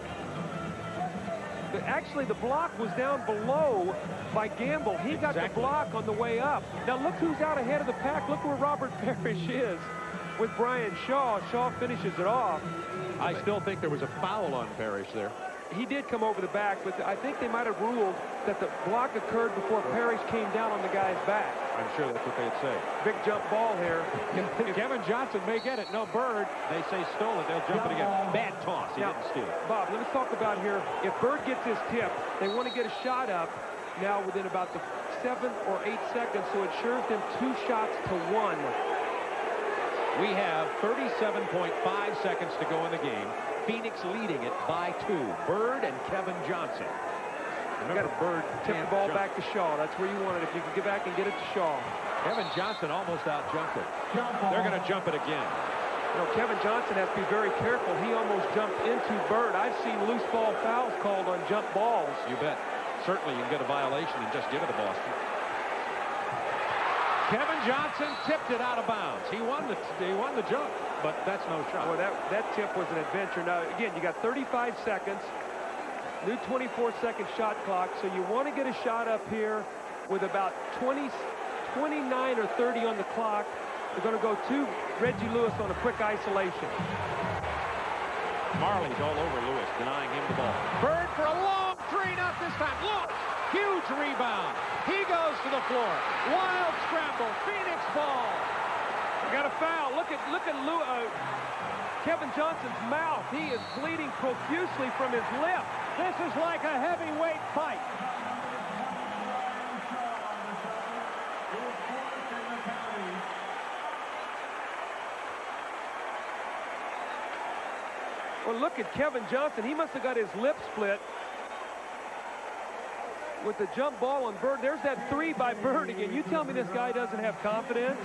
Actually, the block was down below by Gamble. He got the block on the way up. Now look who's out ahead of the pack. Look where Robert Parrish is with Brian Shaw. Shaw finishes it off. I still think there was a foul on Parrish there. He did come over the back, but I think they might have ruled that the block occurred before Parrish came down on the guy's back. I'm sure that's what they'd say. Big jump ball here. Kevin Johnson may get it. No, Bird, they say stole it. They'll jump it again. Bad toss. He didn't steal it. Bob, let's talk about here. If Bird gets his tip, they want to get a shot up now within about the 7 or 8 seconds, so it serves them 2 shots to 1. We have 37.5 seconds to go in the game. Phoenix leading it by 2. Bird and Kevin Johnson. Remember, Bird tip the ball back to Shaw. That's where you want it. If you can get back and get it to Shaw. Kevin Johnson almost out-jumped it. They're going to jump it again. You know, Kevin Johnson has to be very careful. He almost jumped into Bird. I've seen loose ball fouls called on jump balls. You bet. Certainly you can get a violation and just give it to Boston. Kevin Johnson tipped it out of bounds. He won the jump, but that's no shot. Well, that tip was an adventure. Now, again, you got 35 seconds, new 24-second shot clock, so you want to get a shot up here with about 29 or 30 on the clock. They're going to go to Reggie Lewis on a quick isolation. Marley's all over Lewis, denying him the ball. Bird for a long three, not this time. Lewis, huge rebound. He goes to the floor. Wild scramble. Phoenix ball. We got a foul. look at Kevin Johnson's mouth. He is bleeding profusely from his lip. This is like a heavyweight fight. Well, look at Kevin Johnson. He must have got his lip split with the jump ball on Bird. There's that 3 by Bird again. You tell me this guy doesn't have confidence?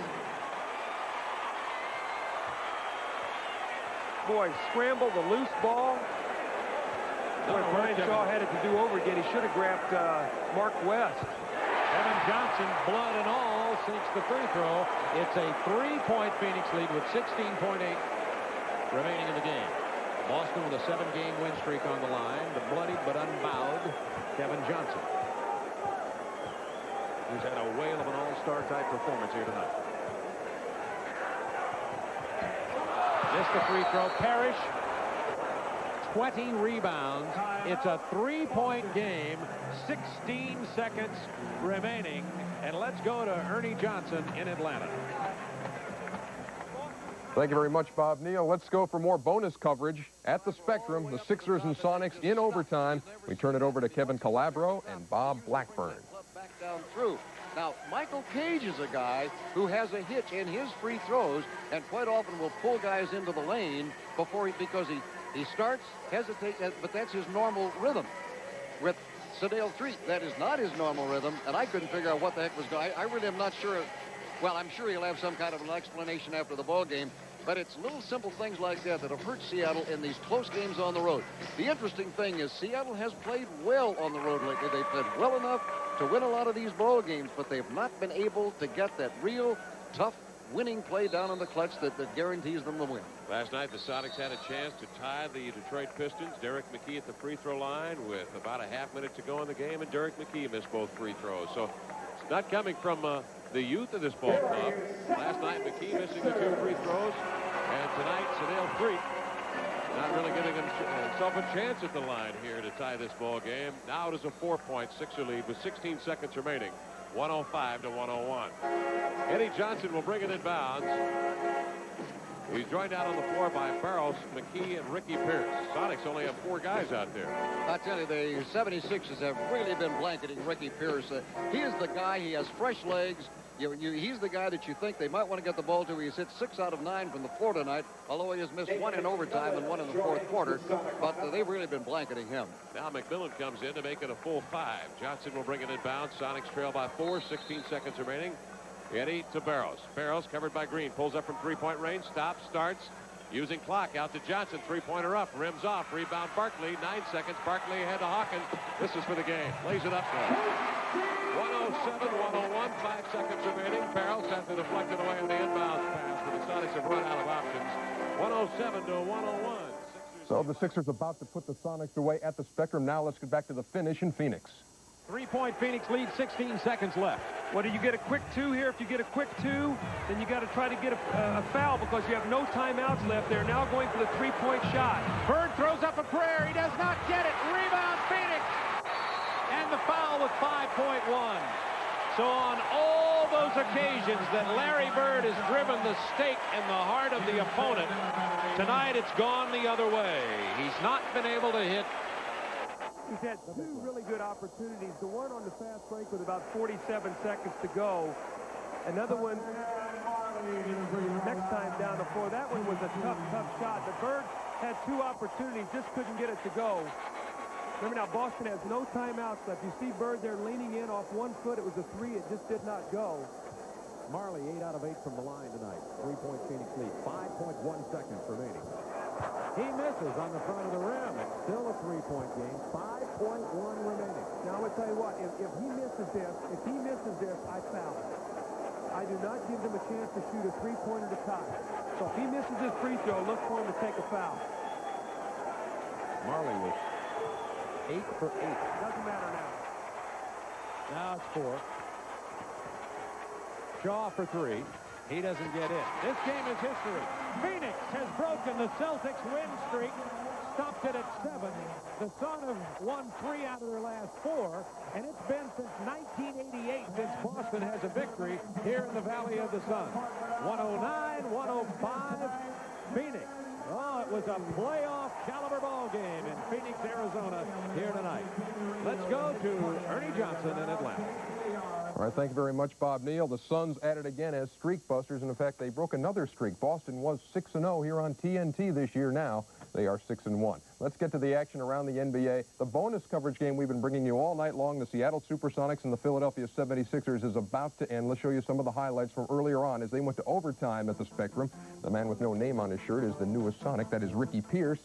Boy, scramble, the loose ball. Boy, Brian Shaw had it to do over again. He should have grabbed Mark West. Kevin Johnson, blood and all, sinks the free throw. It's a 3-point Phoenix lead with 16.8 remaining in the game. Boston with a 7-game win streak on the line. The bloodied but unbowed Kevin Johnson, who's had a whale of an all-star type performance here tonight. Missed the free throw. Parrish, 20 rebounds. It's a 3-point game. 16 seconds remaining. And let's go to Ernie Johnson in Atlanta. Thank you very much, Bob Neal. Let's go for more bonus coverage at the Spectrum. The Sixers and Sonics in overtime. We turn it over to Kevin Calabro and Bob Blackburn. Back down through. Now, Michael Cage is a guy who has a hitch in his free throws and quite often will pull guys into the lane because he starts, hesitates, but that's his normal rhythm. With Sedale Treat, that is not his normal rhythm, and I couldn't figure out what the heck was going on. I really am not sure. Well, I'm sure he'll have some kind of an explanation after the ball game, but it's little simple things like that that have hurt Seattle in these close games on the road. The interesting thing is Seattle has played well on the road lately. They've played well enough to win a lot of these ball games, but they've not been able to get that real tough winning play down in the clutch that guarantees them the win. Last night, the Sonics had a chance to tie the Detroit Pistons. Derek McKee at the free throw line with about a half minute to go in the game, and Derek McKee missed both free throws. So it's not coming from the youth of this ball club. Last night, McKee missing the 2 free throws, and tonight, Sedale Treat not really giving himself a chance at the line here to tie this ball game. Now it is a 4-point Sixer lead with 16 seconds remaining. 105 to 101. Eddie Johnson will bring it in bounds. He's joined out on the floor by Barrows, McKee, and Ricky Pierce. Sonics only have 4 guys out there. I tell you, the 76ers have really been blanketing Ricky Pierce. He is the guy. He has fresh legs. He's the guy that you think they might want to get the ball to. He's hit 6 out of 9 from the floor tonight, although he has missed 1 in overtime and 1 in the 4th quarter. But they've really been blanketing him. Now McMillan comes in to make it a full 5. Johnson will bring it in bounds. Sonics trail by 4, 16 seconds remaining. Eddie to Barrows. Barrows covered by Green. Pulls up from 3-point range. Stops, starts. Using clock out to Johnson. 3-pointer up. Rims off. Rebound Barkley. 9 seconds. Barkley ahead to Hawkins. This is for the game. Lays it up there. 107, 101. 5 seconds remaining. Barrows has to deflect it away on the inbound pass, but the Sonics have run out of options. 107 to 101. So the Sixers about to put the Sonics away at the Spectrum. Now let's get back to the finish in Phoenix. 3-point Phoenix lead, 16 seconds left. Well, do you get a quick 2 here? If you get a quick 2, then you got to try to get a foul because you have no timeouts left. They're now going for the 3-point shot. Bird throws up a prayer. He does not get it. Rebound Phoenix. And the foul with 5.1. So on all those occasions that Larry Bird has driven the stake in the heart of the opponent, tonight it's gone the other way. He's not been able to hit. He's had 2 really good opportunities. The one on the fast break with about 47 seconds to go. Another one next time down the floor. That one was a tough shot. But Bird had 2 opportunities, just couldn't get it to go. Remember now, Boston has no timeouts left. You see Bird there leaning in off 1 foot. It was a 3. It just did not go. Marley, 8 out of 8 from the line tonight. 3-point Phoenix lead. 5.1 seconds remaining. He misses on the front of the rim. It's still a 3-point game. 5.1 remaining. Now, I'm going to tell you what. If he misses this, I foul him. I do not give them a chance to shoot a 3-pointer to tie. So if he misses his free throw, look for him to take a foul. Marley was 8 for 8. Doesn't matter now. Now it's 4. Shaw for 3. He doesn't get in. This game is history. Phoenix has broken the Celtics win streak, stopped it at 7. The Sun have won 3 out of their last 4, and it's been since 1988 since Boston has a victory here in the Valley of the Sun. 109-105, Phoenix. Oh, it was a playoff caliber ball game in Phoenix, Arizona here tonight. Let's go to Ernie Johnson in Atlanta. All right, thank you very much, Bob Neal. The Suns at it again as streak busters. And in fact, they broke another streak. Boston was 6-0 here on TNT this year. Now they are 6-1. Let's get to the action around the NBA. The bonus coverage game we've been bringing you all night long, the Seattle Supersonics and the Philadelphia 76ers, is about to end. Let's show you some of the highlights from earlier on as they went to overtime at the Spectrum. The man with no name on his shirt is the newest Sonic. That is Ricky Pierce.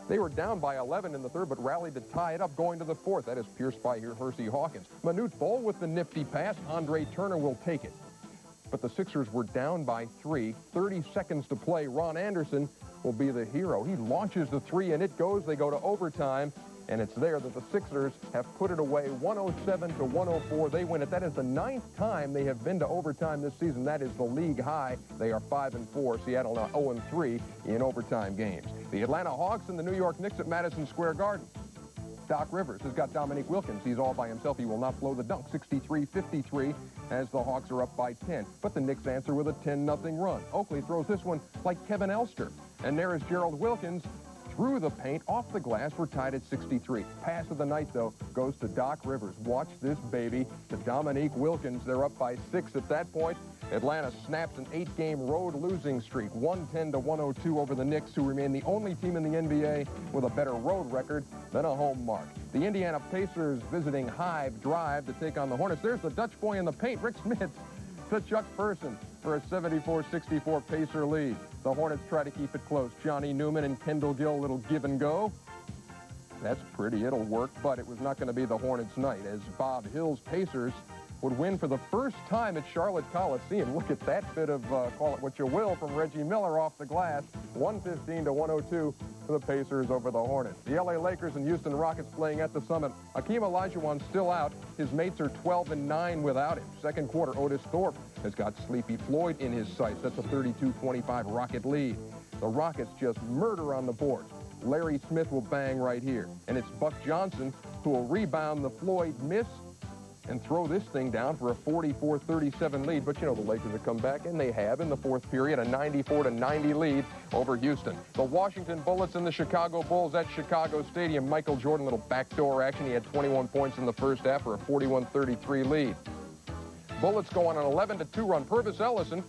They were down by 11 in the third, but rallied to tie it up going to the fourth. That is Pierce by here, Hersey Hawkins. Manute Bol with the nifty pass. Andre Turner will take it. But the Sixers were down by 3. 30 seconds to play. Ron Anderson will be the hero. He launches the 3, and it goes. They go to overtime, and it's there that the Sixers have put it away 107-104. They win it. That is the 9th time they have been to overtime this season. That is the league high. They are 5-4. Seattle now 0-3 in overtime games. The Atlanta Hawks and the New York Knicks at Madison Square Garden. Doc Rivers has got Dominique Wilkins. He's all by himself. He will not blow the dunk. 63-53 as the Hawks are up by 10. But the Knicks answer with a 10-0 run. Oakley throws this one like Kevin Elster. And there is Gerald Wilkins through the paint, off the glass. We're tied at 63. Pass of the night, though, goes to Doc Rivers. Watch this baby to Dominique Wilkins. They're up by 6 at that point. Atlanta snaps an 8-game road losing streak, 110-102 over the Knicks, who remain the only team in the NBA with a better road record than a home mark. The Indiana Pacers visiting Hive Drive to take on the Hornets. There's the Dutch boy in the paint, Rick Smith, to Chuck Person for a 74-64 Pacer lead. The Hornets try to keep it close. Johnny Newman and Kendall Gill, a little give and go. That's pretty, it'll work, but it was not going to be the Hornets' night as Bob Hill's Pacers would win for the first time at Charlotte Coliseum. Look at that bit of, call it what you will, from Reggie Miller off the glass. 115-102 for the Pacers over the Hornets. The LA Lakers and Houston Rockets playing at the Summit. Hakeem Olajuwon still out. His mates are 12-9 without him. Second quarter, Otis Thorpe has got Sleepy Floyd in his sights. That's a 32-25 Rocket lead. The Rockets just murder on the boards. Larry Smith will bang right here. And it's Buck Johnson who will rebound the Floyd miss and throw this thing down for a 44-37 lead. But, you know, the Lakers have come back, and they have in the fourth period, a 94-90 lead over Houston. The Washington Bullets and the Chicago Bulls at Chicago Stadium. Michael Jordan, little backdoor action. He had 21 points in the first half for a 41-33 lead. Bullets go on an 11-2 run. Purvis Ellison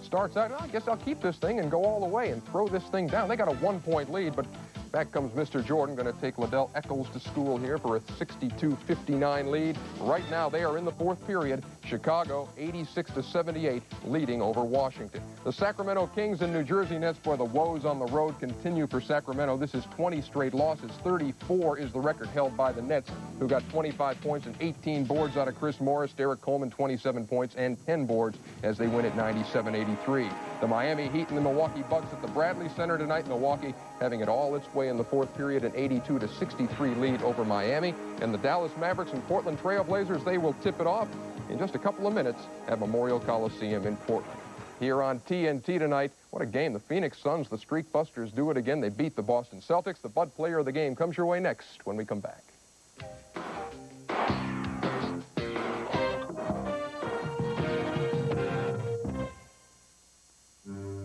starts out, I guess I'll keep this thing and go all the way and throw this thing down. They got a 1-point lead, but back comes Mr. Jordan, going to take Liddell Eccles to school here for a 62-59 lead. Right now, they are in the fourth period. Chicago, 86-78, leading over Washington. The Sacramento Kings and New Jersey Nets, boy, the woes on the road continue for Sacramento. This is 20 straight losses. 34 is the record held by the Nets, who got 25 points and 18 boards out of Chris Morris. Derek Coleman, 27 points and 10 boards as they win at 97-83. The Miami Heat and the Milwaukee Bucks at the Bradley Center tonight. Milwaukee having it all its way in the fourth period, an 82-63 lead over Miami. And the Dallas Mavericks and Portland Trail Blazers, they will tip it off in just a couple of minutes at Memorial Coliseum in Portland. Here on TNT tonight, what a game. The Phoenix Suns, the Streak Busters, do it again. They beat the Boston Celtics. The Bud Player of the game comes your way next when we come back.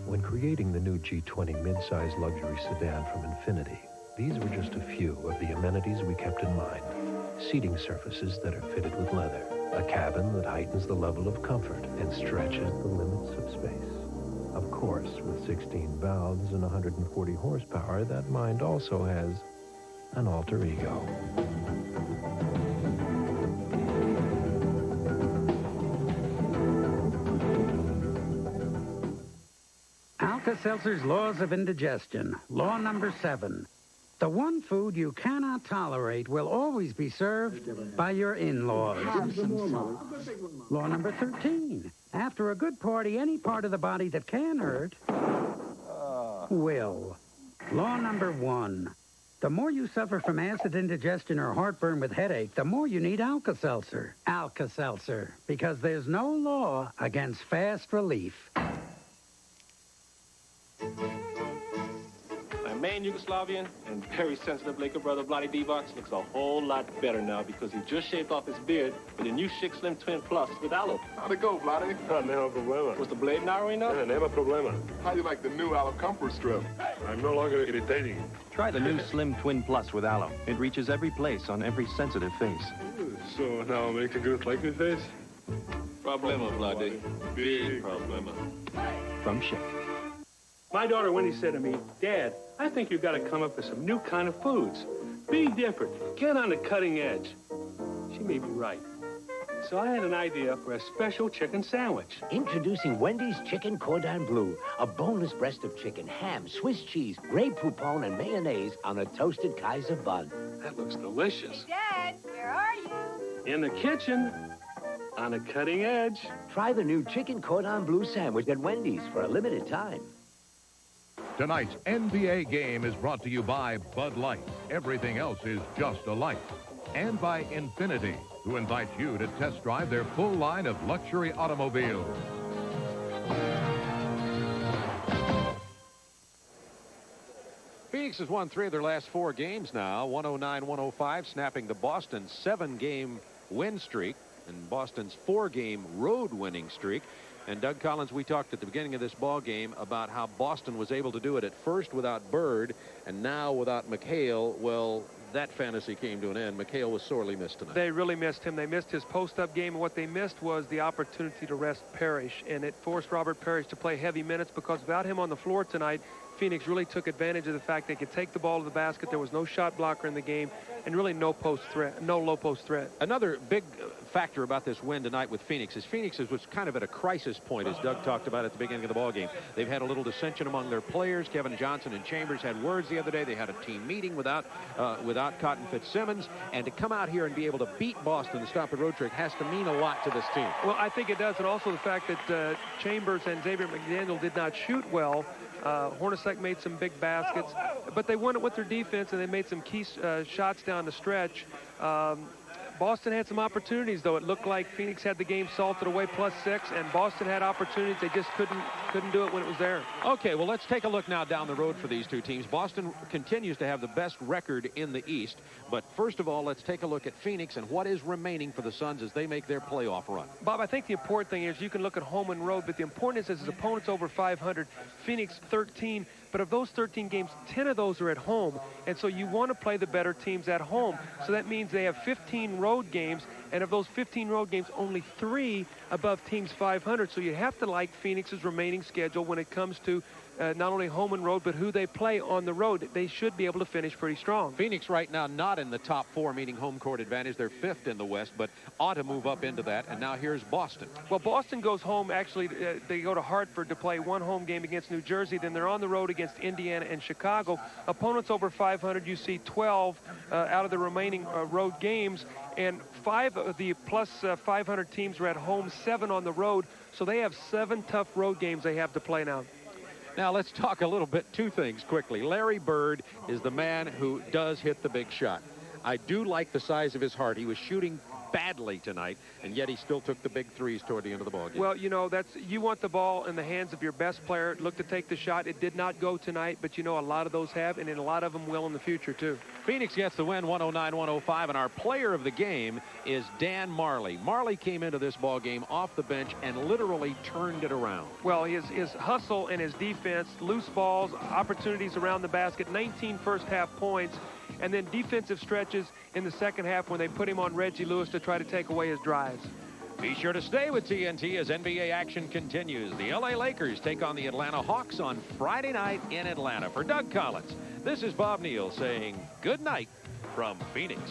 When creating the new G20 mid-size luxury sedan from Infiniti, these were just a few of the amenities we kept in mind. Seating surfaces that are fitted with leather, a cabin that heightens the level of comfort and stretches the limits of space. Of course, with 16 valves and 140 horsepower, that mind also has an alter ego. Alka-Seltzer's Laws of Indigestion. Law number 7. The one food you cannot tolerate will always be served by your in-laws. Law number 13. After a good party, any part of the body that can hurt will. Law number 1. The more you suffer from acid indigestion or heartburn with headache, the more you need Alka-Seltzer. Alka-Seltzer, because there's no law against fast relief. My main Yugoslavian and very sensitive Laker brother, Bloody D-Box, looks a whole lot better now because he just shaved off his beard with the new Chic Slim Twin Plus with aloe. How'd it go, Bloody? No problema. Was the blade narrowing up? Never problema. How do you like the new aloe comfort strip? I'm no longer irritating. Try the new Slim Twin Plus with aloe. It reaches every place on every sensitive face. So now make a good like me face? Problema, Bloody. Big problema. From Chic. My daughter Wendy said to me, Dad, I think you've got to come up with some new kind of foods. Be different. Get on the cutting edge. She may be right. So I had an idea for a special chicken sandwich. Introducing Wendy's Chicken Cordon Bleu, a boneless breast of chicken, ham, Swiss cheese, Grey Poupon, and mayonnaise on a toasted Kaiser bun. That looks delicious. Dad, where are you? In the kitchen, on the cutting edge. Try the new Chicken Cordon Bleu sandwich at Wendy's for a limited time. Tonight's NBA game is brought to you by Bud Light. Everything else is just a light. And by Infiniti, who invites you to test drive their full line of luxury automobiles. Phoenix has won 3 of their last 4 games now, 109-105, snapping the Boston 7-game win streak and Boston's 4-game road winning streak. And Doug Collins, we talked at the beginning of this ball game about how Boston was able to do it at first without Bird and now without McHale. Well, that fantasy came to an end. McHale was sorely missed tonight. They really missed him. They missed his post-up game, and what they missed was the opportunity to rest Parrish, and it forced Robert Parrish to play heavy minutes because without him on the floor tonight, Phoenix really took advantage of the fact they could take the ball to the basket. There was no shot blocker in the game, and really no post threat, no low post threat. Another big factor about this win tonight with Phoenix is Phoenix was kind of at a crisis point, as Doug talked about at the beginning of the ball game. They've had a little dissension among their players. Kevin Johnson and Chambers had words the other day. They had a team meeting without Cotton Fitzsimmons, and to come out here and be able to beat Boston, the stop and road trick, has to mean a lot to this team. Well, I think it does, and also the fact that Chambers and Xavier McDaniel did not shoot well. Hornacek made some big baskets, but they won it with their defense, and they made some key shots down the stretch. Boston had some opportunities, though. It looked like Phoenix had the game salted away +6, and Boston had opportunities. They just couldn't do it when it was there. Okay, well, let's take a look now down the road for these two teams. Boston continues to have the best record in the East, but first of all, let's take a look at Phoenix and what is remaining for the Suns as they make their playoff run. Bob, I think the important thing is you can look at home and road, but the importance is his opponents over 500, Phoenix 13, but of those 13 games, 10 of those are at home, and so you want to play the better teams at home. So that means they have 15 road games, and of those 15 road games, only 3 above teams 500. So you have to like Phoenix's remaining schedule when it comes to not only home and road, but who they play on the road. They should be able to finish pretty strong. Phoenix right now not in the top 4, meaning home court advantage. They're 5th in the West, but ought to move up into that. And now here's Boston. Well, Boston goes home. Actually, they go to Hartford to play one home game against New Jersey. Then they're on the road against Indiana and Chicago. Opponents over 500, you see 12 out of the remaining road games. And 5 of the plus 500 teams are at home, 7 on the road. So they have 7 tough road games they have to play now. Now, let's talk a little bit, 2 things quickly. Larry Bird is the man who does hit the big shot. I do like the size of his heart. He was shooting badly tonight, and yet he still took the big threes toward the end of the ball game. Well, you know, you want the ball in the hands of your best player. Look to take the shot. It did not go tonight, but you know a lot of those have, and a lot of them will in the future too. Phoenix gets the win, 109-105, and our player of the game is Dan Marley. Marley came into this ball game off the bench and literally turned it around. Well, his hustle and his defense, loose balls, opportunities around the basket, 19 first-half points, and then defensive stretches in the second half when they put him on Reggie Lewis to try to take away his drives. Be sure to stay with TNT as NBA action continues. The LA Lakers take on the Atlanta Hawks on Friday night in Atlanta. For Doug Collins, this is Bob Neal saying good night from Phoenix.